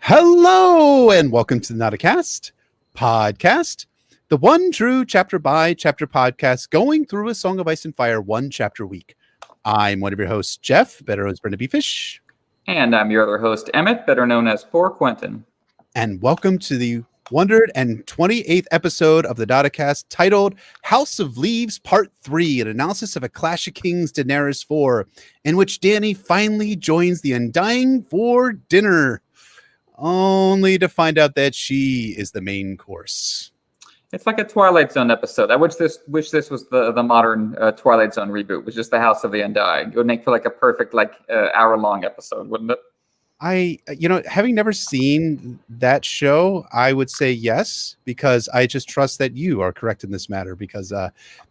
Hello and welcome to the Not-A-Cast podcast, the one true chapter by chapter podcast going through a Song of Ice and Fire one chapter a week. I'm one of your hosts, Jeff, better known as Brenda B. Fish. And I'm your other host, Emmett, better known as Poor Quentin. And welcome to the 128th episode of the Not-A-Cast titled House of Leaves Part 3, an analysis of A Clash of Kings Daenerys IV, in which Dany finally joins the Undying for dinner, only to find out that she is the main course. It's like a Twilight Zone episode. I wish this was the modern Twilight Zone reboot, was just the House of the Undying. It would make for like a perfect hour-long episode, wouldn't it? Having never seen that show, I would say yes, because I just trust that you are correct in this matter, because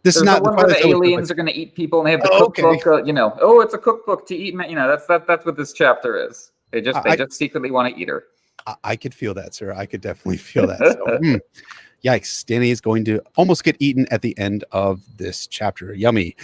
this is not the one where the aliens are going to eat people and they have the cookbook, okay. It's a cookbook to eat, that's what this chapter is. They just secretly want to eat her. I could feel that, sir. I could definitely feel that. So, yikes. Dany is going to almost get eaten at the end of this chapter. Yummy.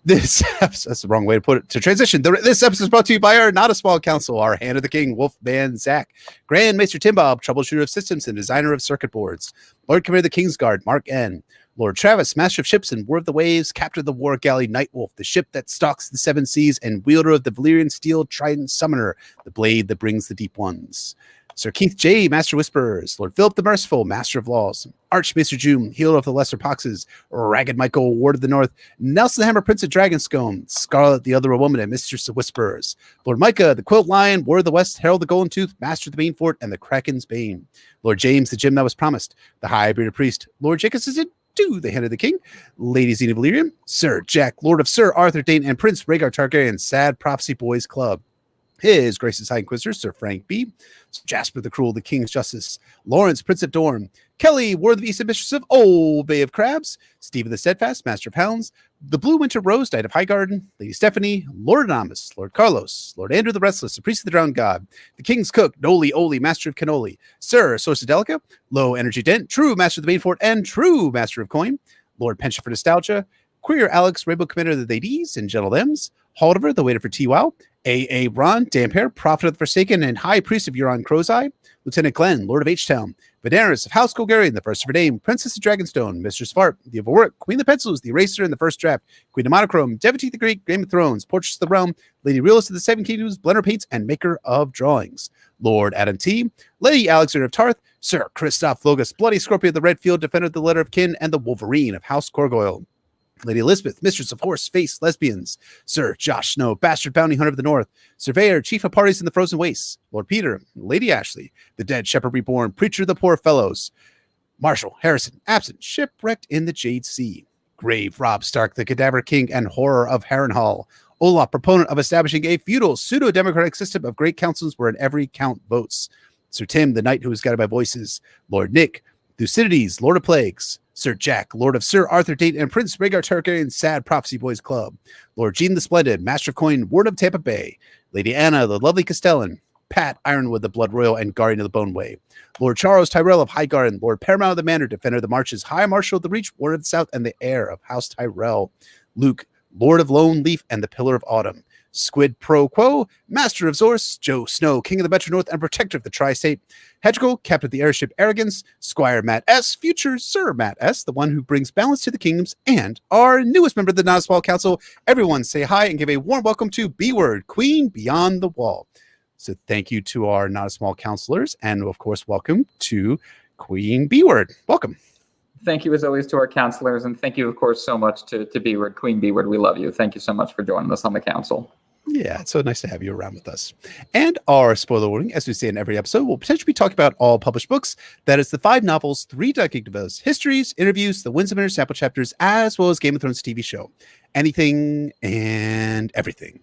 That's the wrong way to put it. To transition, this episode is brought to you by our Not a Small Council, our Hand of the King, Wolfman Zach, Grand Maester Tim Bob, Troubleshooter of Systems and Designer of Circuit Boards, Lord Commander of the Kingsguard, Mark N., Lord Travis, Master of Ships and War of the Waves, Captain of the War Galley Nightwolf, the ship that stalks the seven seas, and wielder of the Valyrian Steel Trident Summoner, the blade that brings the deep ones. Sir Keith J., Master Whisperers, Lord Philip the Merciful, Master of Laws, Archmaester June, Healer of the Lesser Poxes, Ragged Michael, Ward of the North, Nelson the Hammer, Prince of Dragonscone, Scarlet the Other Woman, and Mistress of Whisperers, Lord Micah, the Quilt Lion, Ward of the West, Herald the Golden Tooth, Master of the Bane Fort, and the Kraken's Bane, Lord James, the Gem that was promised, the High Bearded Priest, Lord Jacobs to the Hand of the King, Lady Xena Valyrian, Sir Jack, Lord of Sir Arthur Dane, and Prince Rhaegar Targaryen, Sad Prophecy Boys Club. His Grace's High Inquisitor, Sir Frank B., Jasper the Cruel, the King's Justice, Lawrence, Prince of Dorne, Kelly, Ward of the East and Mistress of Old Bay of Crabs, Stephen the Steadfast, Master of Hounds, the Blue Winter Rose, Knight of Highgarden, Lady Stephanie, Lord Anonymous, Lord Carlos, Lord Andrew the Restless, the Priest of the Drowned God, the King's Cook, Noli Oli, Master of Cannoli, Sir Source Delica, Low Energy Dent, True Master of the Bane Fort, and True Master of Coin, Lord Penchant for Nostalgia, Queer Alex, Rainbow Commander of the Ladies and Gentle M's, Haldiver, the Waiter for T-Wow, A.A. Ron, Damphair, Prophet of the Forsaken, and High Priest of Euron Crowseye, Lieutenant Glenn, Lord of H-Town, Daenerys of House Golgarian, the First of her name, Princess of Dragonstone, Mistress Fart, the Overwork, Queen of the Pencils, the Eraser in the First Draft, Queen of Monochrome, Devotee the Great, Game of Thrones, Portraits of the Realm, Lady Realist of the Seven Kingdoms, Blender Paints, and Maker of Drawings, Lord Adam T., Lady Alexander of Tarth, Sir Christoph Logus, Bloody Scorpion of the Redfield, Defender of the Letter of Kin, and the Wolverine of House Corgoyle, Lady Elizabeth, Mistress of Horse-Faced Lesbians, Sir Josh Snow, Bastard Bounty Hunter of the North, Surveyor, Chief of Parties in the Frozen Wastes, Lord Peter, Lady Ashley, the Dead Shepherd Reborn, Preacher of the Poor Fellows, Marshall, Harrison, Absent, Shipwrecked in the Jade Sea, Grave, Robb Stark, the Cadaver King and Horror of Harrenhal, Olaf, proponent of establishing a feudal, pseudo-democratic system of great councils wherein every count votes, Sir Tim, the Knight who is guided by voices, Lord Nick, Thucydides, Lord of Plagues, Sir Jack, Lord of Sir Arthur Dane and Prince Rhaegar Targaryen, Sad Prophecy Boys Club, Lord Jean the Splendid, Master of Coin, Ward of Tampa Bay, Lady Anna, the Lovely Castellan, Pat Ironwood, the Blood Royal and Guardian of the Boneway, Lord Charles Tyrell of Highgarden, Lord Paramount of the Manor, Defender of the Marches, High Marshal of the Reach, Ward of the South, and the Heir of House Tyrell, Luke, Lord of Lone Leaf and the Pillar of Autumn, Squid Pro Quo, Master of Zorse, Joe Snow, King of the Metro North and Protector of the Tri-State, Hedgel, Captain of the Airship Arrogance, Squire Matt S., future Sir Matt S., the one who brings balance to the kingdoms, and our newest member of the Not a Small Council. Everyone say hi and give a warm welcome to B-Word, Queen Beyond the Wall. So thank you to our Not a Small Counselors, and of course, welcome to Queen B-Word. Welcome. Thank you, as always, to our counselors, and thank you, of course, so much to B-Word, Queen B-Word. We love you. Thank you so much for joining us on the council. Yeah, it's so nice to have you around with us. And our spoiler warning, as we say in every episode, we'll potentially be talking about all published books. That is the 5 novels, 3 Dark novels, histories, interviews, the Winds of Winter sample chapters, as well as Game of Thrones TV show. Anything and everything.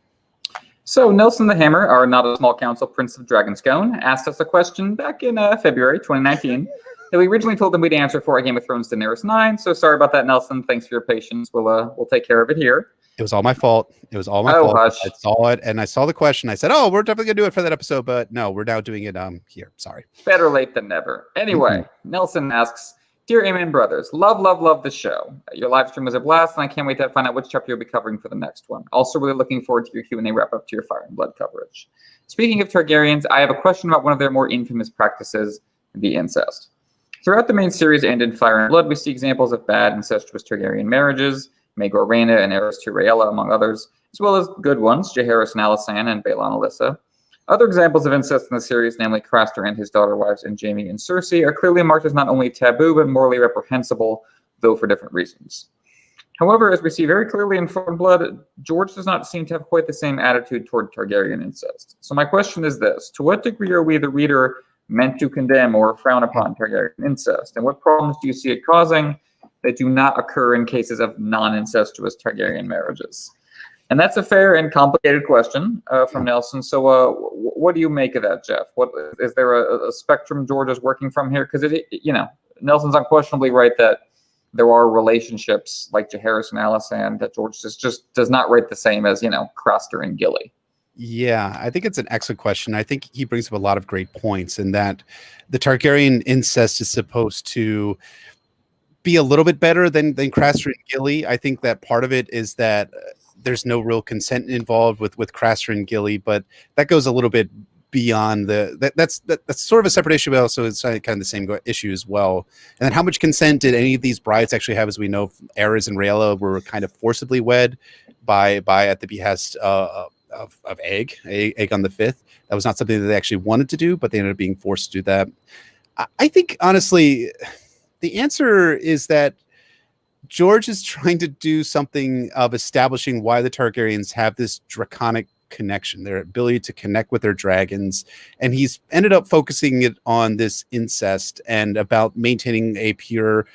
So Nelson the Hammer, our Not a Small Council Prince of Dragonscone, asked us a question back in February 2019 that we originally told him we'd answer for our Game of Thrones Daenerys 9. So sorry about that, Nelson. Thanks for your patience. We'll take care of it here. It was all my fault. It was all my fault. Hush. I saw it and I saw the question. I said, we're definitely going to do it for that episode. But no, we're now doing it here. Sorry. Better late than never. Anyway, Nelson asks, Dear Amen Brothers, love the show. Your live stream was a blast, and I can't wait to find out which chapter you'll be covering for the next one. Also, really looking forward to your Q&A wrap-up to your Fire and Blood coverage. Speaking of Targaryens, I have a question about one of their more infamous practices, the incest. Throughout the main series and in Fire and Blood, we see examples of bad incestuous Targaryen marriages, Maegor Rhaena and Aerys to Rhaella, among others, as well as good ones, Jaehaerys and Alysanne and Baelon Alyssa. Other examples of incest in the series, namely Craster and his daughter wives and Jaime and Cersei, are clearly marked as not only taboo but morally reprehensible, though for different reasons. However, as we see very clearly in Fire and Blood, George does not seem to have quite the same attitude toward Targaryen incest. So my question is this: to what degree are we, the reader, meant to condemn or frown upon Targaryen incest, and what problems do you see it causing that do not occur in cases of non-incestuous Targaryen marriages? And that's a fair and complicated question from Nelson. So what do you make of that, Jeff? What is there a spectrum George is working from here? Because, Nelson's unquestionably right that there are relationships like Jaehaerys and Alysanne that George just does not rate the same as, Craster and Gilly. Yeah, I think it's an excellent question. I think he brings up a lot of great points in that the Targaryen incest is supposed to be a little bit better than Craster and Gilly. I think that part of it is that there's no real consent involved with Craster and Gilly, but that goes a little bit beyond that's sort of a separate issue, but also it's kind of the same issue as well. And then how much consent did any of these brides actually have? As we know, Aerys and Rhaella were kind of forcibly wed by at the behest of Aegon V. That was not something that they actually wanted to do, but they ended up being forced to do that. I think honestly, the answer is that George is trying to do something of establishing why the Targaryens have this draconic connection, their ability to connect with their dragons. And he's ended up focusing it on this incest and about maintaining a pure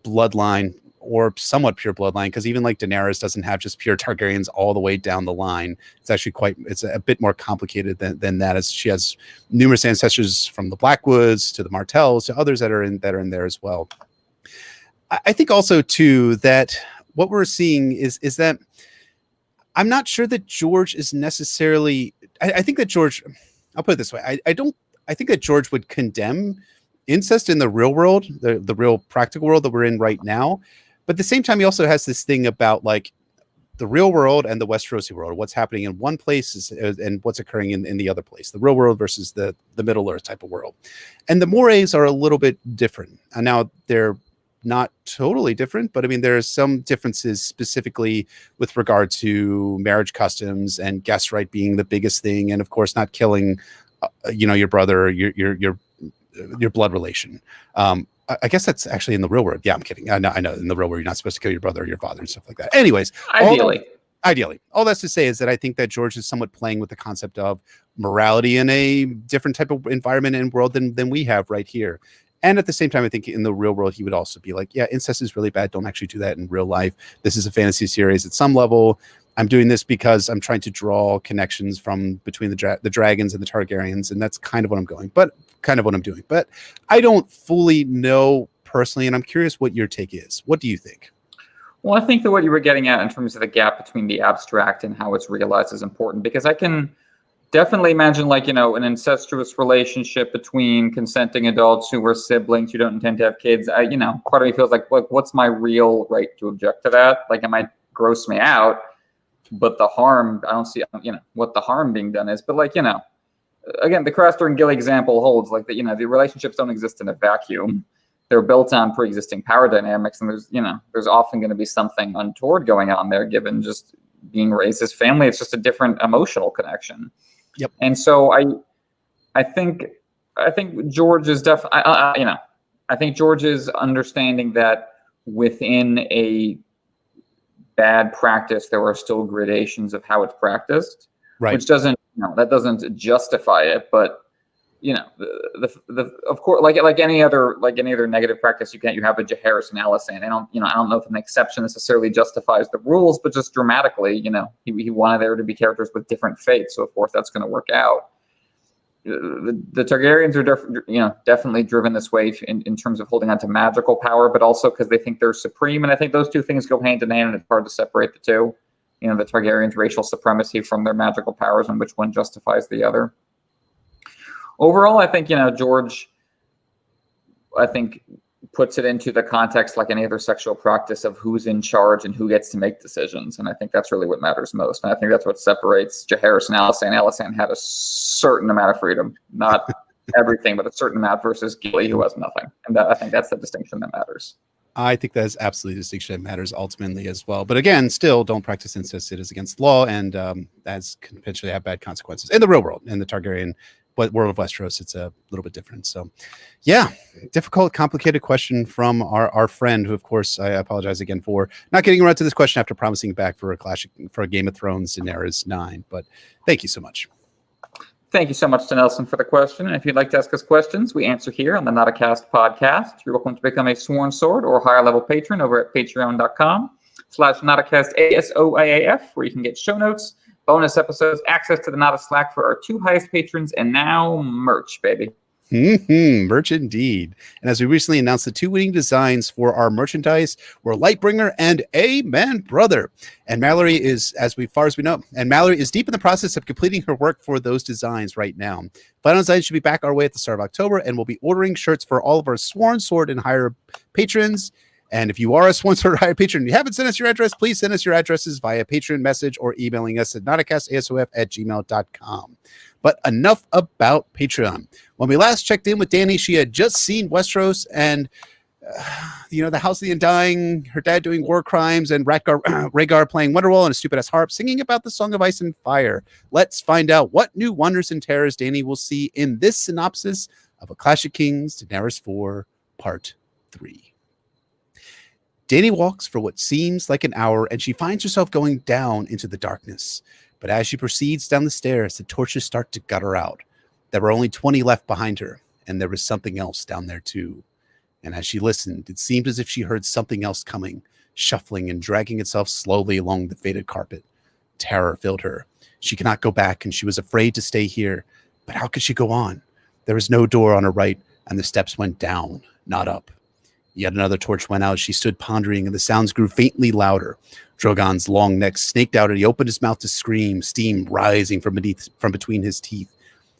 bloodline, or somewhat pure bloodline, because even like Daenerys doesn't have just pure Targaryens all the way down the line. It's actually it's a bit more complicated than that, as she has numerous ancestors from the Blackwoods to the Martells to others that are in there as well. I think also too that what we're seeing is that I'm not sure that George is necessarily. I think that George. I'll put it this way. I think that George would condemn incest in the real world, the real practical world that we're in right now. But at the same time, he also has this thing about like the real world and the Westerosi world. What's happening in one place and what's occurring in the other place. The real world versus the Middle Earth type of world. And the mores are a little bit different. And now they're not totally different, but I mean, there are some differences specifically with regard to marriage customs and guest right being the biggest thing, and of course, not killing, your brother, or your blood relation. I guess that's actually in the real world. Yeah, I'm kidding. I know. In the real world, you're not supposed to kill your brother or your father and stuff like that. Anyways, ideally, all that's to say is that I think that George is somewhat playing with the concept of morality in a different type of environment and world than we have right here. And at the same time, I think in the real world, he would also be like, yeah, incest is really bad. Don't actually do that in real life. This is a fantasy series at some level. I'm doing this because I'm trying to draw connections between the dragons and the Targaryens. And that's kind of what I'm doing. But I don't fully know personally. And I'm curious what your take is. What do you think? Well, I think that what you were getting at in terms of the gap between the abstract and how it's realized is important, because I can definitely imagine an incestuous relationship between consenting adults who were siblings who don't intend to have kids. Part of me feels like, what's my real right to object to that? Like, it might gross me out, but the harm, I don't see, what the harm being done is. But again, the Craster and Gilly example holds the relationships don't exist in a vacuum. They're built on pre-existing power dynamics, and there's often going to be something untoward going on there, given just being raised as family. It's just a different emotional connection. Yep. And so I think George is I think George is understanding that within a bad practice, there are still gradations of how it's practiced, right? Which doesn't justify it, but of course, like any other negative practice, you have a Jaehaerys and Alysanne. I don't know if an exception necessarily justifies the rules, but just dramatically, he wanted there to be characters with different fates, so of course that's going to work out. The Targaryens are definitely driven this way in terms of holding on to magical power, but also because they think they're supreme, and I think those two things go hand in hand, and it's hard to separate the two. The Targaryens' racial supremacy from their magical powers, and which one justifies the other. Overall, I think, George, puts it into the context like any other sexual practice of who's in charge and who gets to make decisions. And I think that's really what matters most. And I think that's what separates Jaehaerys and Alysanne. Alysanne had a certain amount of freedom, not everything, but a certain amount, versus Gilly, who has nothing. And I think that's the distinction that matters. I think that is absolutely the distinction that matters ultimately as well. But again, still don't practice incest. It is against the law, and that's can potentially have bad consequences in the real world. In the Targaryen world of Westeros, it's a little bit different. So yeah, difficult, complicated question from our friend, who, of course, I apologize again for not getting around to this question after promising back for a Game of Thrones Daenerys 9. But thank you so much. Thank you so much to Nelson for the question. And if you'd like to ask us questions, we answer here on the Not a Cast podcast. You're welcome to become a Sworn Sword or higher level patron over at patreon.com/NotAcastASOIAF, where you can get show notes, bonus episodes, access to the Not a Slack for our 2 highest patrons, and now merch, baby. Merch indeed. And as we recently announced, the 2 winning designs for our merchandise were Lightbringer and Amen Brother. And Mallory is, as far as we know, Mallory is deep in the process of completing her work for those designs right now. Final designs should be back our way at the start of October, and we'll be ordering shirts for all of our Sworn Sword and higher patrons. And if you are a Sworn Sword or higher patron and you haven't sent us your address, please send us your addresses via Patreon message or emailing us at notacastasof@gmail.com. But enough about Patreon. When we last checked in with Dany, she had just seen Westeros and, the House of the Undying, her dad doing war crimes, and Rhaegar playing Wonderwall on a stupid-ass harp, singing about the Song of Ice and Fire. Let's find out what new wonders and terrors Dany will see in this synopsis of A Clash of Kings, Daenerys IV, Part 3. Dany walks for what seems like an hour, and she finds herself going down into the darkness. But as she proceeds down the stairs, the torches start to gutter out. There were only 20 left behind her, and there was something else down there too. And as she listened, it seemed as if she heard something else coming, shuffling and dragging itself slowly along the faded carpet. Terror filled her. She could not go back, and she was afraid to stay here. But how could she go on? There was no door on her right, and the steps went down, not up. Yet another torch went out. She stood pondering, and the sounds grew faintly louder. Drogon's long neck snaked out, and he opened his mouth to scream, steam rising from between his teeth.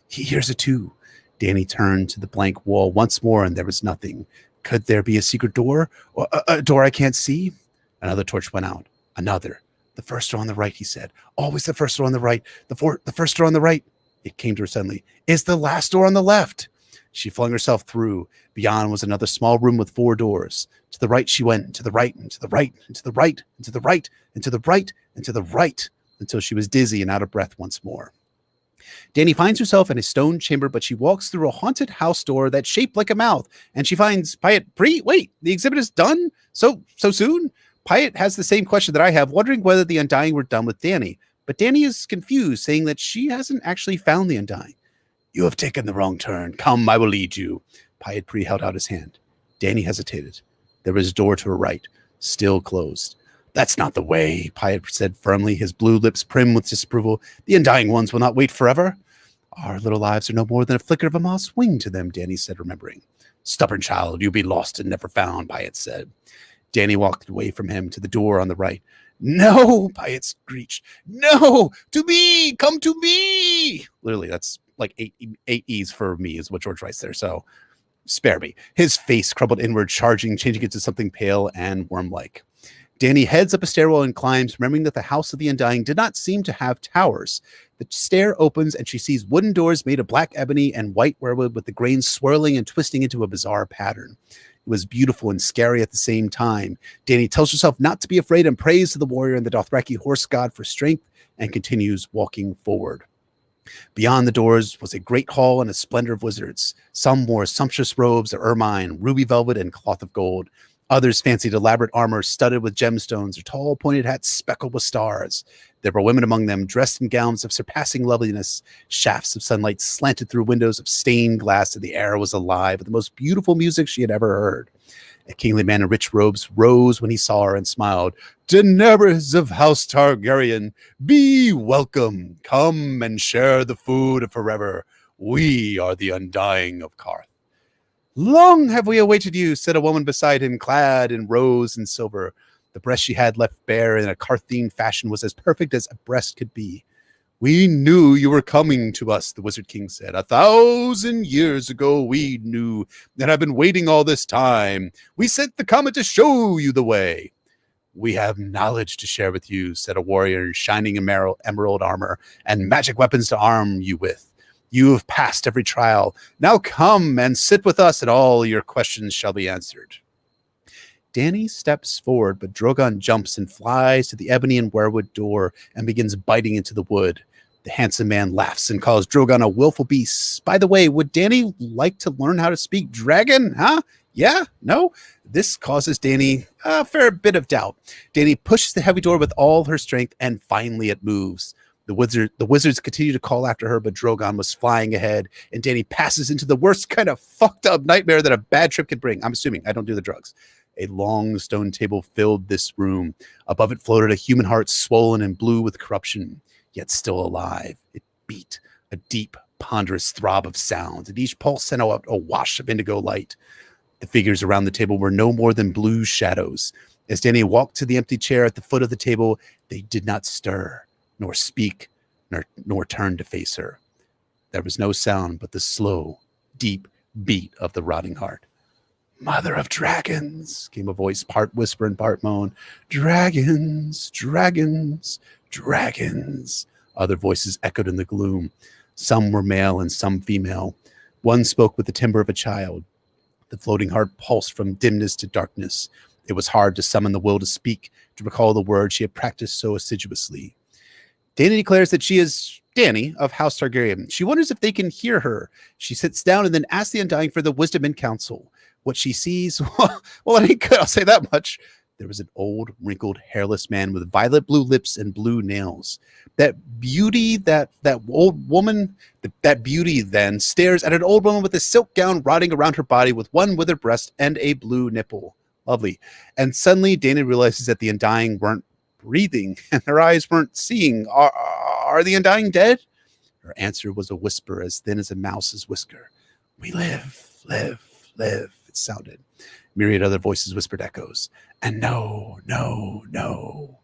He hears it too. Dany turned to the blank wall once more, and there was nothing. Could there be a secret door? Or a door I can't see? Another torch went out. Another. The first door on the right, he said. Always the first door on the right. The first door on the right. It came to her suddenly. Is the last door on the left? She flung herself through. Beyond was another small room with 4 doors. To the right she went, to the right, and to the right, and to the right, and to the right, and to the right, and to the right, until she was dizzy and out of breath once more. Dany finds herself in a stone chamber, but she walks through a haunted house door that's shaped like a mouth, and she finds Pyatt. Wait, the exhibit is done? So soon? Pyatt has the same question that I have, wondering whether the Undying were done with Dany. But Dany is confused, saying that she hasn't actually found the Undying. You have taken the wrong turn. Come, I will lead you. Pyatt held out his hand. Dany hesitated. There was a door to her right, still closed. That's not the way, Pyatt said firmly, his blue lips prim with disapproval. The Undying ones will not wait forever. Our little lives are no more than a flicker of a moth's wing to them, Dany said, remembering. Stubborn child, you'll be lost and never found, Pyatt said. Dany walked away from him to the door on the right. No, Pyatt screeched. No, to me, come to me. Literally, that's like eight E's for me is what George writes there. So spare me. His face crumbled inward, changing into something pale and worm-like. Dany heads up a stairwell and climbs, remembering that the House of the Undying did not seem to have towers. The stair opens and she sees wooden doors made of black ebony and white weirwood with the grains swirling and twisting into a bizarre pattern. It was beautiful and scary at the same time. Dany tells herself not to be afraid and prays to the warrior and the Dothraki horse god for strength and continues walking forward. Beyond the doors was a great hall and a splendor of wizards. Some wore sumptuous robes of ermine, ruby velvet, and cloth of gold. Others fancied elaborate armor studded with gemstones or tall pointed hats speckled with stars. There were women among them, dressed in gowns of surpassing loveliness. Shafts of sunlight slanted through windows of stained glass, and the air was alive with the most beautiful music she had ever heard. A kingly man in rich robes rose when he saw her and smiled. Daenerys of House Targaryen, be welcome. Come and share the food of forever. We are the Undying of Qarth. Long have we awaited you, said a woman beside him, clad in rose and silver. The breast she had left bare in a Qarthine fashion was as perfect as a breast could be. We knew you were coming to us, the Wizard King said. 1,000 years ago, we knew, and I've been waiting all this time. We sent the comet to show you the way. We have knowledge to share with you, said a warrior in shining emerald armor and magic weapons to arm you with. You have passed every trial. Now come and sit with us, and all your questions shall be answered. Dany steps forward, but Drogon jumps and flies to the ebony and weirwood door and begins biting into the wood. The handsome man laughs and calls Drogon a willful beast. By the way, would Dany like to learn how to speak dragon? Huh? Yeah? No? This causes Dany a fair bit of doubt. Dany pushes the heavy door with all her strength, and finally it moves. The wizards continue to call after her, but Drogon was flying ahead, and Dany passes into the worst kind of fucked up nightmare that a bad trip could bring. I'm assuming. I don't do the drugs. A long stone table filled this room. Above it floated a human heart swollen and blue with corruption, yet still alive. It beat, a deep, ponderous throb of sound, and each pulse sent out a wash of indigo light. The figures around the table were no more than blue shadows. As Dany walked to the empty chair at the foot of the table, they did not stir, nor speak, nor turn to face her. There was no sound but the slow, deep beat of the rotting heart. Mother of dragons, came a voice, part whisper and part moan. Dragons, dragons, dragons. Other voices echoed in the gloom. Some were male and some female. One spoke with the timbre of a child. The floating heart pulsed from dimness to darkness. It was hard to summon the will to speak, to recall the words she had practiced so assiduously. Dany declares that she is Dany of House Targaryen. She wonders if they can hear her. She sits down and then asks the Undying for the wisdom and counsel. What she sees, well, it ain't good, I'll say that much. There was an old, wrinkled, hairless man with violet blue lips and blue nails. That beauty, that old woman, that beauty then stares at an old woman with a silk gown rotting around her body with one withered breast and a blue nipple. Lovely. And suddenly Dany realizes that the Undying weren't breathing and her eyes weren't seeing. Are the Undying dead? Her answer was a whisper as thin as a mouse's whisker. We live, live, live. It sounded. Myriad other voices whispered echoes. And no, no, no.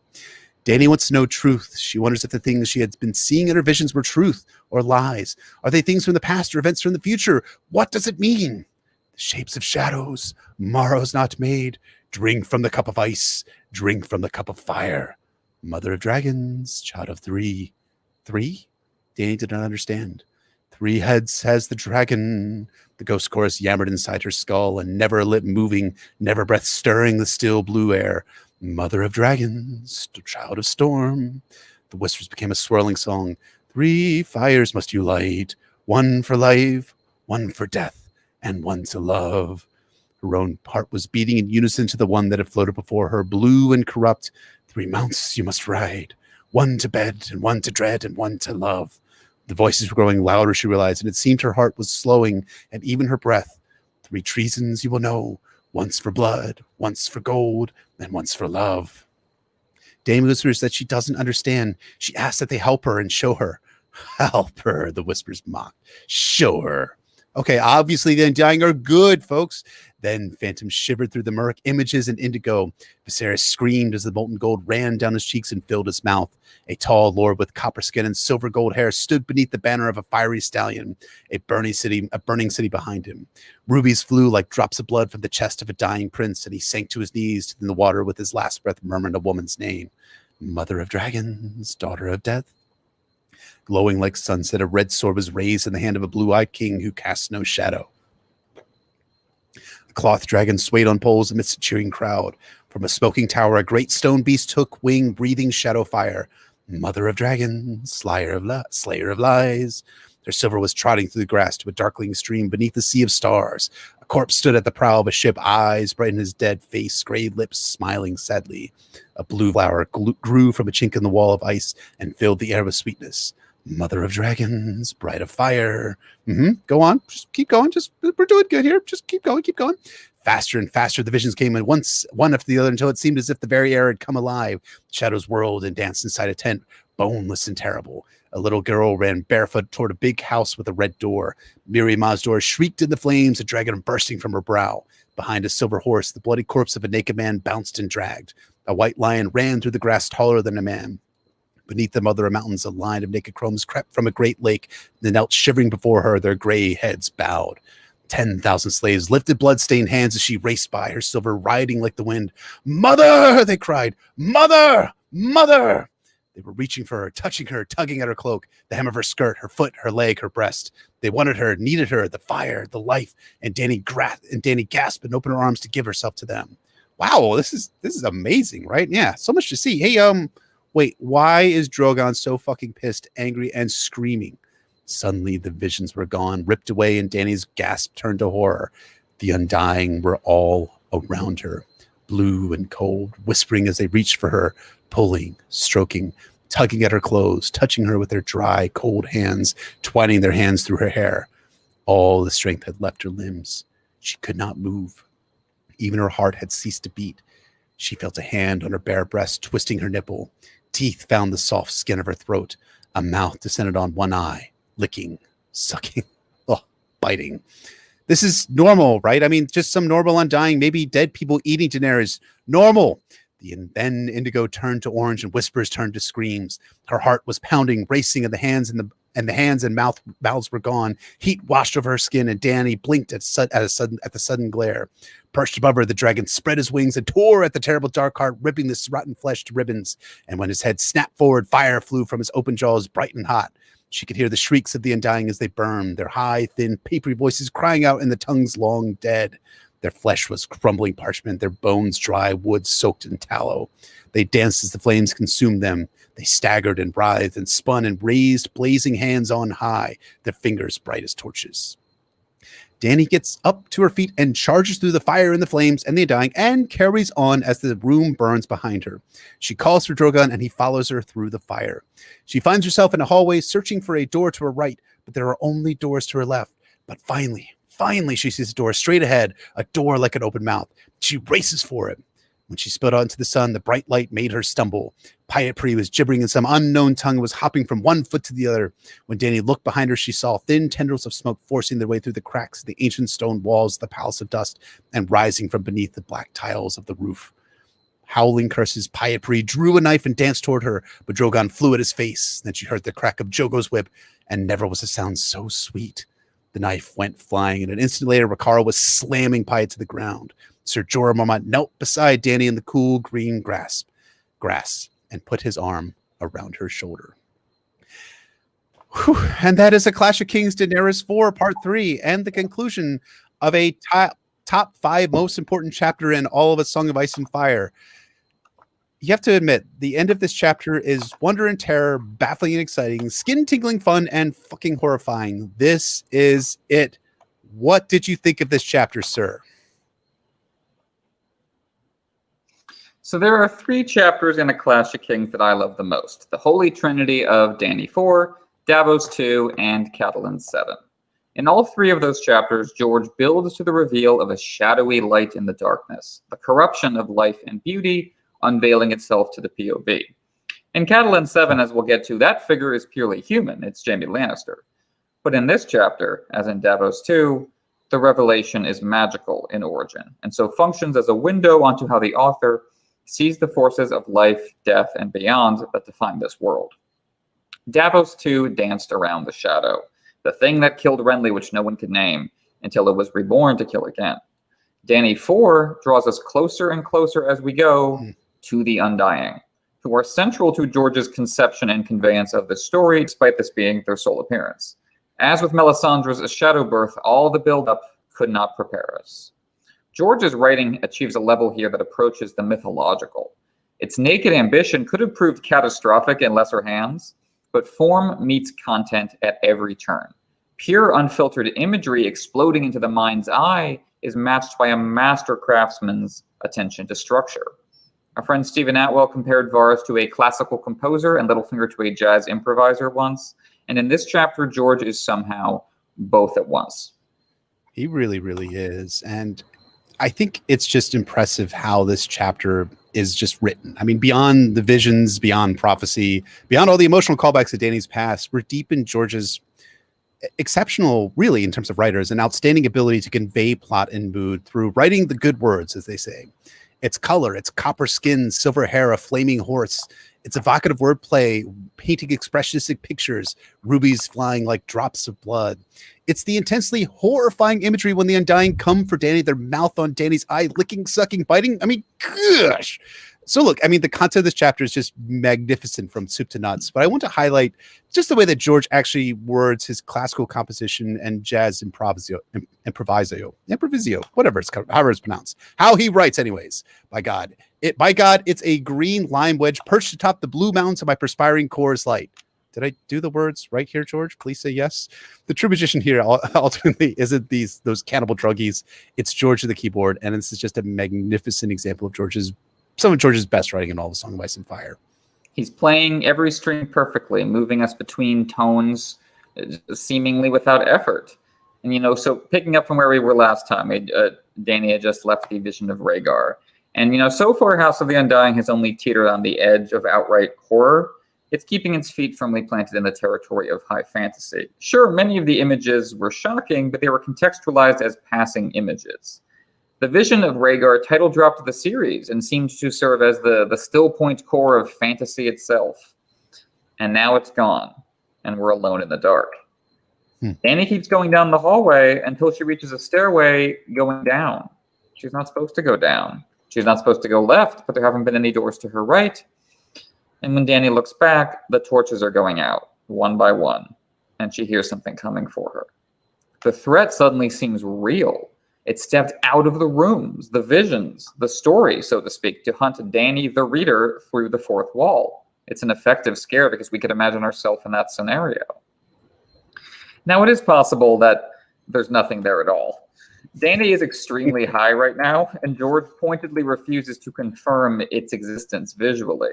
Dany wants to know truth. She wonders if the things she had been seeing in her visions were truth or lies. Are they things from the past or events from the future? What does it mean? The shapes of shadows, morrows not made. Drink from the cup of ice. Drink from the cup of fire. Mother of dragons, child of three. 3? Dany did not understand. 3 heads has the dragon. The ghost chorus yammered inside her skull, and never a lip moving, never breath stirring the still blue air. Mother of dragons, child of storm. The whispers became a swirling song. 3 fires must you light, 1 for life, 1 for death, and 1 to love. Her own heart was beating in unison to the one that had floated before her, blue and corrupt. 3 mounts you must ride, 1 to bed, and 1 to dread, and 1 to love. The voices were growing louder, she realized, and it seemed her heart was slowing, and even her breath. 3 treasons you will know, once for blood, once for gold, and once for love. Dame whispers that she doesn't understand. She asks that they help her and show her. Help her, the whispers mocked. Show her. Okay, obviously the Undying are good, folks. Then Phantom shivered through the murk, images, and indigo. Viserys screamed as the molten gold ran down his cheeks and filled his mouth. A tall lord with copper skin and silver gold hair stood beneath the banner of a fiery stallion, a burning city behind him. Rubies flew like drops of blood from the chest of a dying prince, and he sank to his knees in the water with his last breath, murmuring a woman's name. Mother of dragons, daughter of death. Glowing like sunset, a red sword was raised in the hand of a blue-eyed king who cast no shadow. A cloth dragon swayed on poles amidst a cheering crowd. From a smoking tower, a great stone beast took wing, breathing shadow fire. Mother of dragons, slayer of lies. Their silver was trotting through the grass to a darkling stream beneath the sea of stars. A corpse stood at the prow of a ship, eyes bright in his dead face, gray lips smiling sadly. A blue flower grew from a chink in the wall of ice and filled the air with sweetness. Mother of dragons, bride of fire. Go on. Just keep going. We're doing good here. Just keep going. Keep going. Faster and faster the visions came, and one after the other, until it seemed as if the very air had come alive. Shadows whirled and danced inside a tent, boneless and terrible. A little girl ran barefoot toward a big house with a red door. Miri Mazdor shrieked in the flames, a dragon bursting from her brow. Behind a silver horse, the bloody corpse of a naked man bounced and dragged. A white lion ran through the grass taller than a man. Beneath them, other mountains, a line of naked chromes crept from a great lake, and knelt shivering before her, their gray heads bowed. 10,000 slaves lifted blood-stained hands as she raced by, her silver riding like the wind. "Mother!" they cried. "Mother! Mother!" They were reaching for her, touching her, tugging at her cloak, the hem of her skirt, her foot, her leg, her breast. They wanted her, needed her, the fire, the life, and Dany gasped and opened her arms to give herself to them. Wow, this is amazing, right? Yeah, so much to see. Hey, wait, why is Drogon so fucking pissed, angry, and screaming? Suddenly, the visions were gone, ripped away, and Dany's gasp turned to horror. The Undying were all around her, blue and cold, whispering as they reached for her, pulling, stroking, tugging at her clothes, touching her with their dry, cold hands, twining their hands through her hair. All the strength had left her limbs. She could not move. Even her heart had ceased to beat. She felt a hand on her bare breast, twisting her nipple. Teeth found the soft skin of her throat. A mouth descended on one eye, licking, sucking, biting. This is normal, right? I mean, just some normal Undying, maybe dead people eating Daenerys. Normal. Then indigo turned to orange and whispers turned to screams. Her heart was pounding, racing, and the hands and mouths were gone. Heat washed over her skin, and Dany blinked at the sudden glare. Perched above her, the dragon spread his wings and tore at the terrible dark heart, ripping this rotten flesh to ribbons. And when his head snapped forward, fire flew from his open jaws, bright and hot. She could hear the shrieks of the Undying as they burned, their high, thin, papery voices crying out in the tongues long dead. Their flesh was crumbling parchment, their bones dry wood soaked in tallow. They danced as the flames consumed them. They staggered and writhed and spun and raised blazing hands on high, their fingers bright as torches. Dany gets up to her feet and charges through the fire and the flames and the Undying and carries on as the room burns behind her. She calls for Drogon and he follows her through the fire. She finds herself in a hallway searching for a door to her right, but there are only doors to her left. But finally, she sees a door straight ahead, a door like an open mouth. She races for it. When she spilled out into the sun, the bright light made her stumble. Pyatri was gibbering in some unknown tongue and was hopping from one foot to the other. When Dany looked behind her, she saw thin tendrils of smoke forcing their way through the cracks of the ancient stone walls of the Palace of Dust and rising from beneath the black tiles of the roof. Howling curses, Pyatri drew a knife and danced toward her, but Drogon flew at his face. Then she heard the crack of Jogo's whip, and never was a sound so sweet. The knife went flying, and an instant later, Rakara was slamming Pyat to the ground. Sir Jorah Mormont knelt beside Dany in the cool green grass and put his arm around her shoulder. Whew. And that is A Clash of Kings Daenerys 4 Part 3 and the conclusion of a top 5 most important chapter in all of A Song of Ice and Fire. You have to admit, the end of this chapter is wonder and terror, baffling and exciting, skin-tingling fun, and fucking horrifying. This is it. What did you think of this chapter, sir? So there are 3 chapters in A Clash of Kings that I love the most. The Holy Trinity of Dany 4, Davos 2, and Catelyn 7. In all 3 of those chapters, George builds to the reveal of a shadowy light in the darkness, the corruption of life and beauty, unveiling itself to the POV. In Catelyn 7, as we'll get to, that figure is purely human. It's Jaime Lannister. But in this chapter, as in Davos 2, the revelation is magical in origin, and so functions as a window onto how the author sees the forces of life, death, and beyond that define this world. Davos 2 danced around the shadow, the thing that killed Renly which no one could name, until it was reborn to kill again. Dany 4 draws us closer and closer as we go to the Undying, who are central to George's conception and conveyance of the story, despite this being their sole appearance. As with Melisandre's shadow birth, all the build-up could not prepare us. George's writing achieves a level here that approaches the mythological. Its naked ambition could have proved catastrophic in lesser hands, but form meets content at every turn. Pure, unfiltered imagery exploding into the mind's eye is matched by a master craftsman's attention to structure. Our friend Stephen Atwell compared Varys to a classical composer and Littlefinger to a jazz improviser once, and in this chapter, George is somehow both at once. He really, really is, and I think it's just impressive how this chapter is just written. I mean, beyond the visions, beyond prophecy, beyond all the emotional callbacks to Dany's past, we're deep in George's exceptional, really, in terms of writers, an outstanding ability to convey plot and mood through writing the good words, as they say. It's color, it's copper skin, silver hair, a flaming horse. It's evocative wordplay, painting expressionistic pictures, rubies flying like drops of blood. It's the intensely horrifying imagery when the Undying come for Dany, their mouth on Dany's eye, licking, sucking, biting. I mean, gosh. So look, I mean, the content of this chapter is just magnificent from soup to nuts, but I want to highlight just the way that George actually words his classical composition and jazz improviso, whatever however it's pronounced, how he writes anyways. By God, it's a green lime wedge perched atop the blue mountains of my perspiring core is light. Did I do the words right here, George? Please say yes. The true magician here ultimately isn't those cannibal druggies. It's George at the keyboard, and this is just a magnificent example of some of George's best writing in all the Song of Ice and Fire. He's playing every string perfectly, moving us between tones seemingly without effort. And, so picking up from where we were last time, Dany had just left the vision of Rhaegar. And, so far, House of the Undying has only teetered on the edge of outright horror. It's keeping its feet firmly planted in the territory of high fantasy. Sure, many of the images were shocking, but they were contextualized as passing images. The vision of Rhaegar title dropped the series and seemed to serve as the still point core of fantasy itself. And now it's gone, and we're alone in the dark. Dany keeps going down the hallway until she reaches a stairway going down. She's not supposed to go down. She's not supposed to go left, but there haven't been any doors to her right. And when Dany looks back, the torches are going out, one by one, and she hears something coming for her. The threat suddenly seems real. It stepped out of the rooms, the visions, the story, so to speak, to hunt Dany, the reader, through the fourth wall. It's an effective scare because we could imagine ourselves in that scenario. Now, it is possible that there's nothing there at all. Dany is extremely high right now, and George pointedly refuses to confirm its existence visually.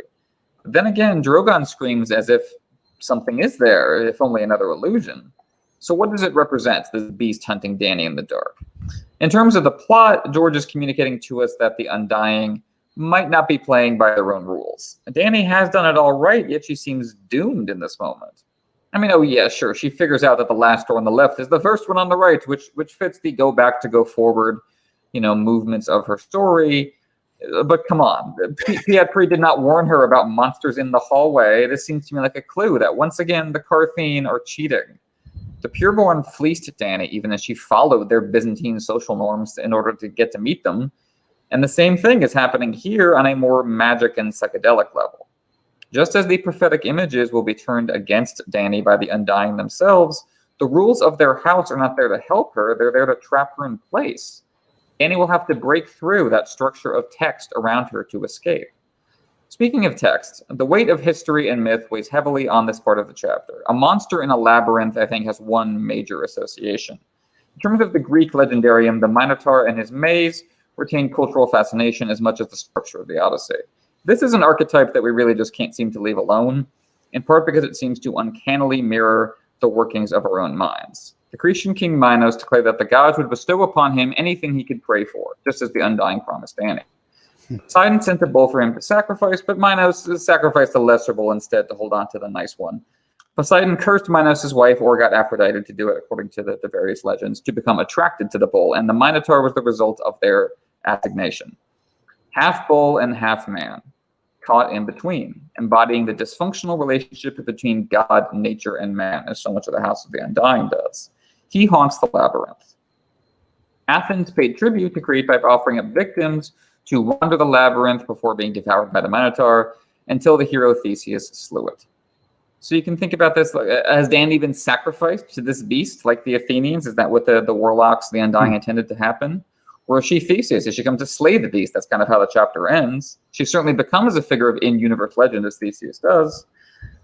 But then again, Drogon screams as if something is there, if only another illusion. So what does it represent, this beast hunting Dany in the dark? In terms of the plot, George is communicating to us that the Undying might not be playing by their own rules. Dany has done it all right, yet she seems doomed in this moment. I mean, oh yeah, sure, she figures out that the last door on the left is the first one on the right, which fits the go back to go forward, movements of her story. But come on, Pietri did not warn her about monsters in the hallway. This seems to me like a clue that once again the Carthene are cheating. The Pureborn fleeced Dany even as she followed their Byzantine social norms in order to get to meet them. And the same thing is happening here on a more magic and psychedelic level. Just as the prophetic images will be turned against Dany by the Undying themselves, the rules of their house are not there to help her, they're there to trap her in place. Dany will have to break through that structure of text around her to escape. Speaking of text, the weight of history and myth weighs heavily on this part of the chapter. A monster in a labyrinth, I think, has one major association. In terms of the Greek legendarium, the Minotaur and his maze retain cultural fascination as much as the structure of the Odyssey. This is an archetype that we really just can't seem to leave alone, in part because it seems to uncannily mirror the workings of our own minds. The Cretan king Minos declared that the gods would bestow upon him anything he could pray for, just as the Undying promised Dany. Poseidon sent a bull for him to sacrifice, but Minos sacrificed the lesser bull instead to hold on to the nice one. Poseidon cursed Minos' wife, or got Aphrodite to do it, according to the various legends, to become attracted to the bull, and the Minotaur was the result of their assignation. Half bull and half man, caught in between, embodying the dysfunctional relationship between God, nature, and man, as so much of the House of the Undying does. He haunts the labyrinth. Athens paid tribute to Crete by offering up victims to wander the labyrinth before being devoured by the Minotaur until the hero Theseus slew it. So you can think about this, has Dany been sacrificed to this beast like the Athenians? Is that what the warlocks, the Undying, intended to happen? Or is she Theseus? Is she come to slay the beast? That's kind of how the chapter ends. She certainly becomes a figure of in-universe legend, as Theseus does.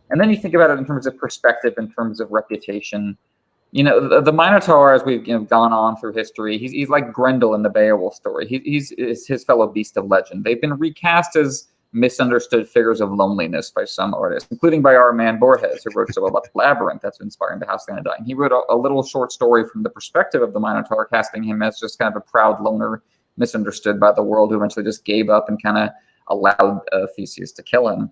And then you think about it in terms of perspective, in terms of reputation. The Minotaur, as we've gone on through history, he's like Grendel in the Beowulf story. He's his fellow beast of legend. They've been recast as misunderstood figures of loneliness by some artists, including by our man Borges, who wrote so about the Labyrinth. That's inspiring the House of the Undying. He wrote a little short story from the perspective of the Minotaur, casting him as just kind of a proud loner, misunderstood by the world, who eventually just gave up and kind of allowed Theseus to kill him.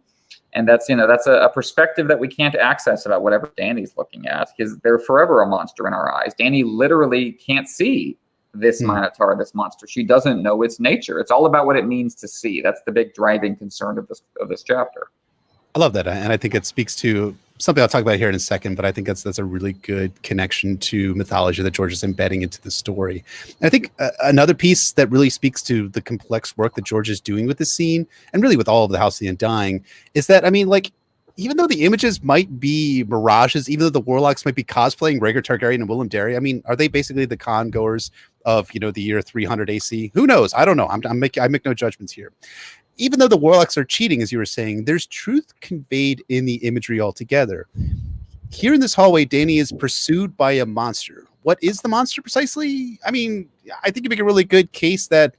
And that's a perspective that we can't access about whatever Dany's looking at, because they're forever a monster in our eyes. Dany literally can't see this Minotaur, this monster. She doesn't know its nature. It's all about what it means to see. That's the big driving concern of this chapter. I love that, and I think it speaks to something I'll talk about here in a second, but I think that's a really good connection to mythology that George is embedding into the story. And I think another piece that really speaks to the complex work that George is doing with the scene, and really with all of the House of the Undying, is that, I mean, like, even though the images might be mirages, even though the warlocks might be cosplaying Rhaegar Targaryen and Willem Dafoe, I mean, are they basically the con goers of, you know, the year 300 AC? Who knows? I don't know. I make no judgments here. Even though the warlocks are cheating, as you were saying, there's truth conveyed in the imagery altogether. Here in this hallway, Dany is pursued by a monster. What is the monster precisely? I mean, I think you make a really good case that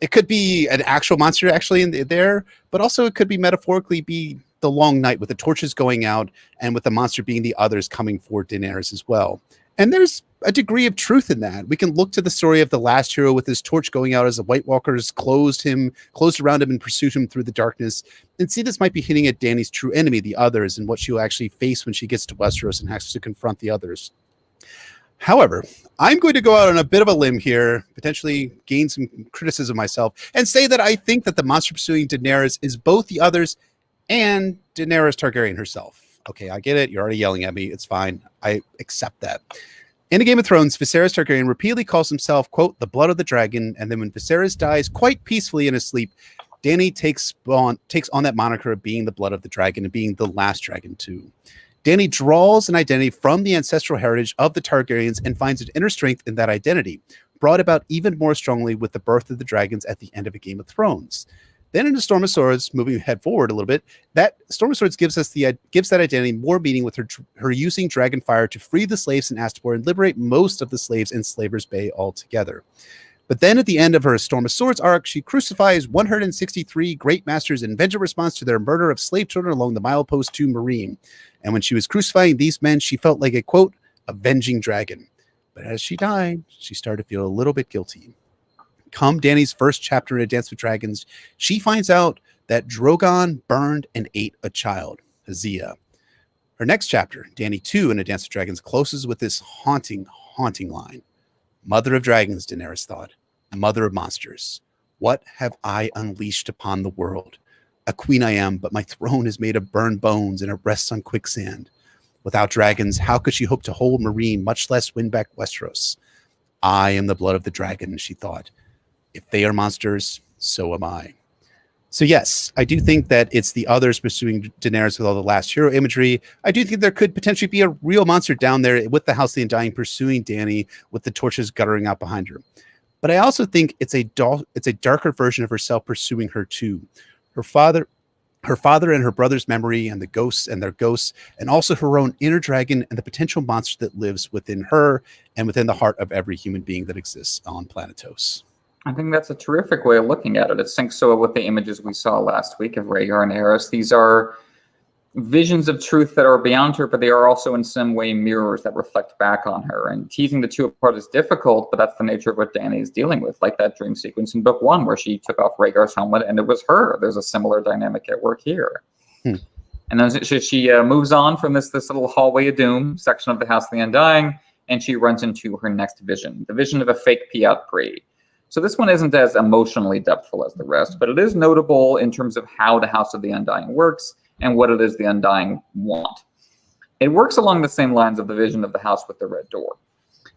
it could be an actual monster actually there, but also it could be metaphorically be the long night with the torches going out and with the monster being the others coming for Daenerys as well. And there's a degree of truth in that. We can look to the story of the last hero with his torch going out as the White Walkers closed around him and pursued him through the darkness, and see this might be hitting at Dany's true enemy, the others, and what she'll actually face when she gets to Westeros and has to confront the others. However, I'm going to go out on a bit of a limb here, potentially gain some criticism myself, and say that I think that the monster pursuing Daenerys is both the others and Daenerys Targaryen herself. Okay, I get it. You're already yelling at me. It's fine. I accept that. In A Game of Thrones, Viserys Targaryen repeatedly calls himself, quote, the blood of the dragon, and then when Viserys dies quite peacefully in his sleep, Dany takes on that moniker of being the blood of the dragon and being the last dragon too. Dany draws an identity from the ancestral heritage of the Targaryens and finds an inner strength in that identity, brought about even more strongly with the birth of the dragons at the end of A Game of Thrones. Then in A Storm of Swords, moving head forward a little bit, that Storm of Swords gives that identity more meaning with her using dragon fire to free the slaves in Astapor and liberate most of the slaves in Slaver's Bay altogether. But then at the end of her Storm of Swords arc, she crucifies 163 great masters in vengeance response to their murder of slave children along the milepost to Meereen. And when she was crucifying these men, she felt like a, quote, avenging dragon. But as she died, she started to feel a little bit guilty. Come Dany's first chapter in A Dance with Dragons, she finds out that Drogon burned and ate a child, Hazia. Her next chapter, Dany 2 in A Dance with Dragons, closes with this haunting line. Mother of dragons, Daenerys thought. Mother of monsters. What have I unleashed upon the world? A queen I am, but my throne is made of burned bones and it rests on quicksand. Without dragons, how could she hope to hold Meereen, much less win back Westeros? I am the blood of the dragon, she thought. If they are monsters, so am I. So yes, I do think that it's the others pursuing Daenerys with all the last hero imagery. I do think there could potentially be a real monster down there with the House of the Undying pursuing Dany with the torches guttering out behind her. But I also think it's a darker version of herself pursuing her too. Her father and her brother's memory and the ghosts and their ghosts, and also her own inner dragon and the potential monster that lives within her and within the heart of every human being that exists on Planetos. I think that's a terrific way of looking at it. It syncs so well with the images we saw last week of Rhaegar and Aerys. These are visions of truth that are beyond her, but they are also in some way mirrors that reflect back on her. And teasing the two apart is difficult, but that's the nature of what Dany is dealing with, like that dream sequence in book 1 where she took off Rhaegar's helmet and it was her. There's a similar dynamic at work here. And then she moves on from this little hallway of doom section of the House of the Undying, and she runs into her next vision, the vision of a fake Piat Pri. So this one isn't as emotionally depthful as the rest, but it is notable in terms of how the House of the Undying works and what it is the Undying want. It works along the same lines of the vision of the House with the Red Door.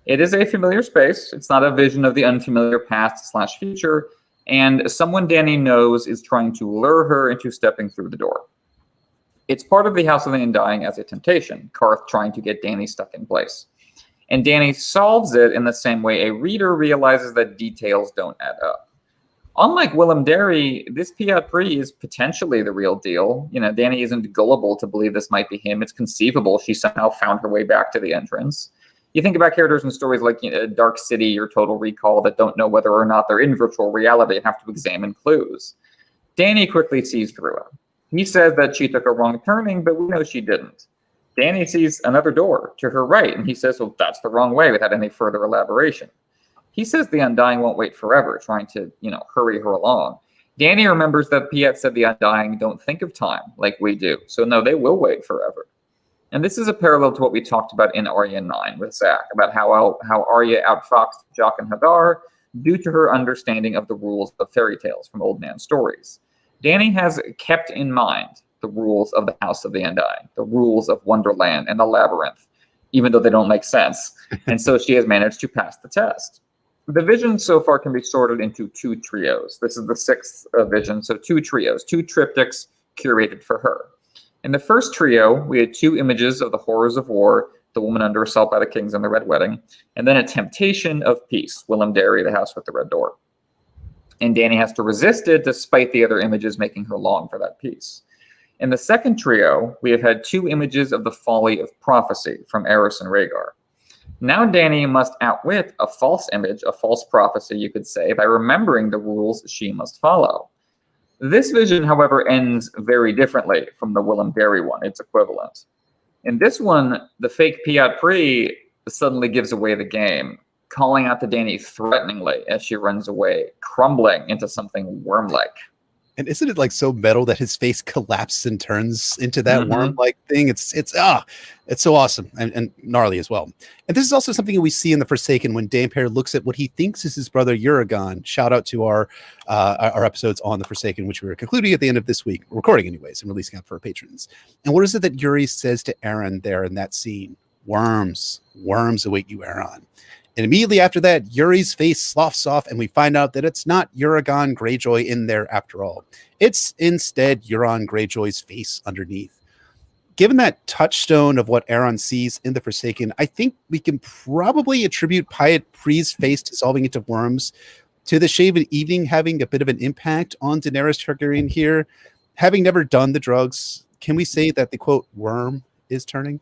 It is a familiar space. It's not a vision of the unfamiliar past/future, and someone Dany knows is trying to lure her into stepping through the door. It's part of the House of the Undying as a temptation, Karth trying to get Dany stuck in place. And Dany solves it in the same way a reader realizes that details don't add up. Unlike Willem Dafoe, this Piat Pri is potentially the real deal. You know, Dany isn't gullible to believe this might be him. It's conceivable she somehow found her way back to the entrance. You think about characters in stories like Dark City or Total Recall that don't know whether or not they're in virtual reality and have to examine clues. Dany quickly sees through it. He says that she took a wrong turning, but we know she didn't. Dany sees another door to her right, and he says, well, that's the wrong way, without any further elaboration. He says the Undying won't wait forever, trying to, hurry her along. Dany remembers that Piat said the Undying don't think of time like we do, so no, they will wait forever. And this is a parallel to what we talked about in Arya 9 with Zach, about how Arya outfoxed Jock and Hagar due to her understanding of the rules of fairy tales from old man stories. Dany has kept in mind the rules of the House of the Undying, the rules of Wonderland and the Labyrinth, even though they don't make sense. And so she has managed to pass the test. The vision so far can be sorted into 2 trios. This is the 6th vision, so 2 trios, 2 triptychs curated for her. In the first trio, we had 2 images of the horrors of war, the woman under assault by the kings and the Red Wedding, and then a temptation of peace, Willem Darry, the house with the red door. And Dany has to resist it despite the other images making her long for that peace. In the second trio, we have had 2 images of the folly of prophecy from Eris and Rhaegar. Now Dany must outwit a false image, a false prophecy, you could say, by remembering the rules she must follow. This vision, however, ends very differently from the Willem Darry one, its equivalent. In this one, the fake Piat Pri suddenly gives away the game, calling out to Dany threateningly as she runs away, crumbling into something worm-like. And isn't it like so metal that his face collapses and turns into that worm-like thing? It's so awesome and gnarly as well. And this is also something we see in The Forsaken when Dampere looks at what he thinks is his brother Uragon. Shout out to our episodes on The Forsaken, which we were concluding at the end of this week, recording anyways, and releasing out for our patrons. And what is it that Yuri says to Aeron there in that scene? Worms await you, Aeron. And immediately after that, Yuri's face sloughs off, and we find out that it's not Uragon Greyjoy in there after all. It's instead Euron Greyjoy's face underneath. Given that touchstone of what Aeron sees in The Forsaken, I think we can probably attribute Piat Pri's face dissolving into worms to the Shaven Evening having a bit of an impact on Daenerys Targaryen here. Having never done the drugs, can we say that the, quote, worm is turning?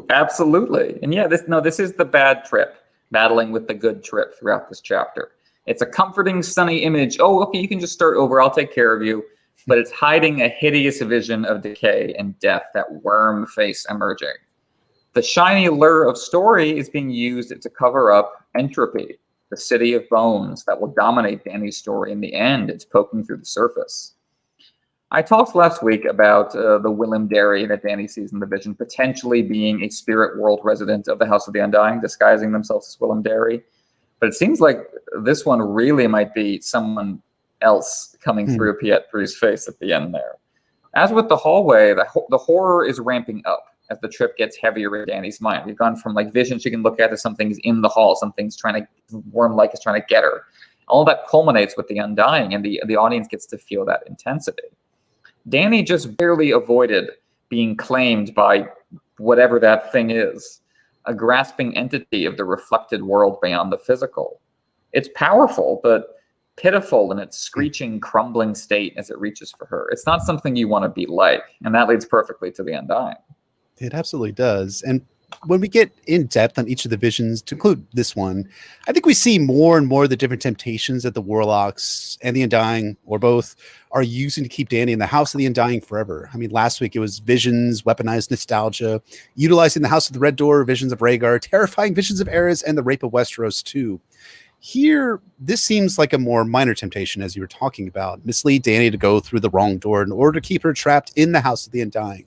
Absolutely. And yeah, this is the bad trip, battling with the good trip throughout this chapter. It's a comforting, sunny image. Oh, okay, you can just start over. I'll take care of you. But it's hiding a hideous vision of decay and death, that worm face emerging. The shiny lure of story is being used to cover up entropy, the city of bones that will dominate Dany's story in the end. It's poking through the surface. I talked last week about the Willem Darry that Dany sees in the vision potentially being a spirit world resident of the House of the Undying, disguising themselves as Willem Darry. But it seems like this one really might be someone else coming through Piat Pri's face at the end there. As with the hallway, the horror is ramping up as the trip gets heavier in Dany's mind. We've gone from like vision she can look at to something's in the hall, something's trying to, worm-like is trying to get her. All that culminates with the Undying, and the audience gets to feel that intensity. Dany just barely avoided being claimed by whatever that thing is, a grasping entity of the reflected world beyond the physical. It's powerful, but pitiful in its screeching, crumbling state as it reaches for her. It's not something you want to be like, and that leads perfectly to the Undying. It absolutely does. And when we get in depth on each of the visions, to include this one, I think we see more and more the different temptations that the Warlocks and the Undying, or both, are using to keep Dany in the House of the Undying forever. I mean, last week it was visions, weaponized nostalgia, utilizing the House of the Red Door, visions of Rhaegar, terrifying visions of Aerys, and the Rape of Westeros too. Here, this seems like a more minor temptation, as you were talking about, mislead Dany to go through the wrong door in order to keep her trapped in the House of the Undying.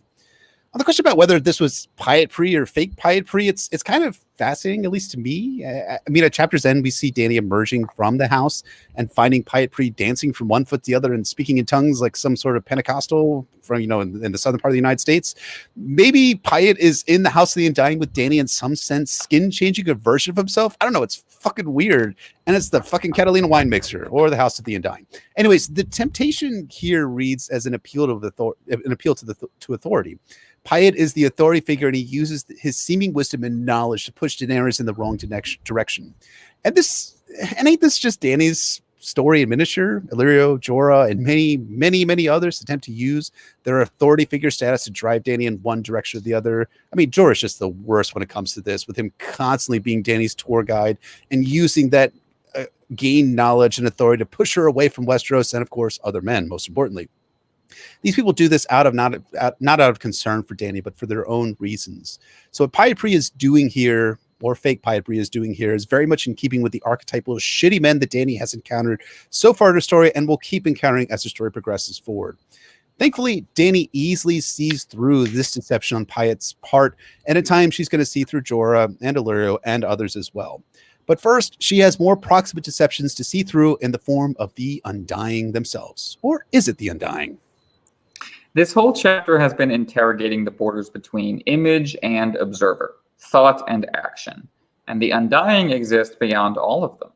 On the question about whether this was Piat Pri or fake Piat Pri, it's kind of fascinating, at least to me. I mean, at chapter's end, we see Dany emerging from the house and finding Piat Pri dancing from one foot to the other and speaking in tongues like some sort of Pentecostal from, in the southern part of the United States. Maybe Piat is in the House of the Undying with Dany in some sense, skin-changing a version of himself. I don't know. It's fucking weird. And it's the fucking Catalina wine mixer or the House of the Undying. Anyways, the temptation here reads as an appeal to authority. Piat is the authority figure, and he uses his seeming wisdom and knowledge to push Daenerys in the wrong direction. And ain't this just Dany's story in miniature? Illyrio, Jorah, and many, many, many others attempt to use their authority figure status to drive Dany in one direction or the other. I mean, Jorah's just the worst when it comes to this, with him constantly being Dany's tour guide and using that gained knowledge and authority to push her away from Westeros and, of course, other men, most importantly. These people do this not out of concern for Dany, but for their own reasons. So what Piat Pri is doing here, or fake Piat Pri is doing here, is very much in keeping with the archetypal shitty men that Dany has encountered so far in her story and will keep encountering as the story progresses forward. Thankfully, Dany easily sees through this deception on Piat's part, and at times she's going to see through Jorah and Illyrio and others as well. But first, she has more proximate deceptions to see through in the form of the Undying themselves. Or is it the Undying? This whole chapter has been interrogating the borders between image and observer, thought and action, and the Undying exist beyond all of them.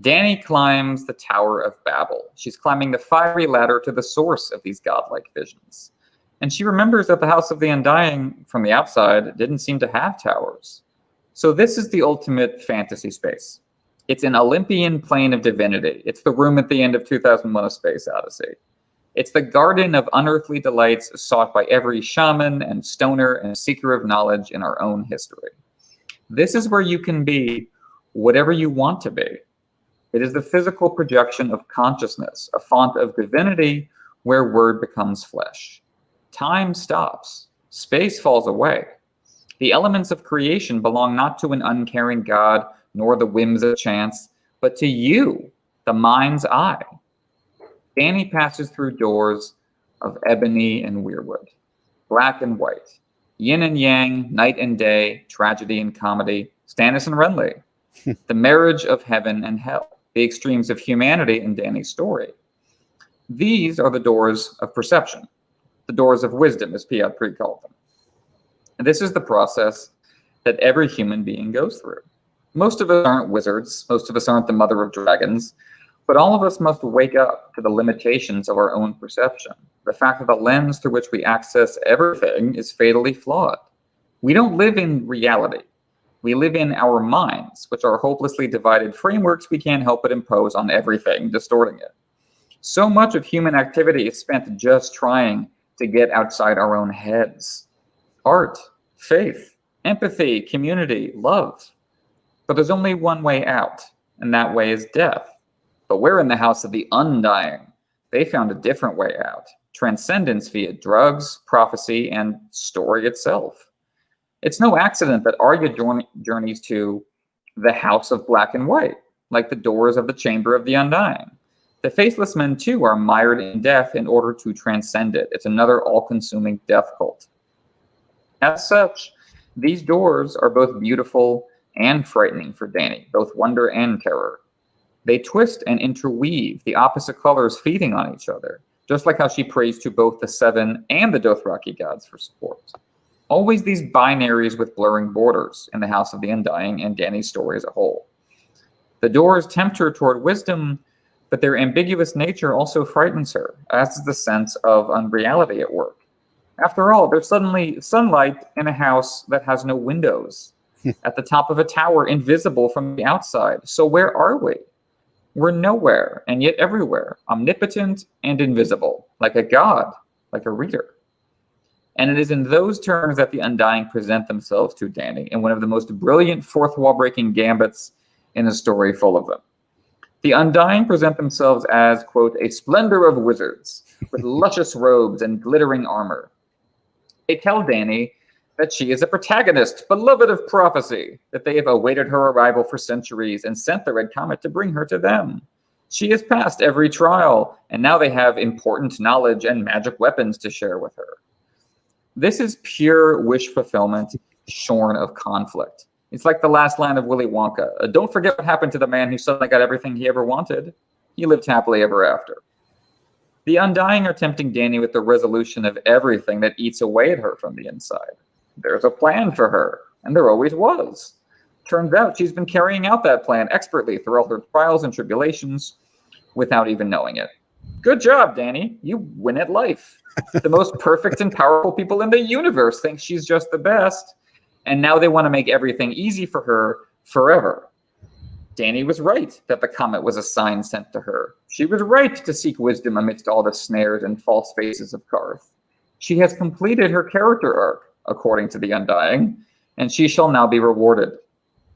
Dany climbs the Tower of Babel. She's climbing the fiery ladder to the source of these godlike visions. And she remembers that the House of the Undying, from the outside, didn't seem to have towers. So this is the ultimate fantasy space. It's an Olympian plane of divinity. It's the room at the end of 2001: A Space Odyssey. It's the garden of unearthly delights sought by every shaman and stoner and seeker of knowledge in our own history. This is where you can be whatever you want to be. It is the physical projection of consciousness, a font of divinity where word becomes flesh. Time stops. Space falls away. The elements of creation belong not to an uncaring God, nor the whims of chance, but to you, the mind's eye. Dany passes through doors of ebony and weirwood, black and white, yin and yang, night and day, tragedy and comedy, Stannis and Renly, the marriage of heaven and hell, the extremes of humanity in Dany's story. These are the doors of perception, the doors of wisdom, as Piat Pre called them. And this is the process that every human being goes through. Most of us aren't wizards, most of us aren't the mother of dragons, but all of us must wake up to the limitations of our own perception. The fact that the lens through which we access everything is fatally flawed. We don't live in reality. We live in our minds, which are hopelessly divided frameworks we can't help but impose on everything, distorting it. So much of human activity is spent just trying to get outside our own heads. Art, faith, empathy, community, love. But there's only one way out, and that way is death. But we're in the house of the Undying. They found a different way out. Transcendence via drugs, prophecy, and story itself. It's no accident that Arya journeys to the House of Black and White, like the doors of the Chamber of the Undying. The Faithless Men, too, are mired in death in order to transcend it. It's another all-consuming death cult. As such, these doors are both beautiful and frightening for Dany, both wonder and terror. They twist and interweave, the opposite colors feeding on each other, just like how she prays to both the Seven and the Dothraki gods for support. Always these binaries with blurring borders in the House of the Undying and Dany's story as a whole. The doors tempt her toward wisdom, but their ambiguous nature also frightens her, as is the sense of unreality at work. After all, there's suddenly sunlight in a house that has no windows, at the top of a tower, invisible from the outside. So where are we? We're nowhere, and yet everywhere, omnipotent and invisible, like a god, like a reader. And it is in those terms that the Undying present themselves to Dany, in one of the most brilliant fourth wall-breaking gambits in a story full of them. The Undying present themselves as, quote, a splendor of wizards, with luscious robes and glittering armor. They tell Dany that she is a protagonist, beloved of prophecy, that they have awaited her arrival for centuries and sent the Red Comet to bring her to them. She has passed every trial, and now they have important knowledge and magic weapons to share with her. This is pure wish fulfillment, shorn of conflict. It's like the last line of Willy Wonka. Don't forget what happened to the man who suddenly got everything he ever wanted. He lived happily ever after. The Undying are tempting Dany with the resolution of everything that eats away at her from the inside. There's a plan for her, and there always was. Turns out she's been carrying out that plan expertly through all her trials and tribulations without even knowing it. Good job, Dany. You win at life. The most perfect and powerful people in the universe think she's just the best, and now they want to make everything easy for her forever. Dany was right that the comet was a sign sent to her. She was right to seek wisdom amidst all the snares and false faces of Karth. She has completed her character arc, according to the Undying, and she shall now be rewarded.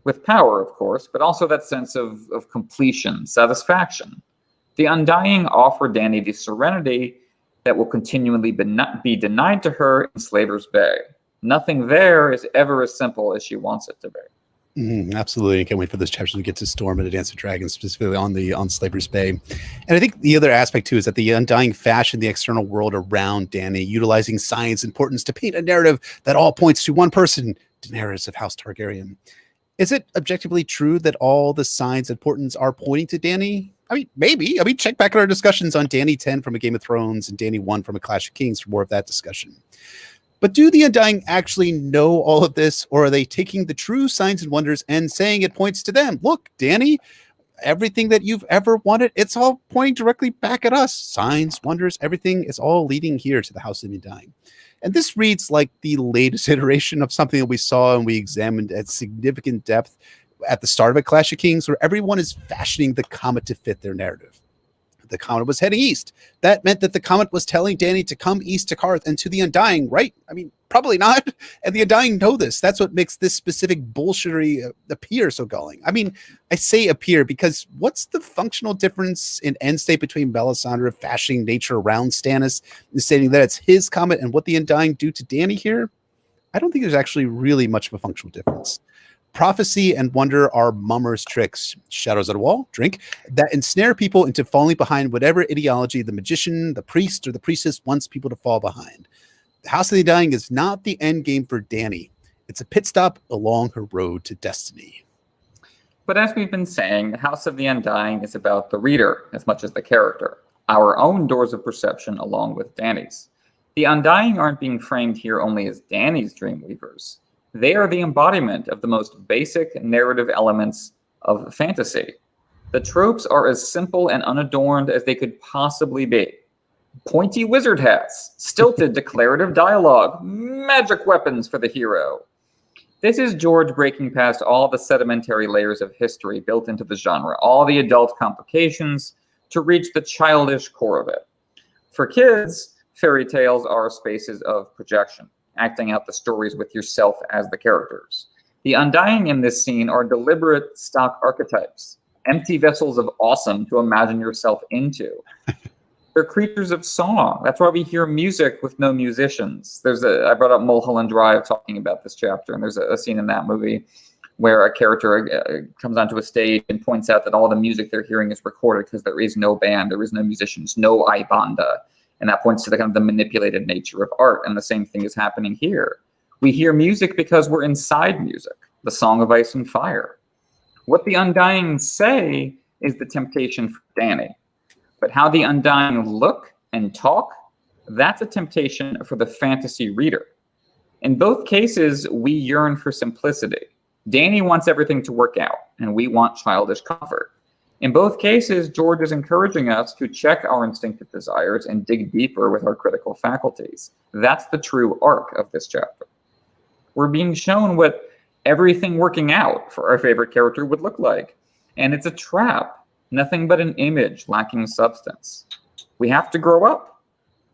With power, of course, but also that sense of completion, satisfaction. The Undying offer Dany the serenity that will continually be denied to her in Slaver's Bay. Nothing there is ever as simple as she wants it to be. Absolutely. I can't wait for this chapter to get to Storm and the Dance of Dragons, specifically on Slaver's Bay. And I think the other aspect, too, is that the Undying fashion the external world around Dany, utilizing science importance to paint a narrative that all points to one person, Daenerys of House Targaryen. Is it objectively true that all the signs importance are pointing to Dany? I mean, maybe. I mean, check back at our discussions on Dany 10 from A Game of Thrones and Dany 1 from A Clash of Kings for more of that discussion. But do the Undying actually know all of this, or are they taking the true signs and wonders and saying it points to them? Look, Dany, everything that you've ever wanted, it's all pointing directly back at us. Signs, wonders, everything is all leading here to the House of the Undying. And this reads like the latest iteration of something that we saw and we examined at significant depth at the start of A Clash of Kings, where everyone is fashioning the comet to fit their narrative. The comet was heading east. That meant that the comet was telling Dany to come east to Karth and to the Undying, right? I mean, probably not. And the Undying know this. That's what makes this specific bullshittery appear so galling. I mean, I say appear because what's the functional difference in end state between Melisandre fashioning nature around Stannis and stating that it's his comet and what the Undying do to Dany here? I don't think there's actually really much of a functional difference. Prophecy and wonder are mummers' tricks, shadows on a wall, drink, that ensnare people into falling behind whatever ideology the magician, the priest, or the priestess wants people to fall behind. The House of the Undying is not the end game for Dany. It's a pit stop along her road to destiny. But as we've been saying, the House of the Undying is about the reader as much as the character, our own doors of perception along with Dany's. The Undying aren't being framed here only as Dany's dreamweavers. They are the embodiment of the most basic narrative elements of fantasy. The tropes are as simple and unadorned as they could possibly be. Pointy wizard hats, stilted declarative dialogue, magic weapons for the hero. This is George breaking past all the sedimentary layers of history built into the genre, all the adult complications, to reach the childish core of it. For kids, fairy tales are spaces of projection, acting out the stories with yourself as the characters. The Undying in this scene are deliberate stock archetypes, empty vessels of awesome to imagine yourself into. They're creatures of song. That's why we hear music with no musicians. I brought up Mulholland Drive talking about this chapter, and there's a scene in that movie where a character comes onto a stage and points out that all the music they're hearing is recorded because there is no band, there is no musicians, no Ibanda. And that points to the kind of the manipulated nature of art. And the same thing is happening here. We hear music because we're inside music, the Song of Ice and Fire. What the Undying say is the temptation for Dany. But how the Undying look and talk, that's a temptation for the fantasy reader. In both cases, we yearn for simplicity. Dany wants everything to work out, and we want childish comfort. In both cases, George is encouraging us to check our instinctive desires and dig deeper with our critical faculties. That's the true arc of this chapter. We're being shown what everything working out for our favorite character would look like. And it's a trap, nothing but an image lacking substance. We have to grow up.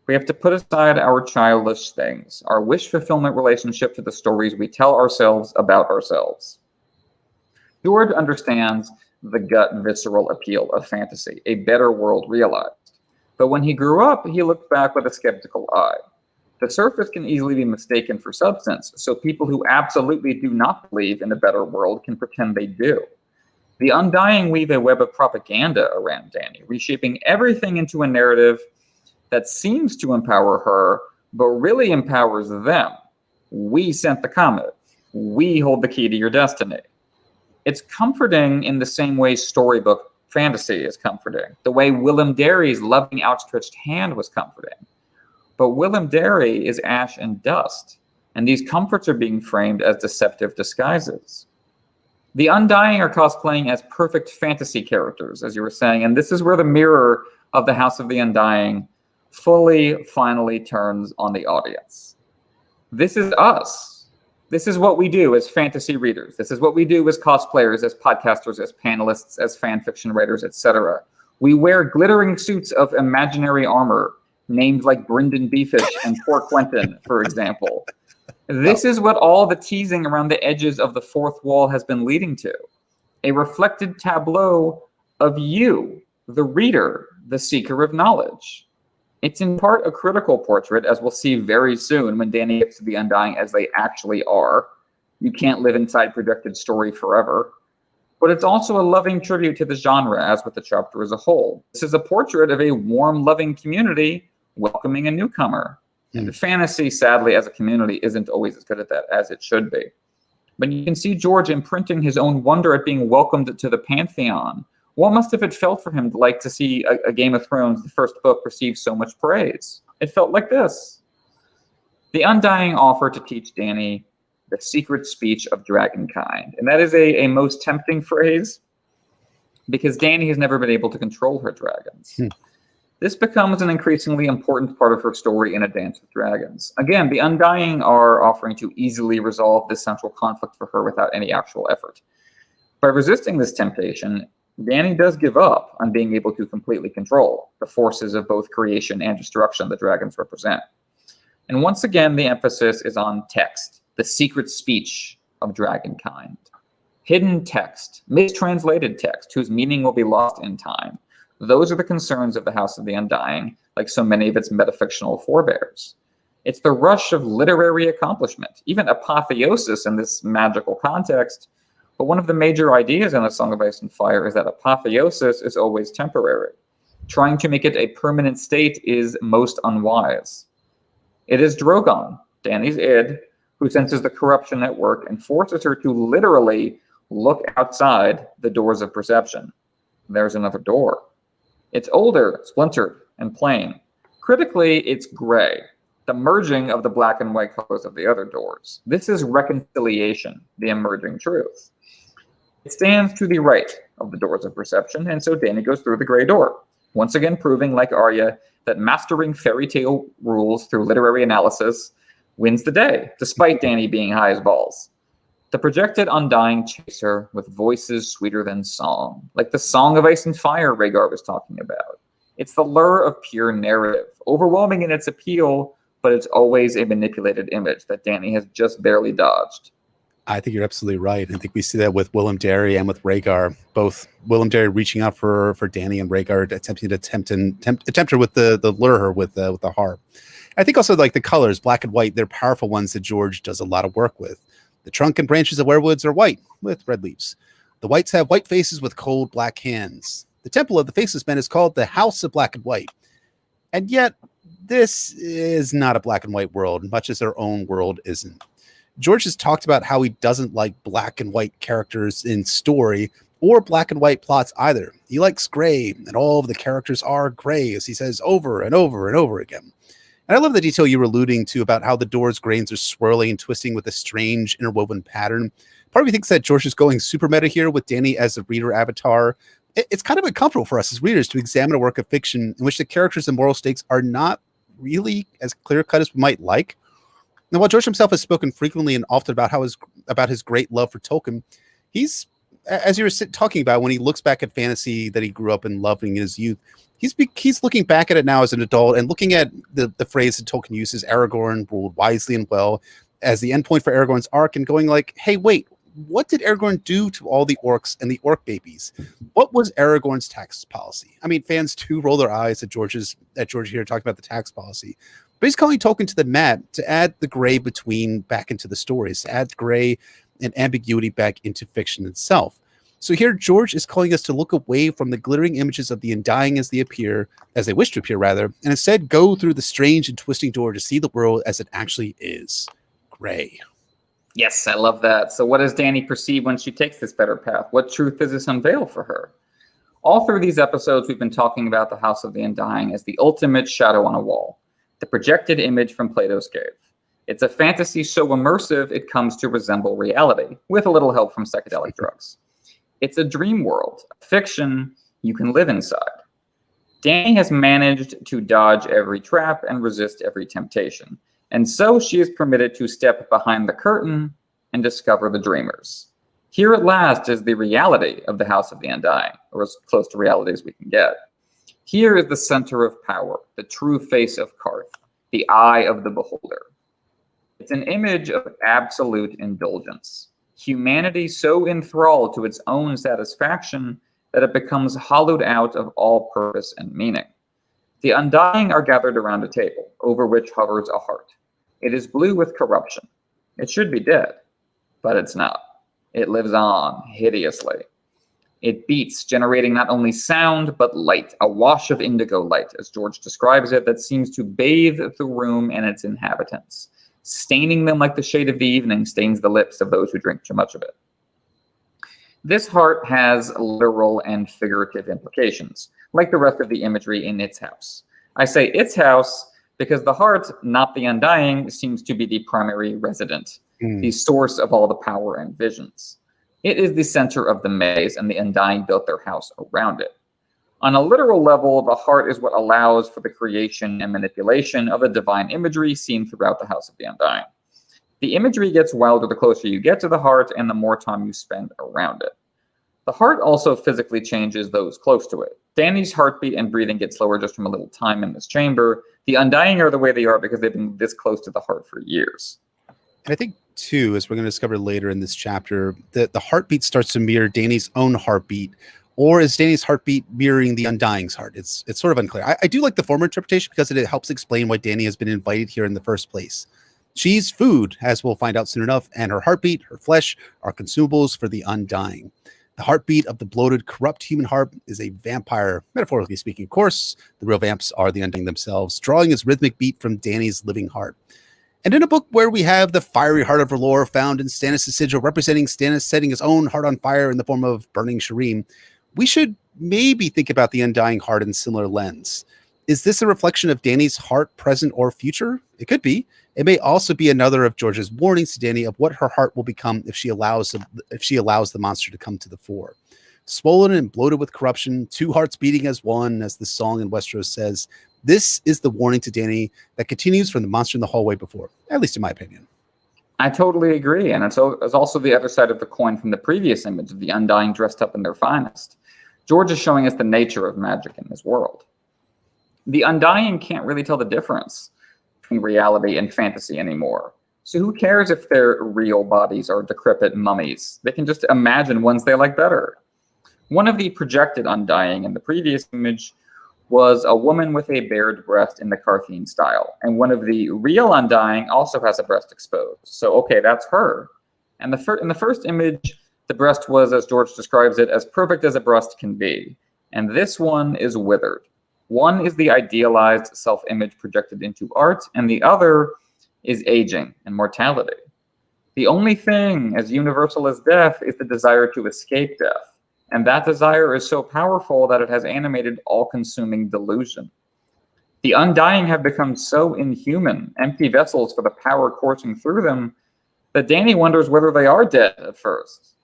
We have to put aside our childish things, our wish fulfillment relationship to the stories we tell ourselves about ourselves. George understands the gut visceral appeal of fantasy, a better world realized. But when he grew up, he looked back with a skeptical eye. The surface can easily be mistaken for substance, so people who absolutely do not believe in a better world can pretend they do. The Undying weave a web of propaganda around Dany, reshaping everything into a narrative that seems to empower her, but really empowers them. We sent the comet. We hold the key to your destiny. It's comforting in the same way storybook fantasy is comforting, the way Willem Dary's loving outstretched hand was comforting. But Willem Dary is ash and dust, and these comforts are being framed as deceptive disguises. The Undying are cosplaying as perfect fantasy characters, as you were saying, and this is where the mirror of the House of the Undying finally turns on the audience. This is us. This is what we do as fantasy readers. This is what we do as cosplayers, as podcasters, as panelists, as fan fiction writers, etc. We wear glittering suits of imaginary armor, named like Brynden Beefish and Poor Quentin, for example. This is what all the teasing around the edges of the fourth wall has been leading to. A reflected tableau of you, the reader, the seeker of knowledge. It's in part a critical portrait, as we'll see very soon when Dany gets to the Undying as they actually are. You can't live inside projected story forever. But it's also a loving tribute to the genre, as with the chapter as a whole. This is a portrait of a warm, loving community welcoming a newcomer. And fantasy, sadly, as a community, isn't always as good at that as it should be. But you can see George imprinting his own wonder at being welcomed to the pantheon, What must have it felt for him like to see a Game of Thrones, the first book, receive so much praise? It felt like this. The Undying offer to teach Dany the secret speech of dragonkind. And that is a most tempting phrase because Dany has never been able to control her dragons. This becomes an increasingly important part of her story in A Dance with Dragons. Again, the Undying are offering to easily resolve this central conflict for her without any actual effort. By resisting this temptation, Dany does give up on being able to completely control the forces of both creation and destruction the dragons represent. And once again, the emphasis is on text, the secret speech of dragonkind. Hidden text, mistranslated text, whose meaning will be lost in time. Those are the concerns of the House of the Undying, like so many of its metafictional forebears. It's the rush of literary accomplishment, even apotheosis in this magical context. But one of the major ideas in A Song of Ice and Fire is that apotheosis is always temporary. Trying to make it a permanent state is most unwise. It is Drogon, Dany's id, who senses the corruption at work and forces her to literally look outside the doors of perception. There's another door. It's older, splintered, and plain. Critically, it's gray, the merging of the black and white colors of the other doors. This is reconciliation, the emerging truth. It stands to the right of the doors of perception, and so Dany goes through the gray door, once again proving, like Arya, that mastering fairy tale rules through literary analysis wins the day, despite Dany being high as balls. The projected Undying chase her with voices sweeter than song, like the Song of Ice and Fire Rhaegar was talking about. It's the lure of pure narrative, overwhelming in its appeal, but it's always a manipulated image that Dany has just barely dodged. I think you're absolutely right. I think we see that with Willem Darry and with Rhaegar. Both Willem Darry reaching out for Dany and Rhaegar attempting to tempt her with the lure her with the harp. I think also like the colors, black and white, they're powerful ones that George does a lot of work with. The trunk and branches of werewoods are white with red leaves. The whites have white faces with cold black hands. The temple of the Faceless Men is called the House of Black and White. And yet, this is not a black and white world, much as their own world isn't. George has talked about how he doesn't like black and white characters in story or black and white plots either. He likes gray, and all of the characters are gray, as he says over and over and over again. And I love the detail you were alluding to about how the door's grains are swirling and twisting with a strange interwoven pattern. Part of me thinks that George is going super meta here with Dany as the reader avatar. It's kind of uncomfortable for us as readers to examine a work of fiction in which the characters and moral stakes are not really as clear-cut as we might like. Now, while George himself has spoken frequently and often about his great love for Tolkien, he's, as you were talking about, when he looks back at fantasy that he grew up in loving in his youth, he's looking back at it now as an adult and looking at the phrase that Tolkien uses, Aragorn ruled wisely and well, as the endpoint for Aragorn's arc, and going like, hey, wait, what did Aragorn do to all the orcs and the orc babies? What was Aragorn's tax policy? I mean, fans too roll their eyes at George here talking about the tax policy. But he's calling Tolkien to the mat to add the gray between back into the stories, to add gray and ambiguity back into fiction itself. So here, George is calling us to look away from the glittering images of the Undying as they wish to appear, rather, and instead go through the strange and twisting door to see the world as it actually is, gray. Yes, I love that. So what does Dany perceive when she takes this better path? What truth does this unveil for her? All through these episodes, we've been talking about the House of the Undying as the ultimate shadow on a wall, the projected image from Plato's cave. It's a fantasy so immersive it comes to resemble reality, with a little help from psychedelic drugs. It's a dream world, a fiction you can live inside. Dany has managed to dodge every trap and resist every temptation, and so she is permitted to step behind the curtain and discover the dreamers. Here at last is the reality of the House of the Undying, or as close to reality as we can get. Here is the center of power, the true face of Qarth, the eye of the beholder. It's an image of absolute indulgence. Humanity so enthralled to its own satisfaction that it becomes hollowed out of all purpose and meaning. The Undying are gathered around a table, over which hovers a heart. It is blue with corruption. It should be dead, but it's not. It lives on, hideously. It beats, generating not only sound, but light, a wash of indigo light, as George describes it, that seems to bathe the room and its inhabitants, staining them like the shade of the evening stains the lips of those who drink too much of it. This heart has literal and figurative implications, like the rest of the imagery in its house. I say its house because the heart, not the Undying, seems to be the primary resident, the source of all the power and visions. It is the center of the maze, and the Undying built their house around it. On a literal level, the heart is what allows for the creation and manipulation of the divine imagery seen throughout the House of the Undying. The imagery gets wilder the closer you get to the heart and the more time you spend around it. The heart also physically changes those close to it. Dany's heartbeat and breathing get slower just from a little time in this chamber. The Undying are the way they are because they've been this close to the heart for years. And I think, too, as we're going to discover later in this chapter, that the heartbeat starts to mirror Dany's own heartbeat, or is Dany's heartbeat mirroring the Undying's heart? It's sort of unclear. I do like the former interpretation because it helps explain why Dany has been invited here in the first place. She's food, as we'll find out soon enough, and her heartbeat, her flesh, are consumables for the Undying. The heartbeat of the bloated, corrupt human heart is a vampire, metaphorically speaking. Of course, the real vamps are the Undying themselves, drawing its rhythmic beat from Dany's living heart. And in a book where we have the fiery heart of R'hllor found in Stannis' sigil, representing Stannis setting his own heart on fire in the form of burning Shireen, we should maybe think about the Undying heart in similar lens. Is this a reflection of Dany's heart, present or future? It could be. It may also be another of George's warnings to Dany of what her heart will become if she allows the monster to come to the fore. Swollen and bloated with corruption, two hearts beating as one, as the song in Westeros says. This is the warning to Dany that continues from the monster in the hallway before, at least in my opinion. I totally agree, and it's also the other side of the coin from the previous image of the Undying dressed up in their finest. George is showing us the nature of magic in this world. The Undying can't really tell the difference between reality and fantasy anymore. So who cares if their real bodies are decrepit mummies? They can just imagine ones they like better. One of the projected Undying in the previous image was a woman with a bared breast in the Carthene style. And one of the real Undying also has a breast exposed. So, okay, that's her. And in the first image, the breast was, as George describes it, as perfect as a breast can be. And this one is withered. One is the idealized self-image projected into art, and the other is aging and mortality. The only thing as universal as death is the desire to escape death. And that desire is so powerful that it has animated all-consuming delusion. The Undying have become so inhuman, empty vessels for the power coursing through them, that Dany wonders whether they are dead at first.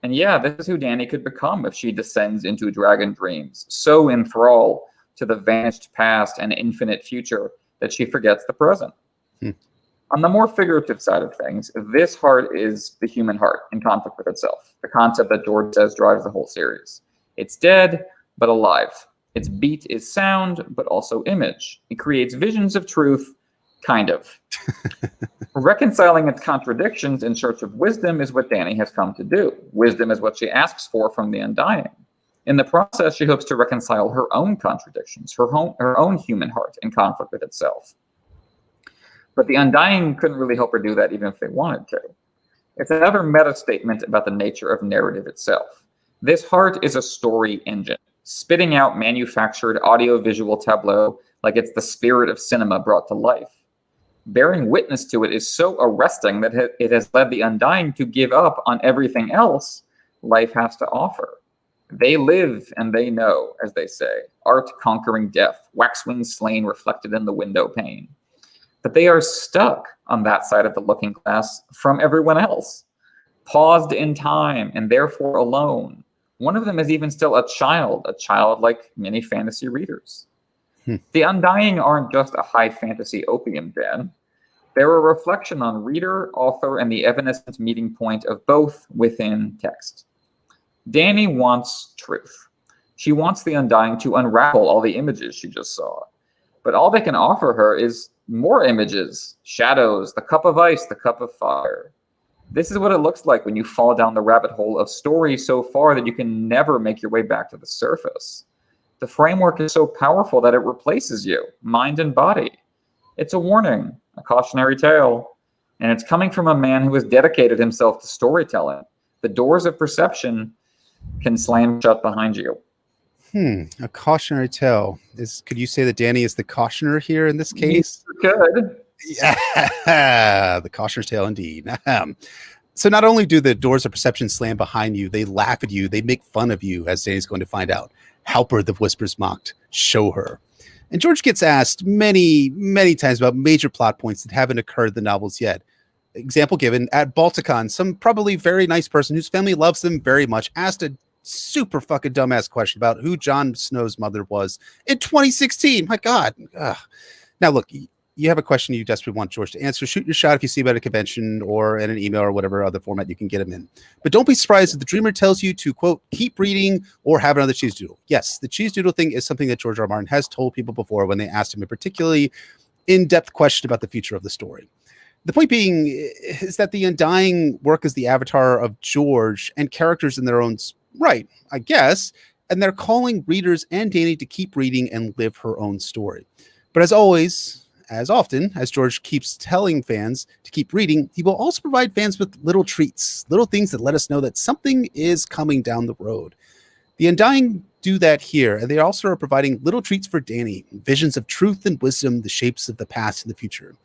And yeah, this is who Dany could become if she descends into dragon dreams, so enthralled to the vanished past and infinite future that she forgets the present. On the more figurative side of things, this heart is the human heart in conflict with itself, the concept that George says drives the whole series. It's dead, but alive. Its beat is sound, but also image. It creates visions of truth, kind of. Reconciling its contradictions in search of wisdom is what Dany has come to do. Wisdom is what she asks for from the Undying. In the process, she hopes to reconcile her own contradictions, her own human heart in conflict with itself. But the Undying couldn't really help her do that even if they wanted to. It's another meta statement about the nature of narrative itself. This heart is a story engine, spitting out manufactured audio-visual tableau like it's the spirit of cinema brought to life. Bearing witness to it is so arresting that it has led the Undying to give up on everything else life has to offer. They live and they know, as they say, art conquering death, waxwing slain reflected in the window pane. But they are stuck on that side of the looking glass from everyone else, paused in time and therefore alone. One of them is even still a child like many fantasy readers. The Undying aren't just a high fantasy opium den. They're a reflection on reader, author, and the evanescent meeting point of both within text. Dany wants truth. She wants the Undying to unravel all the images she just saw. But all they can offer her is more images, shadows, the cup of ice, the cup of fire. This is what it looks like when you fall down the rabbit hole of story so far that you can never make your way back to the surface. The framework is so powerful that it replaces you, mind and body. It's a warning, a cautionary tale, and it's coming from a man who has dedicated himself to storytelling. The doors of perception can slam shut behind you. A cautionary tale. Could you say that Dany is the cautioner here in this case? Good. Yeah, the cautioner's tale indeed. So not only do the doors of perception slam behind you, they laugh at you, they make fun of you, as Dany's going to find out. Help her, the whispers mocked. Show her. And George gets asked many, many times about major plot points that haven't occurred in the novels yet. Example given, at Balticon, some probably very nice person whose family loves them very much asked a super fucking dumbass question about who Jon Snow's mother was in 2016. My God. Ugh. Now, look, you have a question you desperately want George to answer. Shoot your shot if you see him at a convention or in an email or whatever other format you can get him in. But don't be surprised if the dreamer tells you to, quote, keep reading or have another cheese doodle. Yes, the cheese doodle thing is something that George R. R. Martin has told people before when they asked him a particularly in-depth question about the future of the story. The point being is that the Undying work as the avatar of George and characters in their own right, I guess, and they're calling readers and Dany to keep reading and live her own story. But as always, as often as George keeps telling fans to keep reading, he will also provide fans with little treats, little things that let us know that something is coming down the road. The Undying do that here, and they also are providing little treats for Dany, visions of truth and wisdom, the shapes of the past and the future.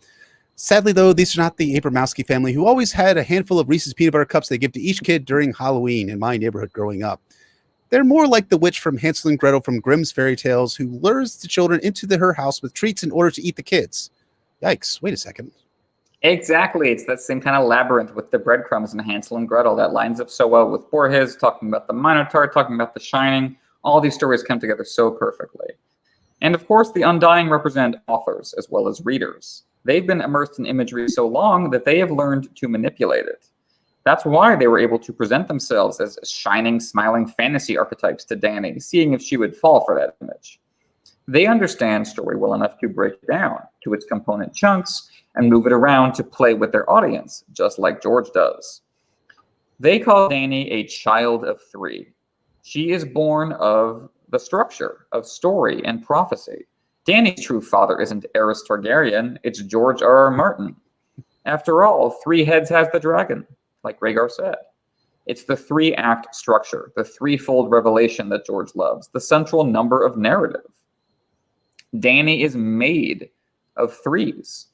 Sadly, though, these are not the Abramowski family who always had a handful of Reese's peanut butter cups they give to each kid during Halloween in my neighborhood growing up. They're more like the witch from Hansel and Gretel from Grimm's fairy tales who lures the children into her house with treats in order to eat the kids. Yikes, wait a second. Exactly. It's that same kind of labyrinth with the breadcrumbs in Hansel and Gretel that lines up so well with Borges, talking about the Minotaur, talking about the Shining. All these stories come together so perfectly. And of course, the Undying represent authors as well as readers. They've been immersed in imagery so long that they have learned to manipulate it. That's why they were able to present themselves as shining, smiling fantasy archetypes to Dany, seeing if she would fall for that image. They understand story well enough to break it down to its component chunks and move it around to play with their audience, just like George does. They call Dany a child of three. She is born of the structure of story and prophecy. Dany's true father isn't Aerys Targaryen, it's George R. R. Martin. After all, 3 heads has the dragon, like Rhaegar said. It's the 3-act structure, the threefold revelation that George loves, the central number of narrative. Dany is made of 3s.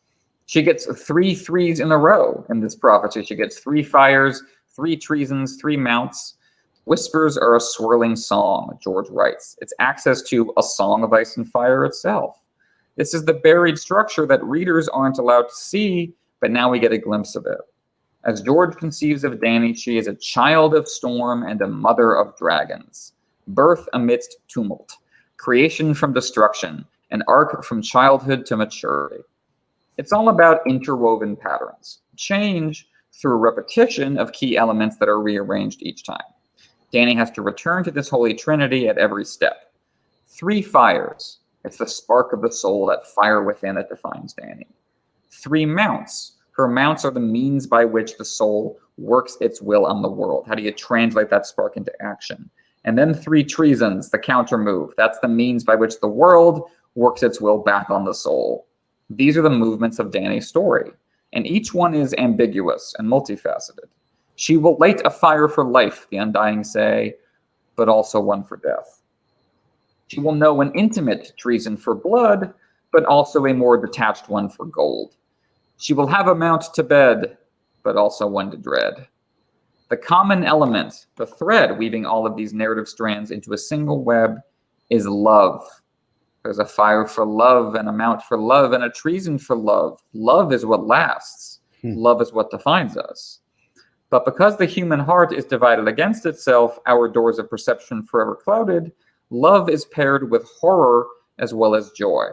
She gets 3 3s in a row in this prophecy. She gets 3 fires, 3 treasons, 3 mounts. Whispers are a swirling song, George writes. It's access to a song of ice and fire itself. This is the buried structure that readers aren't allowed to see, but now we get a glimpse of it. As George conceives of Dany, she is a child of storm and a mother of dragons. Birth amidst tumult, creation from destruction, an arc from childhood to maturity. It's all about interwoven patterns, change through repetition of key elements that are rearranged each time. Dany has to return to this holy trinity at every step. 3 fires. It's the spark of the soul, that fire within that defines Dany. 3 mounts. Her mounts are the means by which the soul works its will on the world. How do you translate that spark into action? And then 3 treasons, the counter move. That's the means by which the world works its will back on the soul. These are the movements of Dany's story, and each one is ambiguous and multifaceted. She will light a fire for life, the Undying say, but also one for death. She will know an intimate treason for blood, but also a more detached one for gold. She will have a mount to bed, but also one to dread. The common element, the thread weaving all of these narrative strands into a single web, is love. There's a fire for love and a mount for love and a treason for love. Love is what lasts. Love is what defines us. But because the human heart is divided against itself, our doors of perception forever clouded, love is paired with horror as well as joy.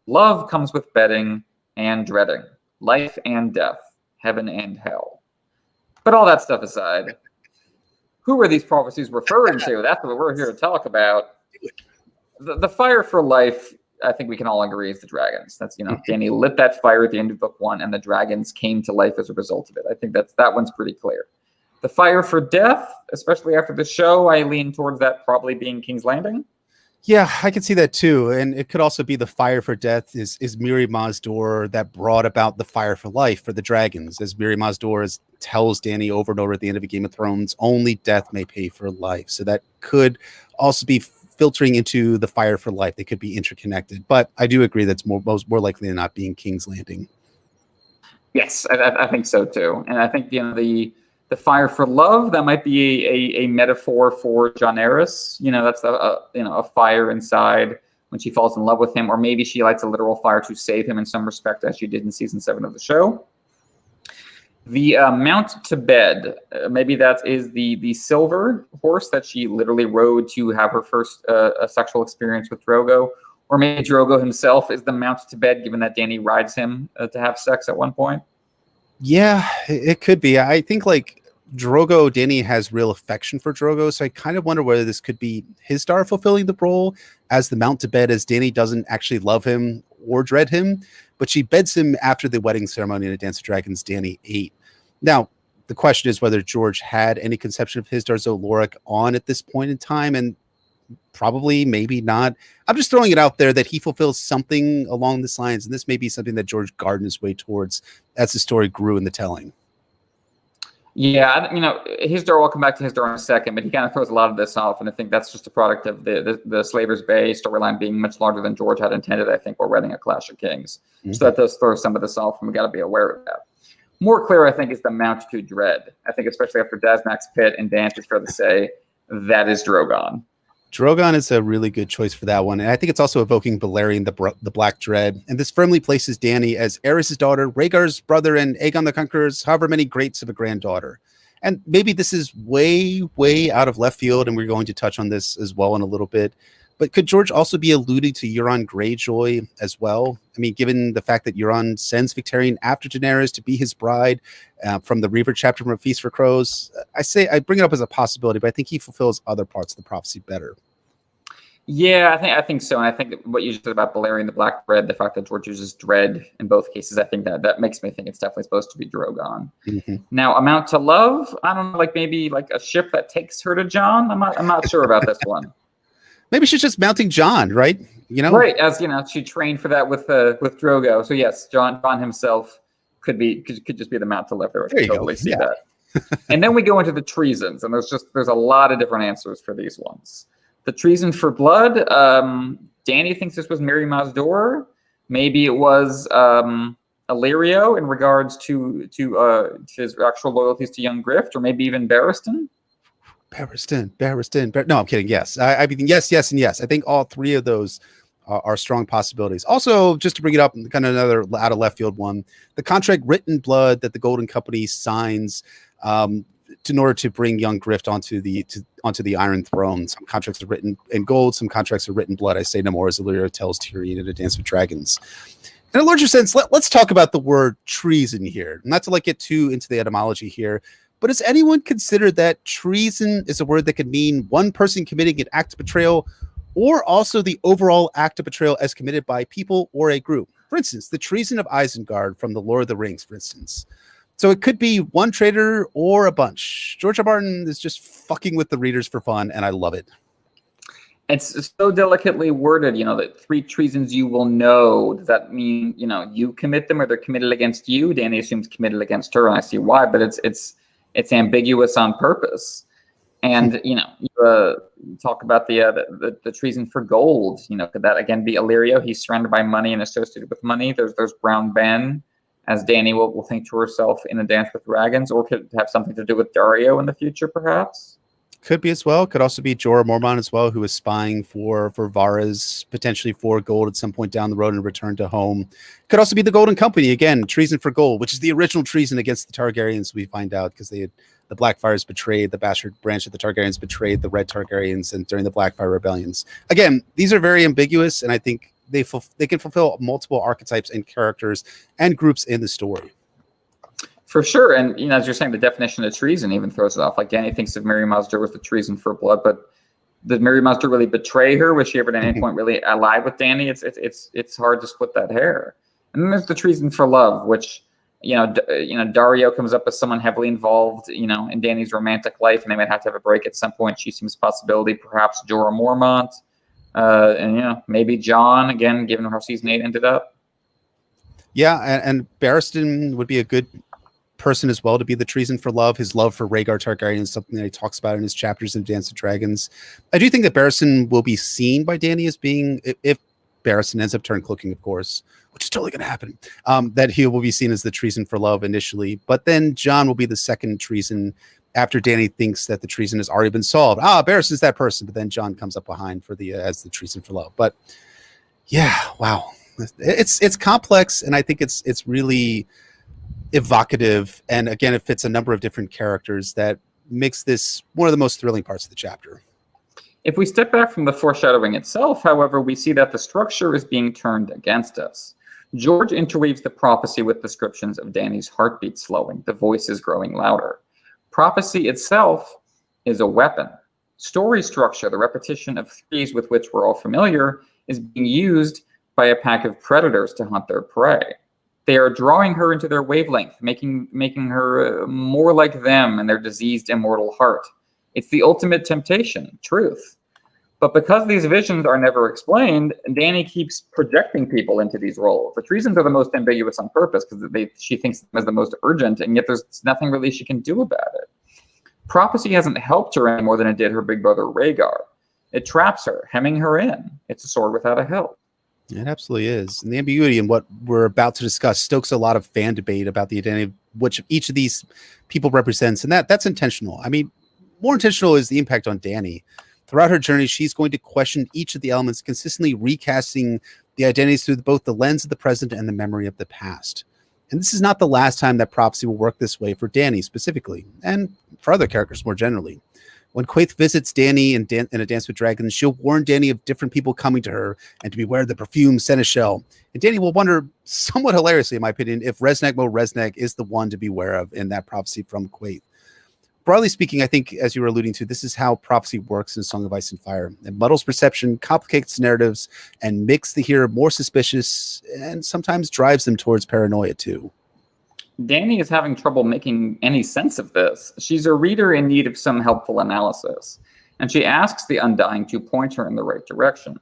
Love comes with betting and dreading, life and death, heaven and hell. But all that stuff aside, who are these prophecies referring to? That's what we're here to talk about. The fire for life, I think we can all agree, is the dragons. That's, Dany lit that fire at the end of book 1, and the dragons came to life as a result of it. I think that one's pretty clear. The fire for death, especially after the show, I lean towards that probably being King's Landing. Yeah, I can see that too. And it could also be the fire for death is Mirri Maz Duur that brought about the fire for life for the dragons. As Mirri Maz Duur tells Dany over and over at the end of a Game of Thrones, only death may pay for life. So that could also be filtering into the fire for life. They could be interconnected. But I do agree that's more likely than not being King's Landing. Yes, I think so too. And I think, the The fire for love, that might be a metaphor for Daenerys. That's a fire inside when she falls in love with him, or maybe she lights a literal fire to save him in some respect, as she did in season 7 of the show. The mount to bed, maybe that is the silver horse that she literally rode to have her first sexual experience with Drogo, or maybe Drogo himself is the mount to bed, given that Dany rides him to have sex at one point. Yeah, it could be. I think Dany has real affection for Drogo, so I kind of wonder whether this could be his star fulfilling the role as the mount to bed, as Dany doesn't actually love him or dread him, but she beds him after the wedding ceremony in A Dance of Dragons, Dany 8. Now, the question is whether George had any conception of his Darzo Lorik on at this point in time, and probably, maybe not. I'm just throwing it out there that he fulfills something along this lines, and this may be something that George gardened his way towards as the story grew in the telling. Yeah, Hisdar, we'll come back to Hisdar in a second, but he kind of throws a lot of this off, and I think that's just a product of the Slaver's Bay storyline being much larger than George had intended. I think we're writing a Clash of Kings. Mm-hmm. So that does throw some of this off, and we got to be aware of that. More clear, I think, is the mount to dread. I think especially after Dazmak's pit and Dance, it's fair to say that is Drogon. Drogon is a really good choice for that one. And I think it's also evoking Balerion, the Black Dread. And this firmly places Dany as Aerys' daughter, Rhaegar's brother, and Aegon the Conqueror's however many greats of a granddaughter. And maybe this is way, way out of left field, and we're going to touch on this as well in a little bit. But could George also be alluding to Euron Greyjoy as well? I mean, given the fact that Euron sends Victarion after Daenerys to be his bride from the Reaver chapter from A Feast for Crows, I bring it up as a possibility, but I think he fulfills other parts of the prophecy better. Yeah, I think so. And I think what you just said about Balerion the Black Dread, the fact that George uses dread in both cases, I think that makes me think it's definitely supposed to be Drogon. Mm-hmm. Now, amount to love, I don't know, maybe a ship that takes her to Jon. I'm not sure about this one. Maybe she's just mounting Jon, right? Right, as she trained for that with Drogo. So yes, Jon himself could just be the mount to love there. I can totally see that. And then we go into the treasons, and there's a lot of different answers for these ones. The treason for blood. Dany thinks this was Mary Mazdor. Maybe it was Illyrio in regards to his actual loyalties to young Grift, or maybe even Barristan. Barristan. No, I'm kidding. Yes. I mean, yes, and yes. I think all three of those are strong possibilities. Also, just to bring it up, kind of another out of left field one, the contract written blood that the Golden Company signs in order to bring young Grift onto the Iron Throne. Some contracts are written in gold, some contracts are written blood. I say no more, as Illyrio tells Tyrion in A Dance with Dragons. In a larger sense, let's talk about the word treason here. Not to get too into the etymology here, but has anyone considered that treason is a word that could mean one person committing an act of betrayal, or also the overall act of betrayal as committed by people or a group? For instance, the treason of Isengard from the Lord of the Rings, for instance. So it could be one traitor or a bunch. George R. Martin is just fucking with the readers for fun, and I love it. It's so delicately worded, that 3 treasons you will know. Does that mean, you commit them, or they're committed against you? Dany assumes committed against her, and I see why, but it's ambiguous on purpose. And you talk about the treason for gold. Could that again be Illyrio? He's surrounded by money and associated with money. There's Brown Ben, as Dany will think to herself in A Dance with Dragons, or could it have something to do with Daario in the future, perhaps? Could be as well. Could also be Jorah Mormont as well, who is spying for Varys, potentially for gold at some point down the road and return to home. Could also be the Golden Company, again, treason for gold, which is the original treason against the Targaryens, we find out, because the Blackfires betrayed, the bastard branch of the Targaryens betrayed the Red Targaryens and during the Blackfire rebellions. Again, these are very ambiguous, and I think they can fulfill multiple archetypes and characters and groups in the story. For sure. And, as you're saying, the definition of treason even throws it off. Dany thinks of Mary Mazdor with the treason for blood, but did Mary Mazdor really betray her? Was she ever at any point really allied with Dany? It's hard to split that hair. And then there's the treason for love, which, Daario comes up as someone heavily involved, in Dany's romantic life, and they might have to have a break at some point. She seems a possibility, perhaps Jorah Mormont, and, maybe Jon, again, given how season 8 ended up. Yeah, and Barristan would be a good person as well to be the treason for love. His love for Rhaegar Targaryen is something that he talks about in his chapters in Dance of Dragons. I do think that Barristan will be seen by Dany as being, if Barristan ends up turning cloaking, of course, which is totally going to happen, that he will be seen as the treason for love initially. But then Jon will be the second treason after Dany thinks that the treason has already been solved. Barristan's that person. But then Jon comes up behind for the as the treason for love. But yeah, wow. It's complex, and I think it's really evocative. And again, it fits a number of different characters that makes this one of the most thrilling parts of the chapter. If we step back from the foreshadowing itself, however, we see that the structure is being turned against us. George interweaves the prophecy with descriptions of Dany's heartbeat slowing, the voices growing louder. Prophecy itself is a weapon. Story structure, the repetition of threes with which we're all familiar, is being used by a pack of predators to hunt their prey. They are drawing her into their wavelength, making her more like them and their diseased immortal heart. It's the ultimate temptation, truth. But because these visions are never explained, Dany keeps projecting people into these roles. The treasons are the most ambiguous on purpose because she thinks them as the most urgent, and yet there's nothing really she can do about it. Prophecy hasn't helped her any more than it did her big brother Rhaegar. It traps her, hemming her in. It's a sword without a hilt. It absolutely is. And the ambiguity in what we're about to discuss stokes a lot of fan debate about the identity of which each of these people represents. And that's intentional. I mean, more intentional is the impact on Dany. Throughout her journey, she's going to question each of the elements, consistently recasting the identities through both the lens of the present and the memory of the past. And this is not the last time that prophecy will work this way for Dany specifically, and for other characters more generally. When Quaithe visits Dany in A Dance with Dragons, she'll warn Dany of different people coming to her and to beware of the perfumed seneschal. And Dany will wonder, somewhat hilariously in my opinion, if Resnag Mo Resnag is the one to beware of in that prophecy from Quaithe. Broadly speaking, I think, as you were alluding to, this is how prophecy works in Song of Ice and Fire. It muddles perception, complicates narratives, and makes the hearer more suspicious, and sometimes drives them towards paranoia too. Dany is having trouble making any sense of this. She's a reader in need of some helpful analysis, and she asks the Undying to point her in the right direction.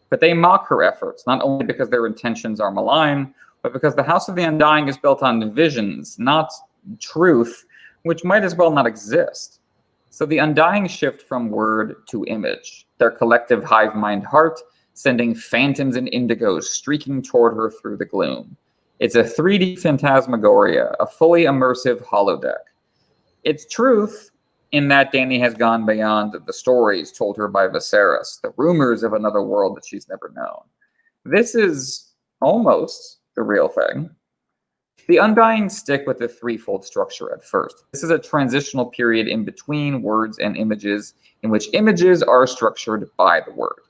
But they mock her efforts, not only because their intentions are malign, but because the House of the Undying is built on visions, not truth, which might as well not exist. So the Undying shift from word to image, their collective hive mind heart sending phantoms and indigos streaking toward her through the gloom. It's a 3D phantasmagoria, a fully immersive holodeck. It's truth in that Dany has gone beyond the stories told her by Viserys, the rumors of another world that she's never known. This is almost the real thing. The Undying stick with the threefold structure at first. This is a transitional period in between words and images in which images are structured by the word.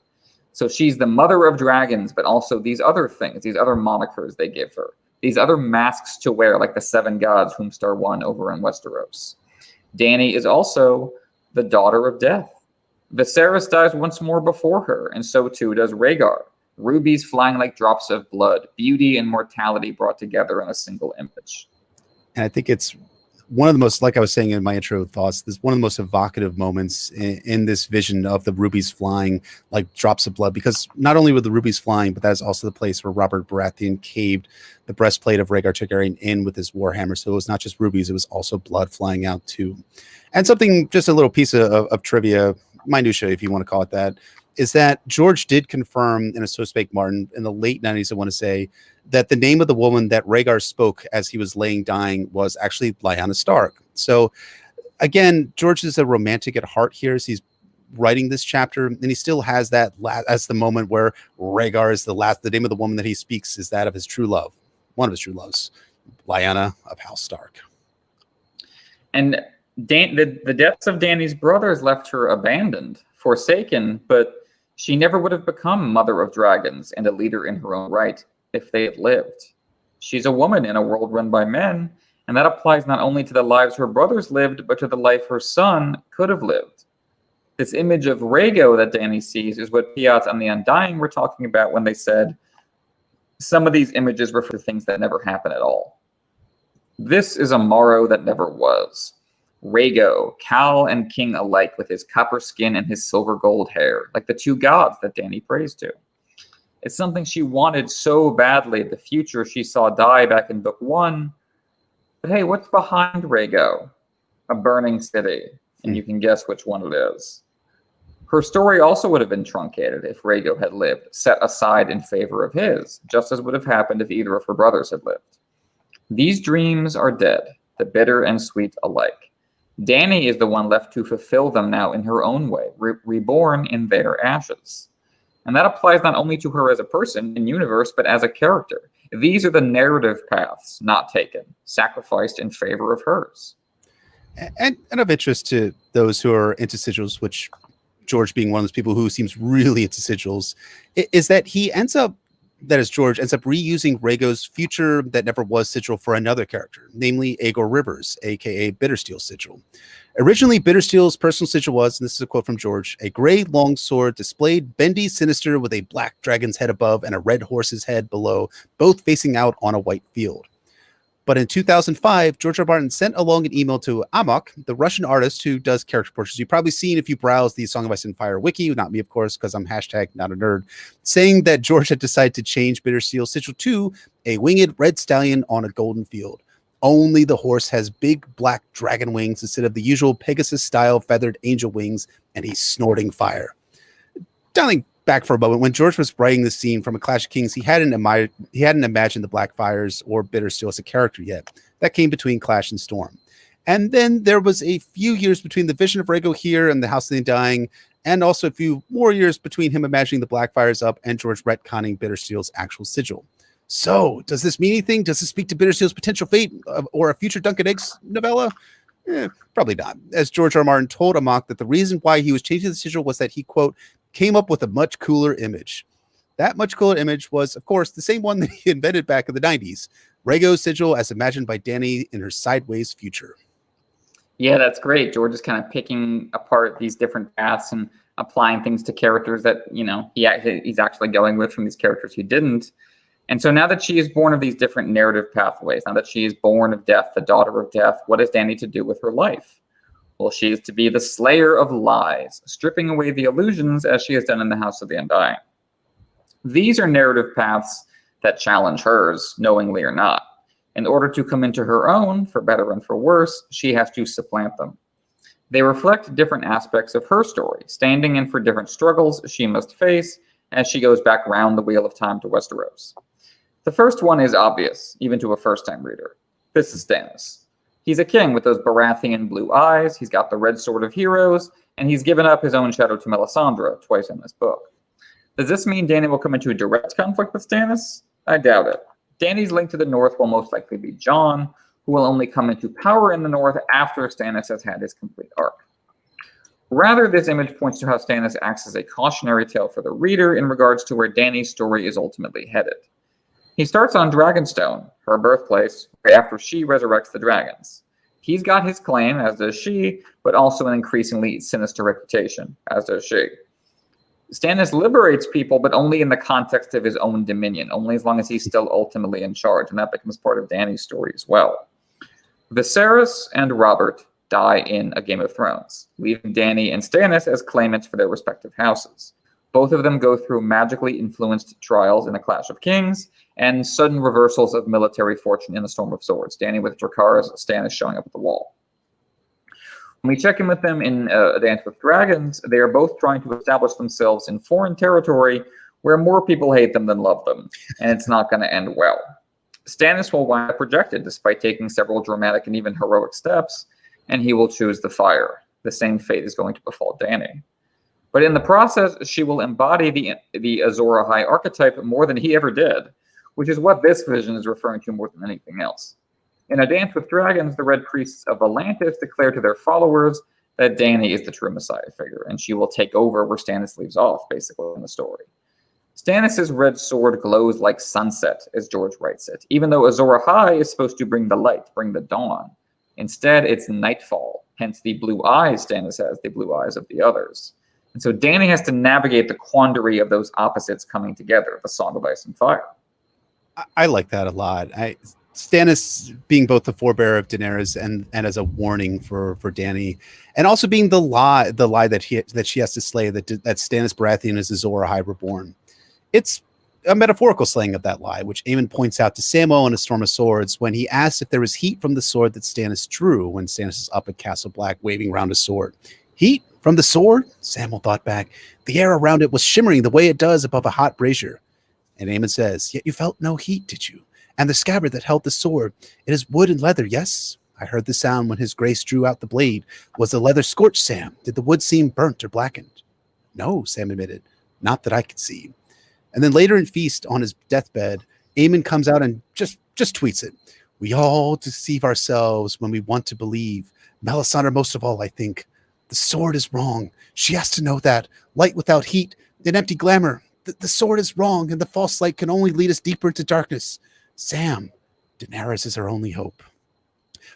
So she's the mother of dragons, but also these other things, these other monikers they give her, these other masks to wear, like the seven gods whom Star won over in Westeros. Dany is also the daughter of death. Viserys dies once more before her, and so too does Rhaegar. Rubies flying like drops of blood, beauty and mortality brought together in a single image. And I think it's one of the most, like I was saying in my intro thoughts, this is one of the most evocative moments in this vision of the rubies flying like drops of blood, because not only were the rubies flying, but that is also the place where Robert Baratheon caved the breastplate of Rhaegar Targaryen in with his warhammer. So it was not just rubies, it was also blood flying out too. And something, just a little piece of trivia, minutia, if you want to call it that, is that George did confirm in a So Spake Martin in the late 90s, I want to say, that the name of the woman that Rhaegar spoke as he was laying dying was actually Lyanna Stark. So again, George is a romantic at heart here as he's writing this chapter, and he still has that as the moment where Rhaegar is the name of the woman that he speaks is that of his true love, one of his true loves, Lyanna of House Stark. And the deaths of Dany's brothers left her abandoned, forsaken, but she never would have become Mother of Dragons and a leader in her own right if they had lived. She's a woman in a world run by men, and that applies not only to the lives her brothers lived, but to the life her son could have lived. This image of Rhaego that Dany sees is what Piat and the Undying were talking about when they said some of these images refer to things that never happen at all. This is a morrow that never was. Rhaego, Cal and King alike, with his copper skin and his silver gold hair, like the two gods that Dany prays to. It's something she wanted so badly, the future she saw die back in Book 1. But hey, what's behind Rhaego? A burning city, and you can guess which one it is. Her story also would have been truncated if Rhaego had lived, set aside in favor of his, just as would have happened if either of her brothers had lived. These dreams are dead, the bitter and sweet alike. Dany is the one left to fulfill them now in her own way, reborn in their ashes. And that applies not only to her as a person in universe, but as a character. These are the narrative paths not taken, sacrificed in favor of hers. And of interest to those who are into sigils, which George being one of those people who seems really into sigils, is that George ends up reusing Rhaego's future that never was sigil for another character, namely Aegor Rivers, aka Bittersteel's sigil. Originally, Bittersteel's personal sigil was, and this is a quote from George, a gray long sword displayed bendy sinister with a black dragon's head above and a red horse's head below, both facing out on a white field. But in 2005, George R. R. Martin sent along an email to ACOK, the Russian artist who does character portraits. You've probably seen if you browse the Song of Ice and Fire wiki, not me, of course, because I'm #not a nerd, saying that George had decided to change Bittersteel's sigil to a winged red stallion on a golden field. Only the horse has big black dragon wings instead of the usual Pegasus-style feathered angel wings, and he's snorting fire. Dialing back for a moment, when George was writing this scene from A Clash of Kings, he hadn't imagined the Blackfires or Bittersteel as a character yet. That came between Clash and Storm. And then there was a few years between the vision of Rhaego here and the House of the Undying, and also a few more years between him imagining the Blackfires up and George retconning Bittersteel's actual sigil. So, does this mean anything? Does this speak to Bittersteel's potential fate or a future Dunk and Eggs novella? Probably not. As George R. R. Martin told ACOK that the reason why he was changing the sigil was that he, quote, came up with a much cooler image. That much cooler image was, of course, the same one that he invented back in the 90s. Rhaego's sigil as imagined by Dany in her sideways future. Yeah, that's great. George is kind of picking apart these different paths and applying things to characters that, he's actually going with from these characters who didn't. And so now that she is born of these different narrative pathways, now that she is born of death, the daughter of death, what is Dany to do with her life? Well, she is to be the slayer of lies, stripping away the illusions as she has done in the House of the Undying. These are narrative paths that challenge hers, knowingly or not. In order to come into her own, for better and for worse, she has to supplant them. They reflect different aspects of her story, standing in for different struggles she must face as she goes back round the wheel of time to Westeros. The first one is obvious, even to a first-time reader. This is Stannis. He's a king with those Baratheon blue eyes, he's got the red sword of heroes, and he's given up his own shadow to Melisandre twice in this book. Does this mean Dany will come into a direct conflict with Stannis? I doubt it. Dany's link to the north will most likely be Jon, who will only come into power in the north after Stannis has had his complete arc. Rather, this image points to how Stannis acts as a cautionary tale for the reader in regards to where Dany's story is ultimately headed. He starts on Dragonstone, her birthplace, after she resurrects the dragons. He's got his claim, as does she, but also an increasingly sinister reputation, as does she. Stannis liberates people, but only in the context of his own dominion, only as long as he's still ultimately in charge, and that becomes part of Dany's story as well. Viserys and Robert die in A Game of Thrones, leaving Dany and Stannis as claimants for their respective houses. Both of them go through magically influenced trials in A Clash of Kings and sudden reversals of military fortune in The Storm of Swords, Dany with Dracarys, Stannis showing up at the wall. When we check in with them in A Dance with Dragons, they are both trying to establish themselves in foreign territory where more people hate them than love them, and it's not going to end well. Stannis will wind up rejected despite taking several dramatic and even heroic steps, and he will choose the fire. The same fate is going to befall Dany. But in the process, she will embody the Azor Ahai archetype more than he ever did, which is what this vision is referring to more than anything else. In A Dance with Dragons, the Red Priests of Volantis declare to their followers that Dany is the true Messiah figure, and she will take over where Stannis leaves off, basically, in the story. Stannis' red sword glows like sunset, as George writes it, even though Azor Ahai is supposed to bring the light, bring the dawn. Instead, it's nightfall, hence the blue eyes Stannis has, the blue eyes of the others. And so Dany has to navigate the quandary of those opposites coming together, the Song of Ice and Fire. I like that a lot. Stannis being both the forebearer of Daenerys and as a warning for Dany, and also being the lie that she has to slay, that Stannis Baratheon is Azor Ahai reborn. It's a metaphorical slaying of that lie, which Aemon points out to Samwell in A Storm of Swords when he asks if there was heat from the sword that Stannis drew when Stannis is up at Castle Black waving around a sword. Heat From the sword, Samuel thought back, the air around it was shimmering the way it does above a hot brazier. And Aemon says, yet you felt no heat, did you? And the scabbard that held the sword, it is wood and leather, yes? I heard the sound when his grace drew out the blade. Was the leather scorched, Sam? Did the wood seem burnt or blackened? No, Sam admitted, not that I could see. And then later in Feast, on his deathbed, Aemon comes out and just tweets it. We all deceive ourselves when we want to believe. Melisandre most of all, I think. The sword is wrong. She has to know that. Light without heat, an empty glamour. The sword is wrong, and the false light can only lead us deeper into darkness. Sam, Daenerys is our only hope.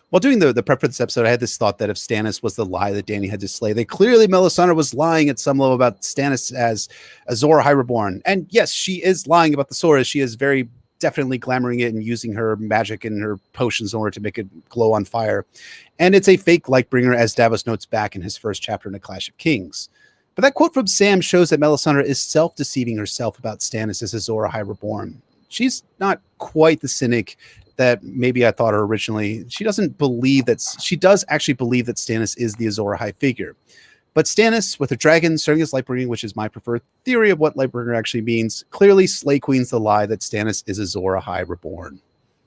While doing the prep for this episode, I had this thought that if Stannis was the lie that Dany had to slay, that clearly Melisandre was lying at some level about Stannis as Azor Ahai Reborn. And yes, she is lying about the sword, as she is very definitely glamoring it and using her magic and her potions in order to make it glow on fire. And it's a fake Lightbringer, as Davos notes back in his first chapter in A Clash of Kings. But that quote from Sam shows that Melisandre is self-deceiving herself about Stannis as Azor Ahai Reborn. She's not quite the cynic that maybe I thought her originally. She doesn't believe that. She does actually believe that Stannis is the Azor Ahai figure. But Stannis, with a dragon serving as Lightbringer, which is my preferred theory of what Lightbringer actually means, clearly Slay Queens the lie that Stannis is Azor Ahai Reborn.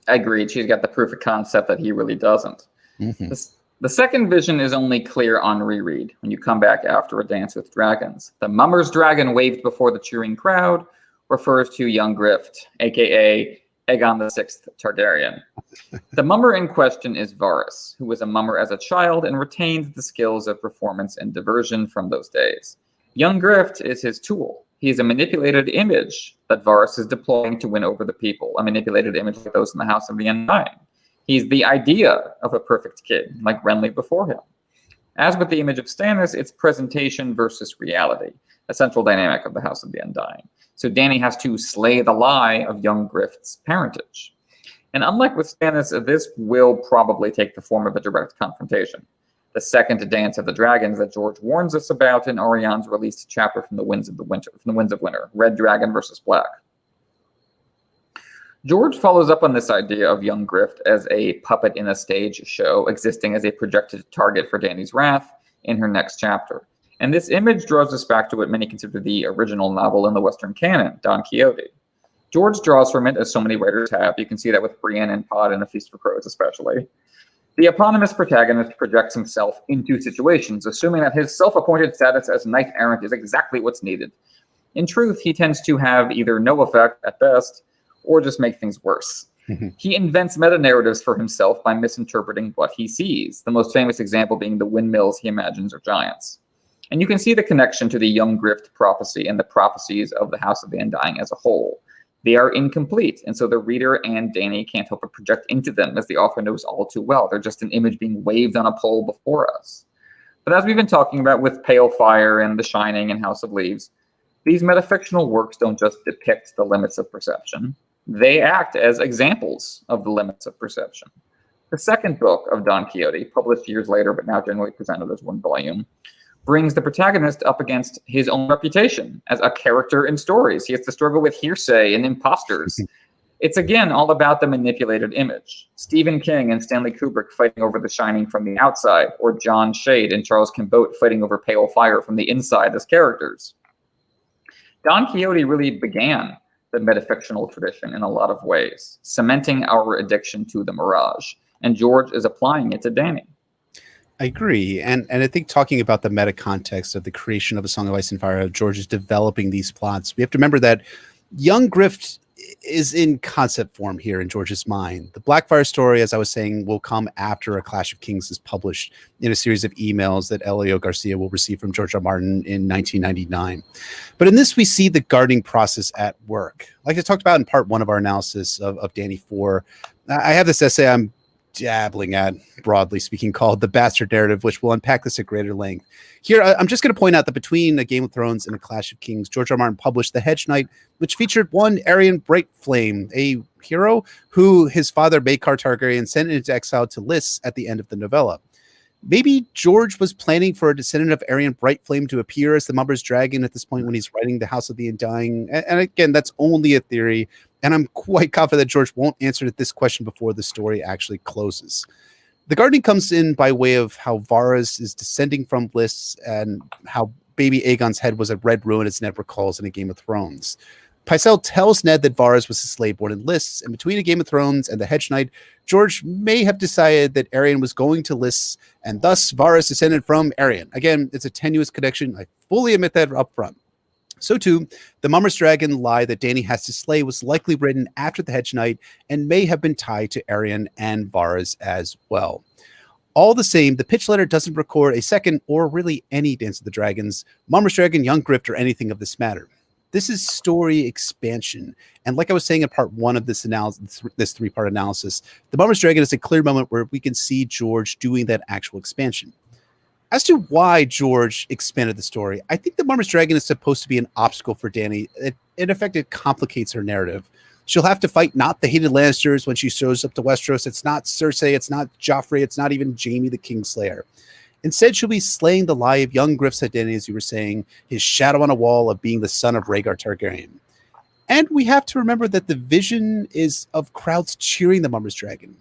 Agreed. She's got the proof of concept that he really doesn't. Mm-hmm. The second vision is only clear on reread when you come back after A Dance with Dragons. The mummer's dragon waved before the cheering crowd refers to young Grift, a.k.a. Aegon VI Targaryen. The mummer in question is Varys, who was a mummer as a child and retained the skills of performance and diversion from those days. Young Grift is his tool. He is a manipulated image that Varys is deploying to win over the people, a manipulated image like those in the House of the Undying. He's the idea of a perfect kid, like Renly before him. As with the image of Stannis, it's presentation versus reality, a central dynamic of the House of the Undying. So Dany has to slay the lie of young Grift's parentage. And unlike with Stannis, this will probably take the form of a direct confrontation. The second Dance of the Dragons that George warns us about in Orion's released chapter from the Winds of Winter, Red Dragon versus Black. George follows up on this idea of young Grift as a puppet in a stage show, existing as a projected target for Dany's wrath in her next chapter. And this image draws us back to what many consider the original novel in the Western canon, Don Quixote. George draws from it, as so many writers have. You can see that with Brienne and Pod in A Feast for Crows, especially. The eponymous protagonist projects himself into situations, assuming that his self-appointed status as knight-errant is exactly what's needed. In truth, he tends to have either no effect, at best, or just make things worse. He invents meta-narratives for himself by misinterpreting what he sees, the most famous example being the windmills he imagines are giants. And you can see the connection to the young Grift prophecy and the prophecies of the House of the Undying as a whole. They are incomplete, and so the reader and Dany can't help but project into them, as the author knows all too well. They're just an image being waved on a pole before us. But as we've been talking about with Pale Fire and The Shining and House of Leaves, these metafictional works don't just depict the limits of perception. They act as examples of the limits of perception. The second book of Don Quixote, published years later but now generally presented as one volume, brings the protagonist up against his own reputation as a character in stories. He has to struggle with hearsay and imposters. It's again all about the manipulated image. Stephen King and Stanley Kubrick fighting over The Shining from the outside, or John Shade and Charles Kimboat fighting over Pale Fire from the inside as characters. Don Quixote really began the metafictional tradition in a lot of ways, cementing our addiction to the mirage, and George is applying it to Dany. I agree. And I think talking about the meta context of the creation of A Song of Ice and Fire, how George is developing these plots, we have to remember that young Grift is in concept form here in George's mind. The Blackfire story, as I was saying, will come after A Clash of Kings is published in a series of emails that Elio Garcia will receive from George R. Martin in 1999. But in this, we see the guarding process at work. Like I talked about in part one of our analysis of Dany IV, I have this essay I'm dabbling at, broadly speaking, called The Bastard Narrative, which will unpack this at greater length. Here, I'm just going to point out that between A Game of Thrones and A Clash of Kings, George R. Martin published The Hedge Knight, which featured one Aerion Brightflame, a hero who his father, Maekar Targaryen, sent into exile to Lys at the end of the novella. Maybe George was planning for a descendant of Aerion Brightflame to appear as the Mummer's Dragon at this point when he's writing The House of the Undying. And again, that's only a theory. And I'm quite confident that George won't answer this question before the story actually closes. The gardening comes in by way of how Varys is descending from bliss and how baby Aegon's head was a red ruin, as Ned recalls in A Game of Thrones. Pycelle tells Ned that Varys was a slave born in lists, and between A Game of Thrones and the Hedge Knight, George may have decided that Aerion was going to lists, and thus Varys descended from Aerion. Again, it's a tenuous connection. I fully admit that up front. So too, the Mummer's Dragon lie that Dany has to slay was likely written after the Hedge Knight and may have been tied to Aerion and Varys as well. All the same, the pitch letter doesn't record a second or really any Dance of the Dragons, Mummer's Dragon, Young Grift, or anything of this matter. This is story expansion. And like I was saying in part one of this analysis, this three-part analysis, the Mummer's Dragon is a clear moment where we can see George doing that actual expansion. As to why George expanded the story, I think the Mummer's Dragon is supposed to be an obstacle for Dany. In effect, it complicates her narrative. She'll have to fight not the hated Lannisters when she shows up to Westeros. It's not Cersei, it's not Joffrey, it's not even Jaime the Kingslayer. Instead, she'll be slaying the lie of young Griff's identity, as you were saying, his shadow on a wall of being the son of Rhaegar Targaryen. And we have to remember that the vision is of crowds cheering the Mummer's Dragon.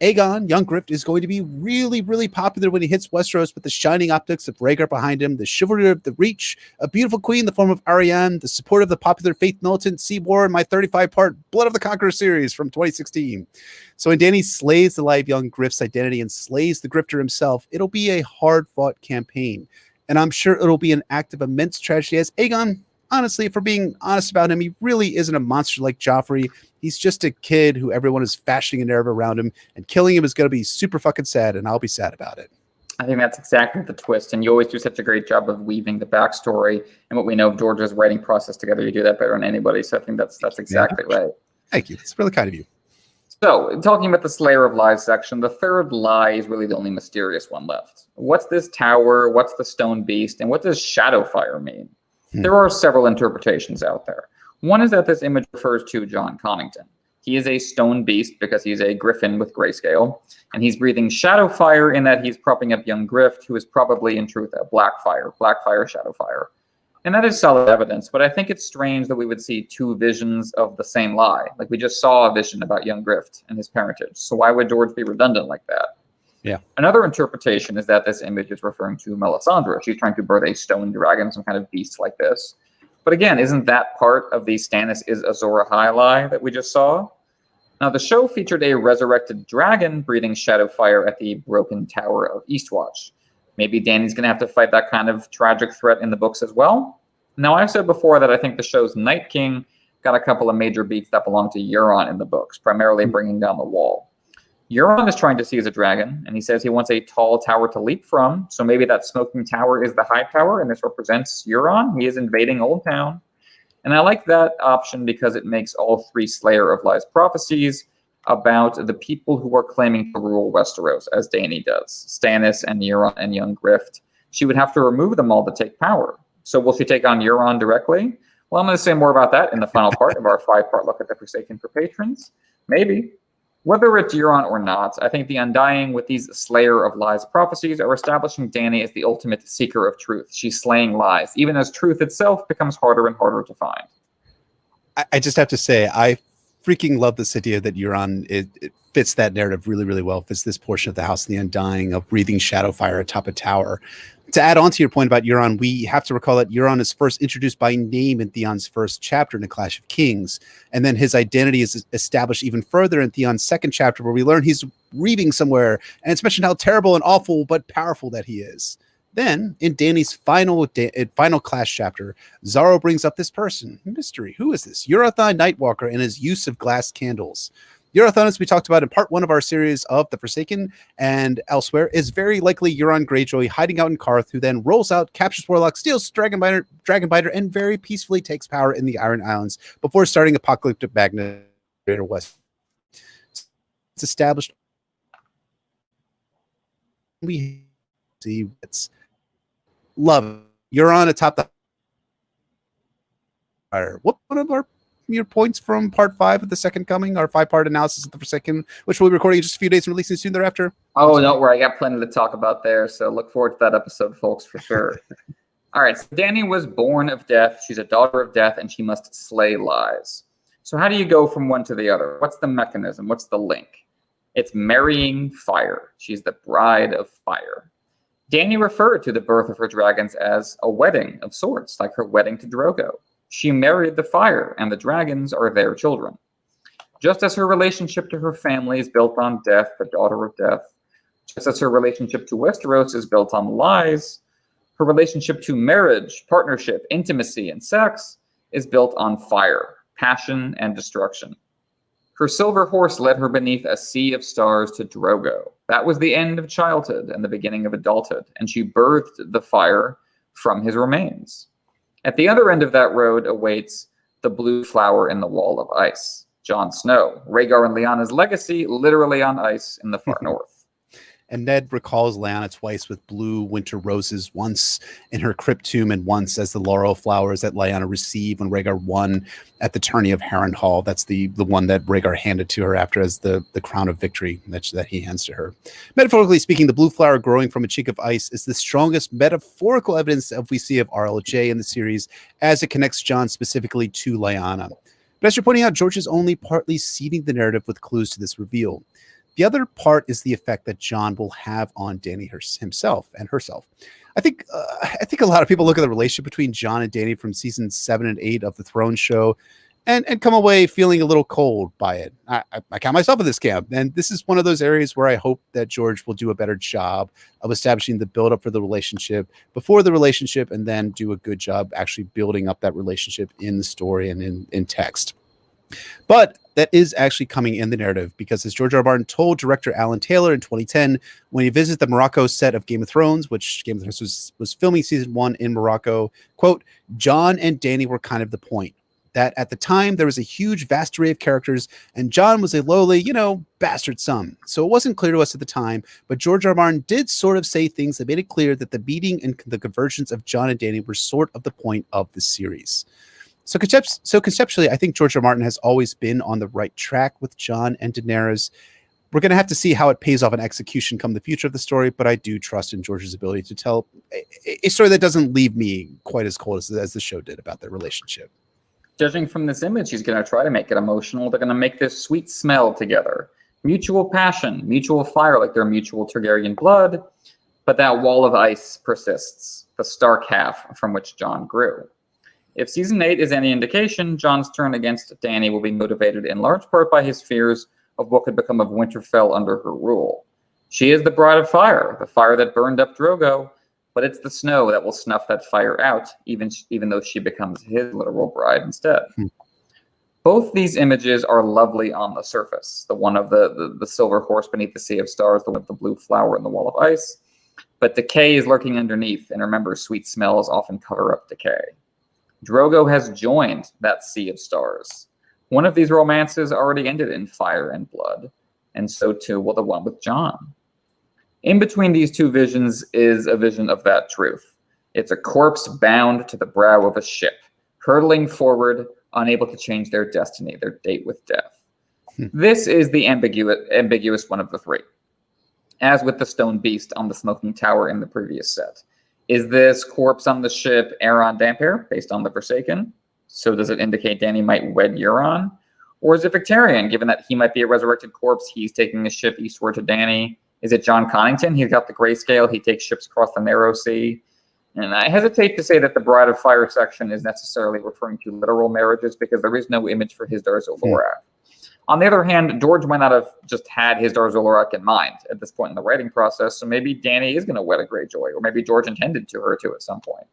Aegon, young Grift, is going to be really, really popular when he hits Westeros with the shining optics of Rhaegar behind him, the chivalry of the Reach, a beautiful queen in the form of Arianne, the support of the popular faith militant Seaboard, and my 35-part Blood of the Conqueror series from 2016. So when Dany slays the lie of young Grift's identity and slays the Grifter himself, it'll be a hard-fought campaign. And I'm sure it'll be an act of immense tragedy, as Aegon, honestly, if we're being honest about him, he really isn't a monster like Joffrey. He's just a kid who everyone is fashioning a narrative around him, and killing him is going to be super fucking sad, and I'll be sad about it. I think that's exactly the twist, and you always do such a great job of weaving the backstory and what we know of George's writing process together. You do that better than anybody, so I think that's exactly right. Thank you. It's really kind of you. So, talking about the Slayer of Lies section, the third lie is really the only mysterious one left. What's this tower? What's the stone beast? And what does Shadowfire mean? There are several interpretations out there. One is that this image refers to Jon Connington. He is a stone beast because he's a griffin with grayscale, and he's breathing shadow fire in that he's propping up young Grift, who is probably in truth a Blackfire, Shadowfire. And that is solid evidence, but I think it's strange that we would see two visions of the same lie. Like, we just saw a vision about young Grift and his parentage, so why would George be redundant like that? Yeah. Another interpretation is that this image is referring to Melisandre. She's trying to birth a stone dragon, some kind of beast like this. But again, isn't that part of the Stannis is Azor Ahai lie that we just saw? Now, the show featured a resurrected dragon breathing shadow fire at the broken tower of Eastwatch. Maybe Dany's going to have to fight that kind of tragic threat in the books as well. Now, I've said before that I think the show's Night King got a couple of major beats that belong to Euron in the books, primarily bringing down the wall. Euron is trying to seize a dragon, and he says he wants a tall tower to leap from, so maybe that smoking tower is the high tower, and this represents Euron. He is invading Old Town. And I like that option because it makes all three Slayer of Lies prophecies about the people who are claiming to rule Westeros, as Dany does. Stannis and Euron and young Grift. She would have to remove them all to take power. So will she take on Euron directly? Well, I'm going to say more about that in the final part of our 5-part look at the Forsaken for patrons. Maybe. Whether it's Euron or not, I think the Undying with these Slayer of Lies prophecies are establishing Dany as the ultimate seeker of truth. She's slaying lies, even as truth itself becomes harder and harder to find. I just have to say, I freaking love this idea that Euron, it fits that narrative really, really well. Fits this portion of the House of the Undying of breathing shadow fire atop a tower. To add on to your point about Euron, we have to recall that Euron is first introduced by name in Theon's first chapter in A Clash of Kings, and then his identity is established even further in Theon's second chapter, where we learn he's reaving somewhere, and it's mentioned how terrible and awful but powerful that he is. Then, in Dany's final Clash chapter, Zaro brings up this person. Mystery. Who is this? Urathon Nightwalker and his use of glass candles. Urathon, as we talked about in part one of our series of The Forsaken and elsewhere, is very likely Euron Greyjoy hiding out in Karth, who then rolls out, captures Warlock, steals Dragonbiter, and very peacefully takes power in the Iron Islands before starting apocalyptic magna Greater West. It's established. We see it's love. Euron atop the fire. What one of your points from part 5 of the Second Coming, our 5-part analysis of the Forsaken, which we'll be recording in just a few days and releasing soon thereafter? Oh, don't worry. I got plenty to talk about there, so look forward to that episode, folks, for sure. All right, so Dany was born of death. She's a daughter of death, and she must slay lies. So how do you go from one to the other? What's the mechanism? What's the link? It's marrying fire. She's the bride of fire. Dany referred to the birth of her dragons as a wedding of sorts, like her wedding to Drogo. She married the fire, and the dragons are their children. Just as her relationship to her family is built on death, the daughter of death, just as her relationship to Westeros is built on lies, her relationship to marriage, partnership, intimacy, and sex is built on fire, passion, and destruction. Her silver horse led her beneath a sea of stars to Drogo. That was the end of childhood and the beginning of adulthood, and she birthed the fire from his remains. At the other end of that road awaits the blue flower in the wall of ice. Jon Snow, Rhaegar and Lyanna's legacy, literally on ice in the far north. And Ned recalls Lyanna twice with blue winter roses, once in her crypt tomb and once as the laurel flowers that Lyanna received when Rhaegar won at the tourney of Harrenhal. That's the one that Rhaegar handed to her after as the crown of victory that he hands to her. Metaphorically speaking, the blue flower growing from a cheek of ice is the strongest metaphorical evidence that we see of RLJ in the series as it connects Jon specifically to Lyanna. But as you're pointing out, George is only partly seeding the narrative with clues to this reveal. The other part is the effect that Jon will have on Dany himself and herself. I think a lot of people look at the relationship between Jon and Dany from season 7 and 8 of the Throne show and come away feeling a little cold by it. I count myself in this camp, and this is one of those areas where I hope that George will do a better job of establishing the build-up for the relationship before the relationship, and then do a good job actually building up that relationship in the story and in text. But that is actually coming in the narrative, because as George R. R. Martin told director Alan Taylor in 2010, when he visited the Morocco set of Game of Thrones, which Game of Thrones was filming season 1 in Morocco, quote, Jon and Dany were kind of the point. That at the time, there was a huge, vast array of characters, and Jon was a lowly, bastard son. So it wasn't clear to us at the time, but George R. R. Martin did sort of say things that made it clear that the meeting and the convergence of Jon and Dany were sort of the point of the series. So conceptually, I think George R. R. Martin has always been on the right track with Jon and Daenerys. We're going to have to see how it pays off in execution come the future of the story, but I do trust in George's ability to tell a story that doesn't leave me quite as cold as the show did about their relationship. Judging from this image, he's going to try to make it emotional. They're going to make this sweet smell together. Mutual passion, mutual fire, like their mutual Targaryen blood, but that wall of ice persists, the stark half from which Jon grew. If season 8 is any indication, Jon's turn against Dany will be motivated in large part by his fears of what could become of Winterfell under her rule. She is the bride of fire, the fire that burned up Drogo, but it's the snow that will snuff that fire out, even though she becomes his literal bride instead. Both these images are lovely on the surface, the one of the silver horse beneath the sea of stars, the one with the blue flower in the wall of ice, but decay is lurking underneath, and remember, sweet smells often cover up decay. Drogo has joined that sea of stars. One of these romances already ended in fire and blood, and so too will the one with Jon. In between these two visions is a vision of that truth. It's a corpse bound to the brow of a ship, hurtling forward, unable to change their destiny, their date with death. This is the ambiguous one of the three. As with the stone beast on the smoking tower in the previous set. Is this corpse on the ship Aeron Damphair, based on the Forsaken? So does it indicate Dany might wed Euron? Or is it Victarion, given that he might be a resurrected corpse, he's taking a ship eastward to Dany? Is it John Connington? He's got the grayscale, he takes ships across the narrow sea. And I hesitate to say that the Bride of Fire section is necessarily referring to literal marriages, because there is no image for Hizdahr zo Loraq. On the other hand, George might not have just had Hizdahr zo Loraq in mind at this point in the writing process, so maybe Dany is going to wed a Greyjoy, or maybe George intended her to at some point.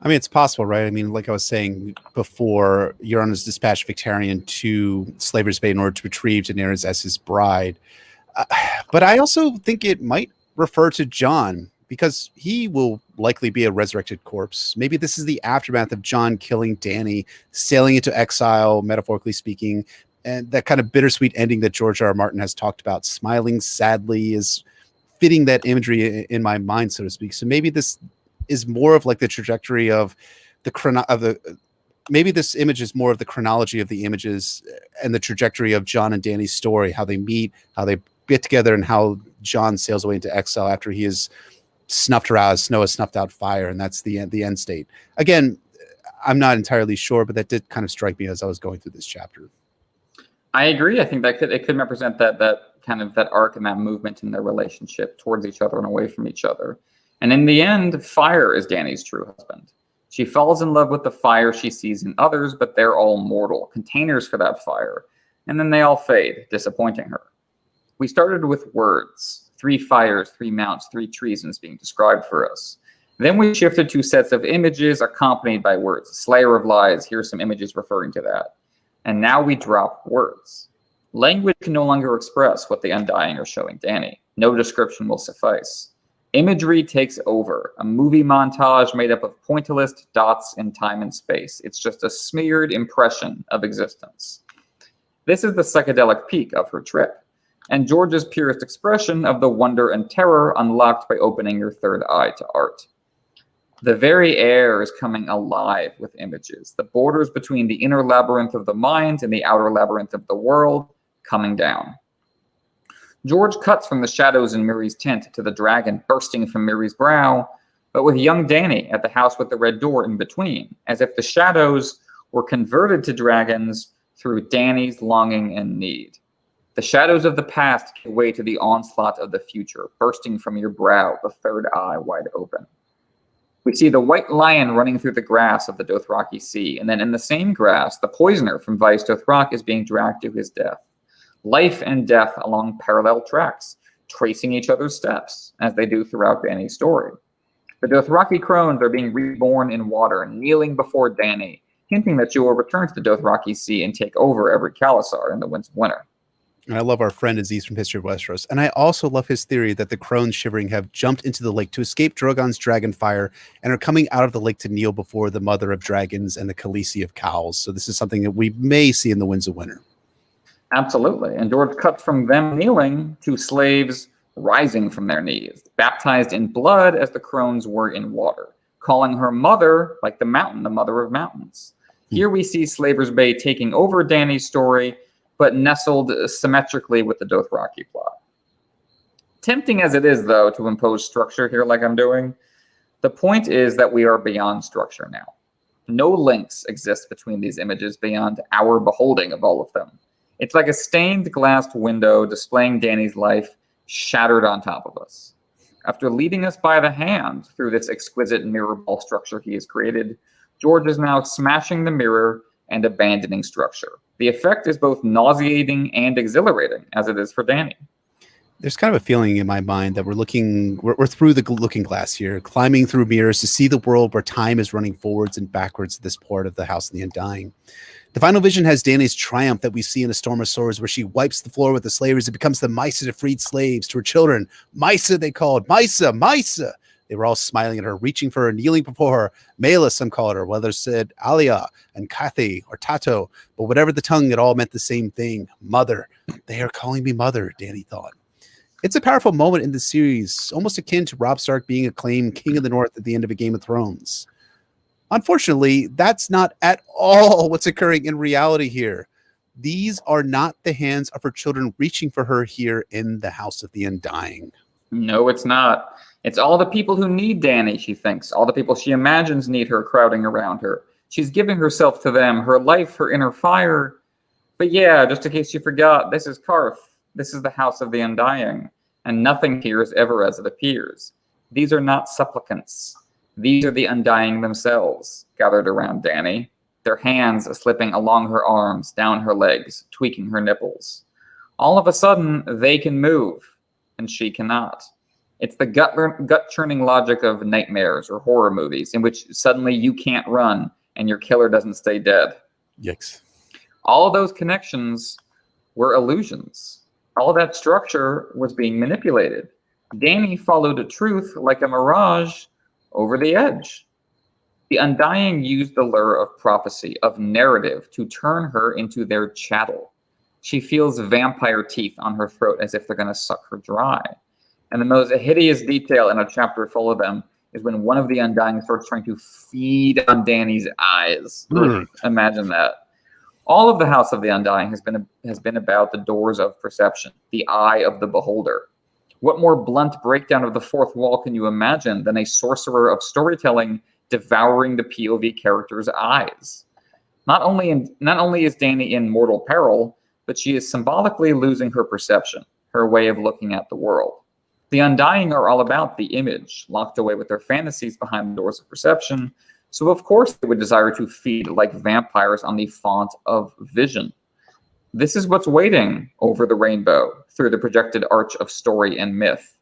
I mean, it's possible, right? I mean, like I was saying before, Euron has dispatched Victarion to Slaver's Bay in order to retrieve Daenerys as his bride. But I also think it might refer to Jon, because he will likely be a resurrected corpse. Maybe this is the aftermath of Jon killing Dany, sailing into exile, metaphorically speaking, and that kind of bittersweet ending that George R. R. Martin has talked about, smiling sadly, is fitting that imagery in my mind, so to speak. So maybe this is more of like the trajectory of maybe this image is more of the chronology of the images and the trajectory of Jon and Dany's story, how they meet, how they get together, and how Jon sails away into exile after he is snuffed her out as snow has snuffed out fire, and that's the end state. Again, I'm not entirely sure, but that did kind of strike me as I was going through this chapter. I agree. I think that it could represent that kind of that arc and that movement in their relationship towards each other and away from each other. And in the end, fire is Dany's true husband. She falls in love with the fire she sees in others, but they're all mortal, containers for that fire. And then they all fade, disappointing her. We started with words, 3 fires, 3 mounts, 3 treasons being described for us. Then we shifted to sets of images accompanied by words. Slayer of lies, here's some images referring to that. And now we drop words. Language can no longer express what the Undying are showing Dany. No description will suffice. Imagery takes over, a movie montage made up of pointillist dots in time and space. It's just a smeared impression of existence. This is the psychedelic peak of her trip, and George's purest expression of the wonder and terror unlocked by opening your third eye to art. The very air is coming alive with images, the borders between the inner labyrinth of the mind and the outer labyrinth of the world coming down. George cuts from the shadows in Miri's tent to the dragon bursting from Miri's brow, but with young Dany at the house with the red door in between, as if the shadows were converted to dragons through Dany's longing and need. The shadows of the past give way to the onslaught of the future, bursting from your brow, the third eye wide open. We see the white lion running through the grass of the Dothraki Sea, and then in the same grass, the poisoner from Vice Dothrak is being dragged to his death. Life and death along parallel tracks, tracing each other's steps, as they do throughout Dany's story. The Dothraki crones are being reborn in water, kneeling before Dany, hinting that she will return to the Dothraki Sea and take over every Khalasar in the Winds of Winter. And I love our friend Aziz from History of Westeros. And I also love his theory that the crones shivering have jumped into the lake to escape Drogon's dragon fire and are coming out of the lake to kneel before the mother of dragons and the Khaleesi of cows. So this is something that we may see in the Winds of Winter. Absolutely. And George cuts from them kneeling to slaves rising from their knees, baptized in blood as the crones were in water, calling her mother like the mountain, the mother of mountains. Here we see Slaver's Bay taking over Dany's story, but nestled symmetrically with the Dothraki plot. Tempting as it is, though, to impose structure here like I'm doing, the point is that we are beyond structure now. No links exist between these images beyond our beholding of all of them. It's like a stained glass window displaying Dany's life shattered on top of us. After leading us by the hand through this exquisite mirror ball structure he has created, George is now smashing the mirror and abandoning structure. The effect is both nauseating and exhilarating, as it is for Dany. There's kind of a feeling in my mind that we're through the looking glass here, climbing through mirrors to see the world where time is running forwards and backwards at this part of the House of the Undying. The final vision has Dany's triumph that we see in A Storm of Swords, where she wipes the floor with the slavers. It becomes the Mysa to freed slaves, to her children. Mysa, they called. Mysa, Mysa. They were all smiling at her, reaching for her, kneeling before her. Mela, some called her, whether said Alia and Kathy or Tato. But whatever the tongue, it all meant the same thing. Mother. They are calling me mother, Dany thought. It's a powerful moment in the series, almost akin to Robb Stark being acclaimed King of the North at the end of A Game of Thrones. Unfortunately, that's not at all what's occurring in reality here. These are not the hands of her children reaching for her here in the House of the Undying. No, it's not. It's all the people who need Dany, she thinks. All the people she imagines need her crowding around her. She's giving herself to them, her life, her inner fire. But yeah, just in case you forgot, this is Karth. This is the House of the Undying. And nothing here is ever as it appears. These are not supplicants. These are the Undying themselves, gathered around Dany, their hands slipping along her arms, down her legs, tweaking her nipples. All of a sudden, they can move, and she cannot. It's the gut-churning logic of nightmares or horror movies, in which suddenly you can't run, and your killer doesn't stay dead. Yikes. All of those connections were illusions. All that structure was being manipulated. Dany followed a truth like a mirage over the edge. The Undying used the lure of prophecy, of narrative, to turn her into their chattel. She feels vampire teeth on her throat as if they're going to suck her dry. And the most hideous detail in a chapter full of them is when one of the Undying starts trying to feed on Dany's eyes. Imagine that. All of the House of the Undying has been about the doors of perception, the eye of the beholder. What more blunt breakdown of the fourth wall can you imagine than a sorcerer of storytelling devouring the POV character's eyes? Not only is Dany in mortal peril, but she is symbolically losing her perception, her way of looking at the world. The Undying are all about the image, locked away with their fantasies behind the doors of perception, so of course they would desire to feed like vampires on the font of vision. This is what's waiting over the rainbow through the projected arch of story and myth.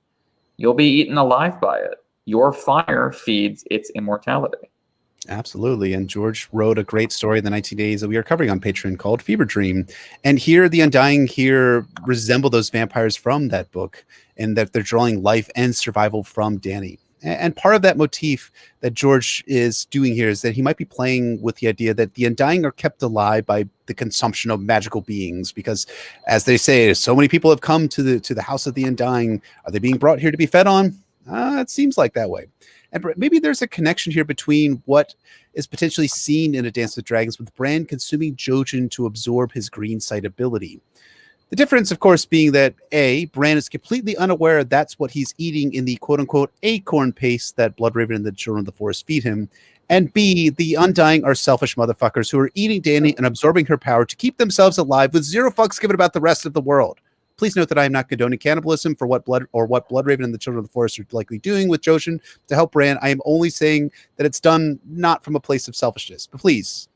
You'll be eaten alive by it. Your fire feeds its immortality. Absolutely. And George wrote a great story in the 1980s that we are covering on Patreon called Fever Dream. And here, the Undying here resemble those vampires from that book, and that they're drawing life and survival from Dany. And part of that motif that George is doing here is that he might be playing with the idea that the Undying are kept alive by the consumption of magical beings, because, as they say, so many people have come to the house of the Undying. Are they being brought here to be fed on? It seems like that way. And maybe there's a connection here between what is potentially seen in A Dance with Dragons with Bran consuming Jojen to absorb his green sight ability. The difference, of course, being that A, Bran is completely unaware that's what he's eating in the quote-unquote acorn paste that Bloodraven and the Children of the Forest feed him, and B, the Undying are selfish motherfuckers who are eating Dany and absorbing her power to keep themselves alive with zero fucks given about the rest of the world. Please note that I am not condoning cannibalism for what Bloodraven and the Children of the Forest are likely doing with Jojen to help Bran. I am only saying that it's done not from a place of selfishness. But please,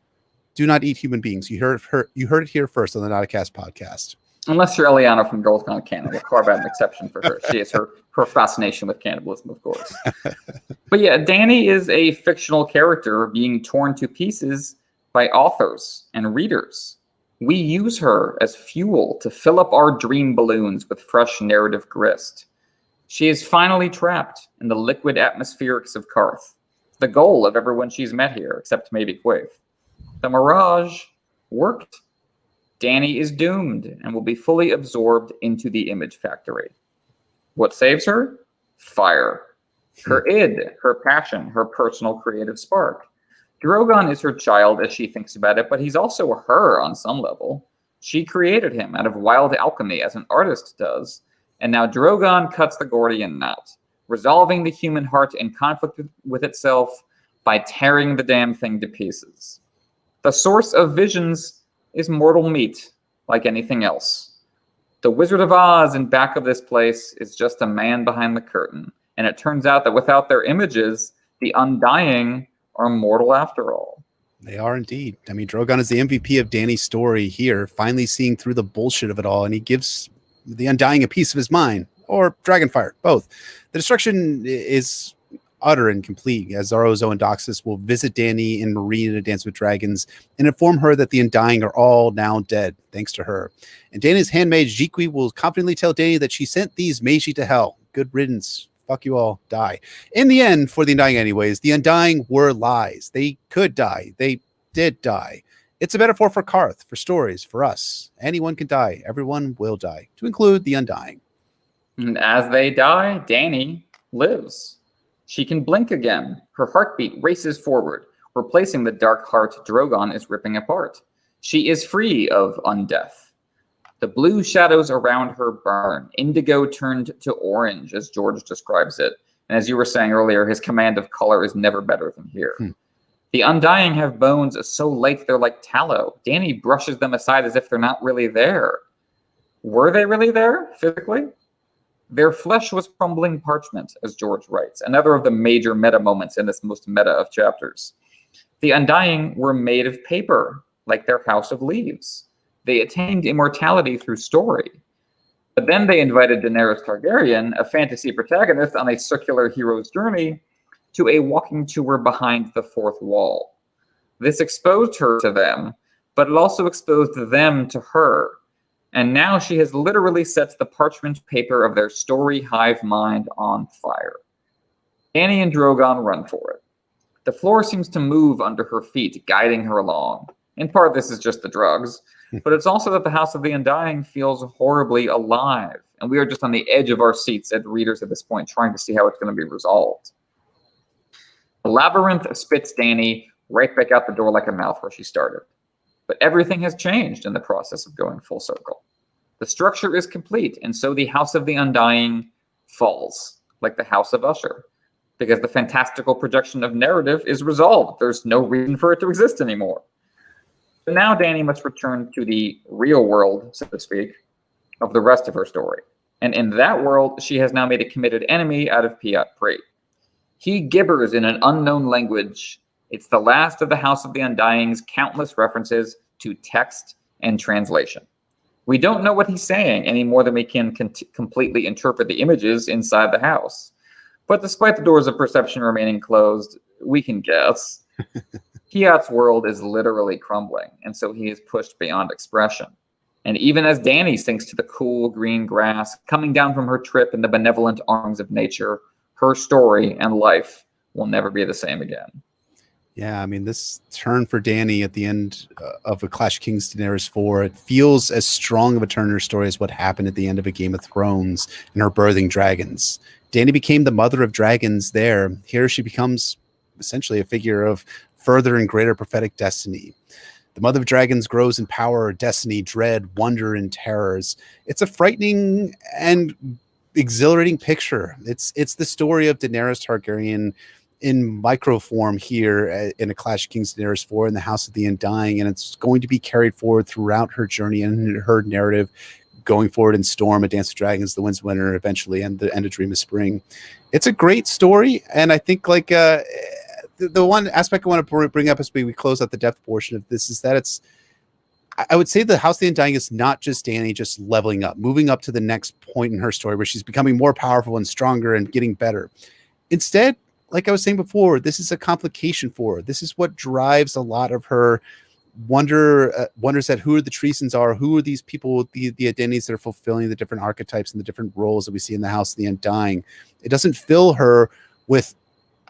do not eat human beings. You heard it here first on the Not a Cast podcast. Unless you're Eliana from Girls Gone Canon, we'll carve out an exception for her. She has her fascination with cannibalism, of course. But yeah, Dany is a fictional character being torn to pieces by authors and readers. We use her as fuel to fill up our dream balloons with fresh narrative grist. She is finally trapped in the liquid atmospherics of Karth, the goal of everyone she's met here, except maybe Quaithe. The mirage worked. Dany is doomed and will be fully absorbed into the image factory. What saves her? Fire. Her id, her passion, her personal creative spark. Drogon is her child as she thinks about it, but he's also her on some level. She created him out of wild alchemy as an artist does, and now Drogon cuts the Gordian knot, resolving the human heart in conflict with itself by tearing the damn thing to pieces. The source of visions is mortal meat, like anything else. The Wizard of Oz in back of this place is just a man behind the curtain, and it turns out that without their images, the Undying are mortal after all. They are indeed. I mean, Drogon is the MVP of Dany's story here, finally seeing through the bullshit of it all, and he gives the Undying a piece of his mind, or Dragonfire, both. The destruction is utter and complete, as Zarozo and Doxus will visit Dany and Marine in A Dance with Dragons and inform her that the Undying are all now dead, thanks to her. And Dany's handmaid, Jiqui, will confidently tell Dany that she sent these Meiji to hell. Good riddance. Fuck you all. Die. In the end, for the Undying anyways, the Undying were lies. They could die. They did die. It's a metaphor for Karth, for stories, for us. Anyone can die. Everyone will die, to include the Undying. And as they die, Dany lives. She can blink again. Her heartbeat races forward, replacing the dark heart Drogon is ripping apart. She is free of undeath. The blue shadows around her burn. Indigo turned to orange, as George describes it. And as you were saying earlier, his command of color is never better than here. The Undying have bones so light they're like tallow. Dany brushes them aside as if they're not really there. Were they really there, physically? Their flesh was crumbling parchment, as George writes, another of the major meta moments in this most meta of chapters. The Undying were made of paper, like their House of Leaves. They attained immortality through story. But then they invited Daenerys Targaryen, a fantasy protagonist on a circular hero's journey, to a walking tour behind the fourth wall. This exposed her to them, but it also exposed them to her. And now she has literally set the parchment paper of their story hive mind on fire. Dany and Drogon run for it. The floor seems to move under her feet, guiding her along. In part, this is just the drugs, but it's also that the House of the Undying feels horribly alive, and we are just on the edge of our seats as readers at this point, trying to see how it's going to be resolved. The labyrinth spits Dany right back out the door like a mouth where she started. But everything has changed in the process of going full circle. The structure is complete, and so the House of the Undying falls, like the House of Usher, because the fantastical projection of narrative is resolved. There's no reason for it to exist anymore. But now Dany must return to the real world, so to speak, of the rest of her story. And in that world, she has now made a committed enemy out of Piat Pri. He gibbers in an unknown language. It's the last of the House of the Undying's countless references to text and translation. We don't know what he's saying any more than we can completely interpret the images inside the house. But despite the doors of perception remaining closed, we can guess. Piat's world is literally crumbling, and so he is pushed beyond expression. And even as Dany sinks to the cool green grass, coming down from her trip in the benevolent arms of nature, her story and life will never be the same again. Yeah, I mean, this turn for Dany at the end of A Clash of Kings Daenerys IV, it feels as strong of a turn in her story as what happened at the end of A Game of Thrones and her birthing dragons. Dany became the mother of dragons there. Here she becomes essentially a figure of further and greater prophetic destiny. The mother of dragons grows in power, destiny, dread, wonder, and terrors. It's a frightening and exhilarating picture. It's the story of Daenerys Targaryen in microform here in A Clash of Kings Daenerys IV in the House of the Undying, and it's going to be carried forward throughout her journey and her narrative going forward in Storm, A Dance of Dragons, The Winds of Winter, eventually, and the end of Dream of Spring. It's a great story, and I think like the one aspect I want to bring up as we close out the depth portion of this is that I would say the House of the Undying is not just Dany just leveling up, moving up to the next point in her story where she's becoming more powerful and stronger and getting better. Instead, like I was saying before, this is a complication for her. This is what drives a lot of her wonders at who the Treasons are, who are these people, the identities that are fulfilling the different archetypes and the different roles that we see in the House of the Undying. It doesn't fill her with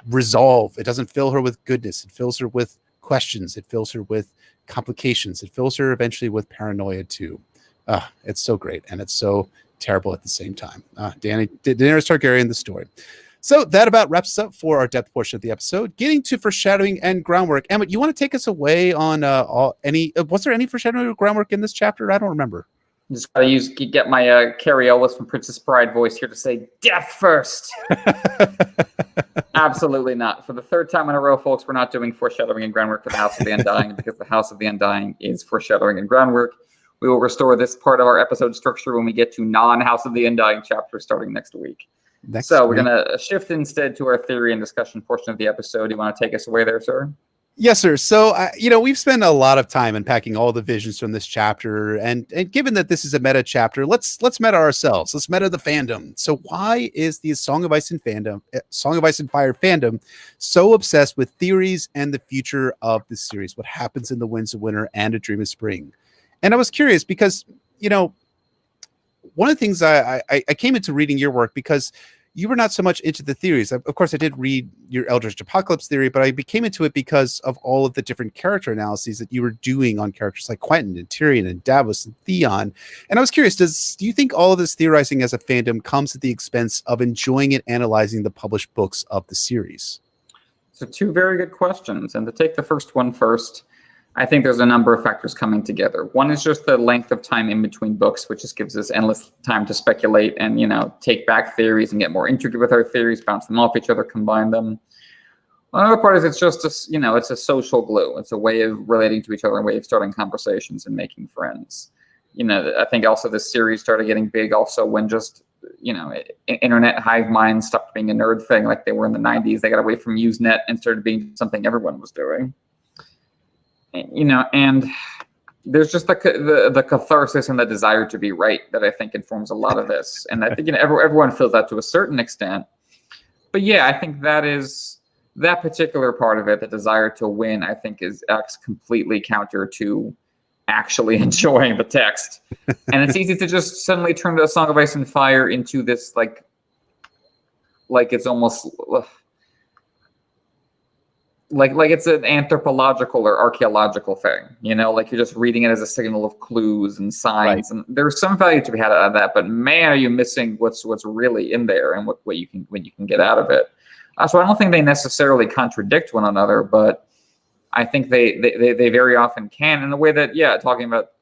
resolve. It doesn't fill her with goodness. It fills her with questions. It fills her with complications. It fills her eventually with paranoia too. It's so great, and it's so terrible at the same time. Daenerys Targaryen, the story. So that about wraps us up for our depth portion of the episode. Getting to foreshadowing and groundwork. Emmett, you want to take us away on was there any foreshadowing or groundwork in this chapter? I don't remember. Just gotta get my Carrie Ellis from Princess Bride voice here to say death first. Absolutely not. For the third time in a row, folks, we're not doing foreshadowing and groundwork for the House of the Undying because the House of the Undying is foreshadowing and groundwork. We will restore this part of our episode structure when we get to non-House of the Undying chapters starting next week. We're going to shift instead to our theory and discussion portion of the episode. You want to take us away there, sir? Yes, sir. So, we've spent a lot of time unpacking all the visions from this chapter. And given that this is a meta chapter, let's meta ourselves. Let's meta the fandom. So why is the Song of Ice and Fire fandom so obsessed with theories and the future of the series? What happens in The Winds of Winter and A Dream of Spring? And I was curious because, one of the things I came into reading your work because you were not so much into the theories. Of course, I did read your Eldritch Apocalypse theory, but I became into it because of all of the different character analyses that you were doing on characters like Quentin and Tyrion and Davos and Theon. And I was curious, do you think all of this theorizing as a fandom comes at the expense of enjoying and analyzing the published books of the series? So two very good questions. And to take the first one first, I think there's a number of factors coming together. One is just the length of time in between books, which just gives us endless time to speculate and, take back theories and get more intricate with our theories, bounce them off each other, combine them. Another part is it's just, it's a social glue. It's a way of relating to each other, a way of starting conversations and making friends. I think also this series started getting big also when just, internet hive mind stopped being a nerd thing like they were in the 90s. They got away from Usenet and started being something everyone was doing. And there's just the catharsis and the desire to be right that I think informs a lot of this. And I think everyone feels that to a certain extent. But yeah, I think that particular part of it, the desire to win, I think acts completely counter to actually enjoying the text. And it's easy to just suddenly turn the Song of Ice and Fire into this like it's almost like it's an anthropological or archaeological thing, like you're just reading it as a signal of clues and signs. Right. And there's some value to be had out of that, but man, are you missing what's really in there and what you can get out of it. So I don't think they necessarily contradict one another, but I think they very often can in the way that, talking about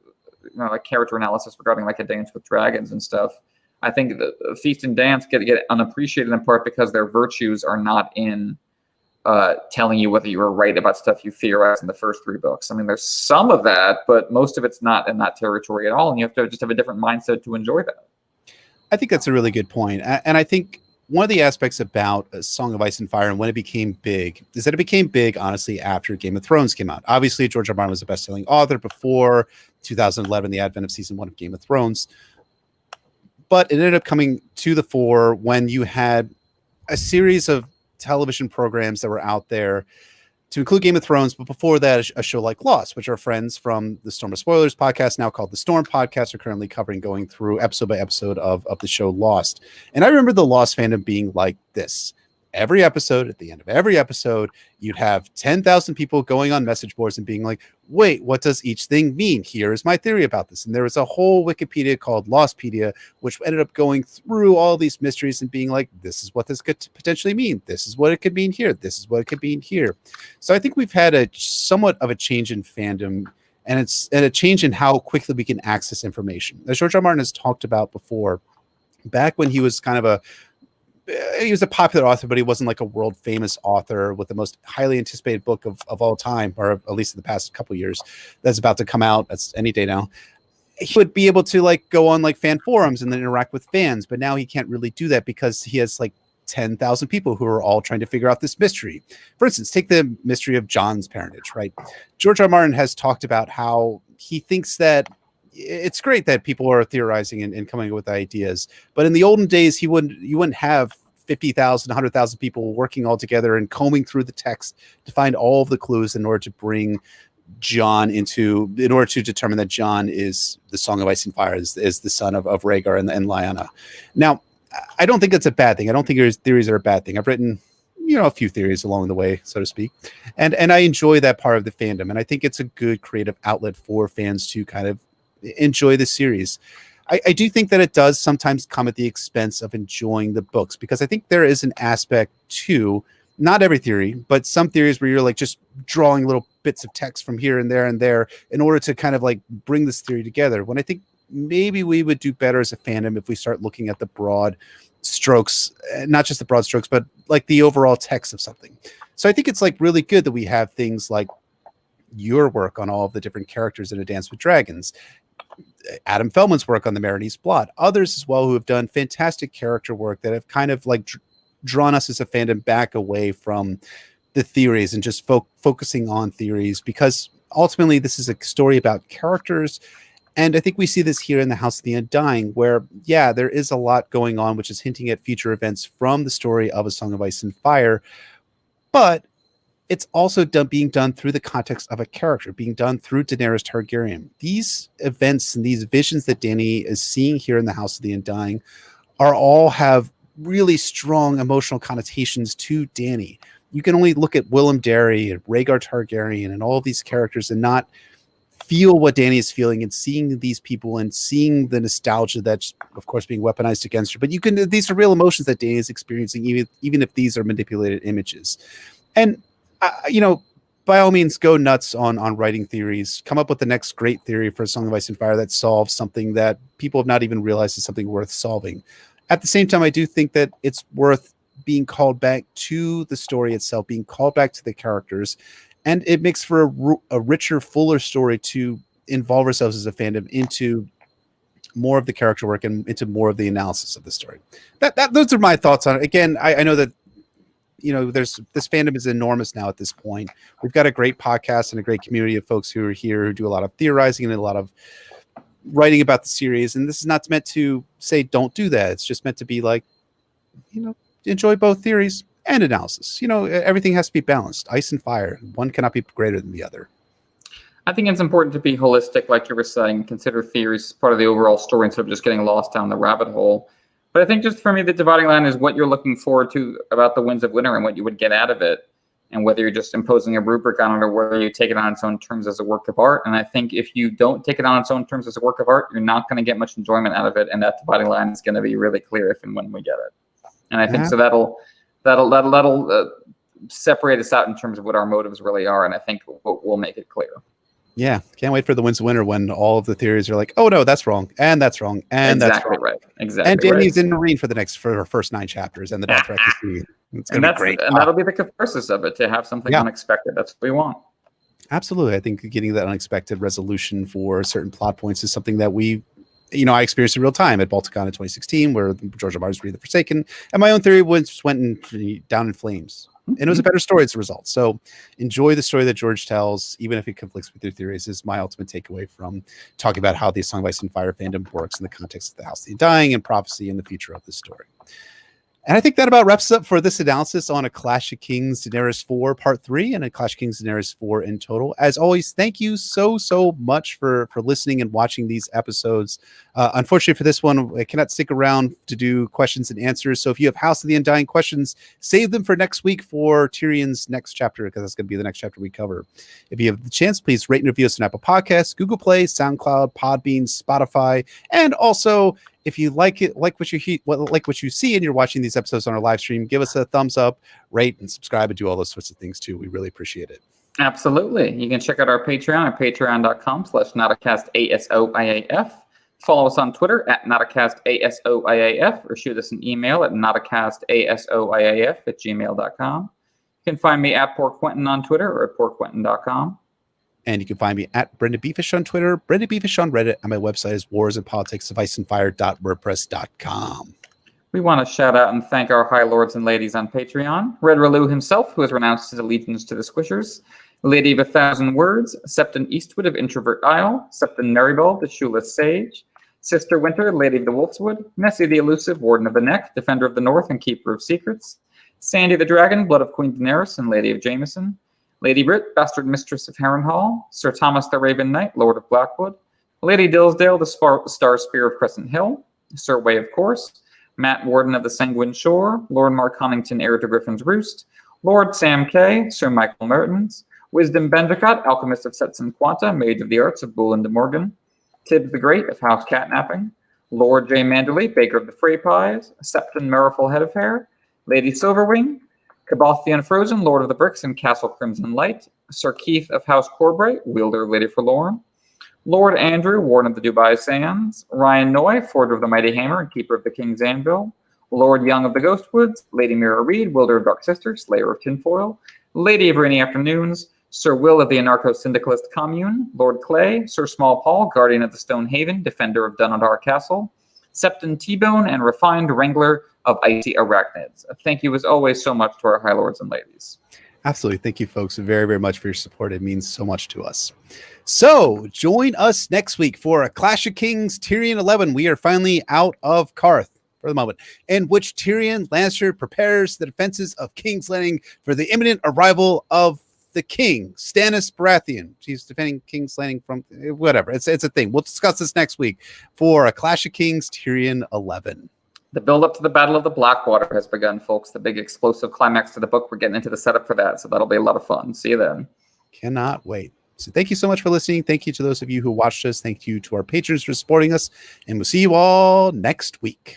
like character analysis regarding like A Dance with Dragons and stuff. I think the Feast and Dance get unappreciated in part because their virtues are not in telling you whether you were right about stuff you theorized in the first 3 books. I mean, there's some of that, but most of it's not in that territory at all, and you have to just have a different mindset to enjoy that. I think that's a really good point. And I think one of the aspects about A Song of Ice and Fire and when it became big is that it became big, honestly, after Game of Thrones came out. Obviously, George R. R. Martin was a best-selling author before 2011, the advent of season 1 of Game of Thrones. But it ended up coming to the fore when you had a series of television programs that were out there, to include Game of Thrones, but before that, a show like Lost, which our friends from the Storm of Spoilers podcast, now called the Storm podcast, are currently covering, going through episode by episode of the show Lost. And I remember the Lost fandom being like this. Every episode, at the end of every episode, you'd have 10,000 people going on message boards and being like, wait, what does each thing mean? Here is my theory about this. And there was a whole Wikipedia called Lostpedia, which ended up going through all these mysteries and being like, this is what this could potentially mean. This is what it could mean here. This is what it could mean here. So I think we've had a somewhat of a change in fandom, and it's a change in how quickly we can access information. As George R. R. Martin has talked about before, back when he was kind of he was a popular author, but he wasn't like a world famous author with the most highly anticipated book of all time, or at least in the past couple of years, that's about to come out. That's any day now. He would be able to like go on like fan forums and then interact with fans, but now he can't really do that because he has like 10,000 people who are all trying to figure out this mystery. For instance, take the mystery of Jon's parentage, right? George R. R. Martin has talked about how he thinks that it's great that people are theorizing and coming up with ideas, but in the olden days, you wouldn't have 50,000, 100,000 people working all together and combing through the text to find all of the clues in order to bring Jon in order to determine that Jon is the Song of Ice and Fire, is the son of Rhaegar and Lyanna. Now, I don't think that's a bad thing. I don't think theories are a bad thing. I've written, a few theories along the way, so to speak. And I enjoy that part of the fandom. And I think it's a good creative outlet for fans to kind of enjoy the series. I do think that it does sometimes come at the expense of enjoying the books, because I think there is an aspect to, not every theory, but some theories where you're like just drawing little bits of text from here and there in order to kind of like bring this theory together. When I think maybe we would do better as a fandom if we start looking at the broad strokes, not just the broad strokes, but like the overall text of something. So I think it's like really good that we have things like your work on all of the different characters in A Dance with Dragons, Adam Feldman's work on the Marinese Blot, others as well who have done fantastic character work that have kind of like drawn us as a fandom back away from the theories and just focusing on theories, because ultimately this is a story about characters. And I think we see this here in the House of the Undying, where, yeah, there is a lot going on, which is hinting at future events from the story of A Song of Ice and Fire. But it's also being done through the context of a character, being done through Daenerys Targaryen. These events and these visions that Dany is seeing here in the House of the Undying all have really strong emotional connotations to Dany. You can only look at Willem Darry and Rhaegar Targaryen and all of these characters and not feel what Dany is feeling, and seeing these people and seeing the nostalgia that's, of course, being weaponized against her. But these are real emotions that Dany is experiencing, even if these are manipulated images. And by all means, go nuts on writing theories. Come up with the next great theory for A Song of Ice and Fire that solves something that people have not even realized is something worth solving. At the same time, I do think that it's worth being called back to the story itself, being called back to the characters, and it makes for a richer, fuller story to involve ourselves as a fandom into more of the character work and into more of the analysis of the story. Those are my thoughts on it. Again, I know that this fandom is enormous now at this point. We've got a great podcast and a great community of folks who are here who do a lot of theorizing and a lot of writing about the series. And this is not meant to say don't do that. It's just meant to be like, enjoy both theories and analysis. Everything has to be balanced. Ice and fire. One cannot be greater than the other. I think it's important to be holistic, like you were saying, consider theories as part of the overall story instead of just getting lost down the rabbit hole. But I think just for me, the dividing line is what you're looking forward to about the Winds of Winter and what you would get out of it, and whether you're just imposing a rubric on it or whether you take it on its own terms as a work of art. And I think if you don't take it on its own terms as a work of art, you're not going to get much enjoyment out of it, and that dividing line is going to be really clear if and when we get it. And I think so that'll separate us out in terms of what our motives really are, and I think we'll make it clear. Yeah, can't wait for the winter when all of the theories are like, oh no, that's wrong, and that's wrong, and that's Exactly wrong. right. Exactly And right. Dany's in Marine for her first 9 chapters, and the Dothraki scene. It's And gonna be great. that'll be the catharsis of it, to have something Yeah. unexpected. That's what we want. Absolutely. I think getting that unexpected resolution for certain plot points is something that I experienced in real time at Balticon in 2016, where George R. R. Martin's Read the Forsaken, and my own theory went down in flames. And it was a better story as a result. So enjoy the story that George tells, even if it conflicts with your theories, is my ultimate takeaway from talking about how the Song of Ice and Fire fandom works in the context of the House of the Undying and prophecy and the future of the story. And I think that about wraps up for this analysis on A Clash of Kings Daenerys 4 Part 3 and A Clash of Kings Daenerys 4 in total. As always, thank you so much for listening and watching these episodes. Unfortunately for this one, I cannot stick around to do questions and answers. So if you have House of the Undying questions, save them for next week for Tyrion's next chapter, because that's going to be the next chapter we cover. If you have the chance, please rate and review us on Apple Podcasts, Google Play, SoundCloud, Podbean, Spotify, and also if you like what you see and you're watching these episodes on our live stream, give us a thumbs up, rate, and subscribe, and do all those sorts of things too. We really appreciate it. Absolutely. You can check out our Patreon at patreon.com/NotAcastASOIAF. Follow us on Twitter at NotAcastASOIAF, or shoot us an email at NotAcastASOIAF@gmail.com. You can find me at Poor Quentin on Twitter or at PoorQuentin.com. And you can find me at Brendan Beefish on Twitter, Brendan Beefish on Reddit, and my website is warsandpoliticsofIceandfire.wordpress.com. We want to shout out and thank our high lords and ladies on Patreon. Red Relu himself, who has renounced his allegiance to the Squishers. Lady of 1,000 Words, Septon Eastwood of Introvert Isle, Septon Marybald, the Shoeless Sage, Sister Winter, Lady of the Wolfswood, Nessie the Elusive, Warden of the Neck, Defender of the North and Keeper of Secrets, Sandy the Dragon, Blood of Queen Daenerys and Lady of Jameson, Lady Brit, Bastard Mistress of Harrenhal, Sir Thomas the Raven Knight, Lord of Blackwood, Lady Dillsdale, the Star Spear of Crescent Hill, Sir Way of Course, Matt Warden of the Sanguine Shore, Lord Mark Huntington, Heir to Griffin's Roost, Lord Sam Kay, Sir Michael Mertens, Wisdom Bendicott, Alchemist of Sets and Quanta, Mage of the Arts of Bullen de Morgan, Tibbs the Great of House Catnapping, Lord J. Manderley, Baker of the Frey Pies, Septon Merriful Head of Hair, Lady Silverwing, Caboth the Unfrozen, Lord of the Bricks and Castle Crimson Light, Sir Keith of House Corbray, Wielder of Lady Forlorn, Lord Andrew, Warden of the Dubai Sands, Ryan Noy, Forger of the Mighty Hammer and Keeper of the King's Anvil, Lord Young of the Ghostwoods, Lady Mira Reed, Wielder of Dark Sister, Slayer of Tinfoil, Lady of Rainy Afternoons, Sir Will of the Anarcho-Syndicalist Commune, Lord Clay, Sir Small Paul, Guardian of the Stone Haven, Defender of Dunadar Castle, Septon T-Bone, and Refined Wrangler of Icy Arachnids. Thank you as always so much to our high lords and ladies. Absolutely. Thank you, folks, very much for your support. It means so much to us. So join us next week for A Clash of Kings Tyrion 11. We are finally out of Karth for the moment, in which Tyrion Lannister prepares the defenses of King's Landing for the imminent arrival of the king, Stannis Baratheon. He's defending King's Landing from whatever. It's a thing. We'll discuss this next week for A Clash of Kings Tyrion 11. The build-up to the Battle of the Blackwater has begun, folks. The big explosive climax to the book. We're getting into the setup for that, so that'll be a lot of fun. See you then. Cannot wait. So thank you so much for listening. Thank you to those of you who watched us. Thank you to our patrons for supporting us. And we'll see you all next week.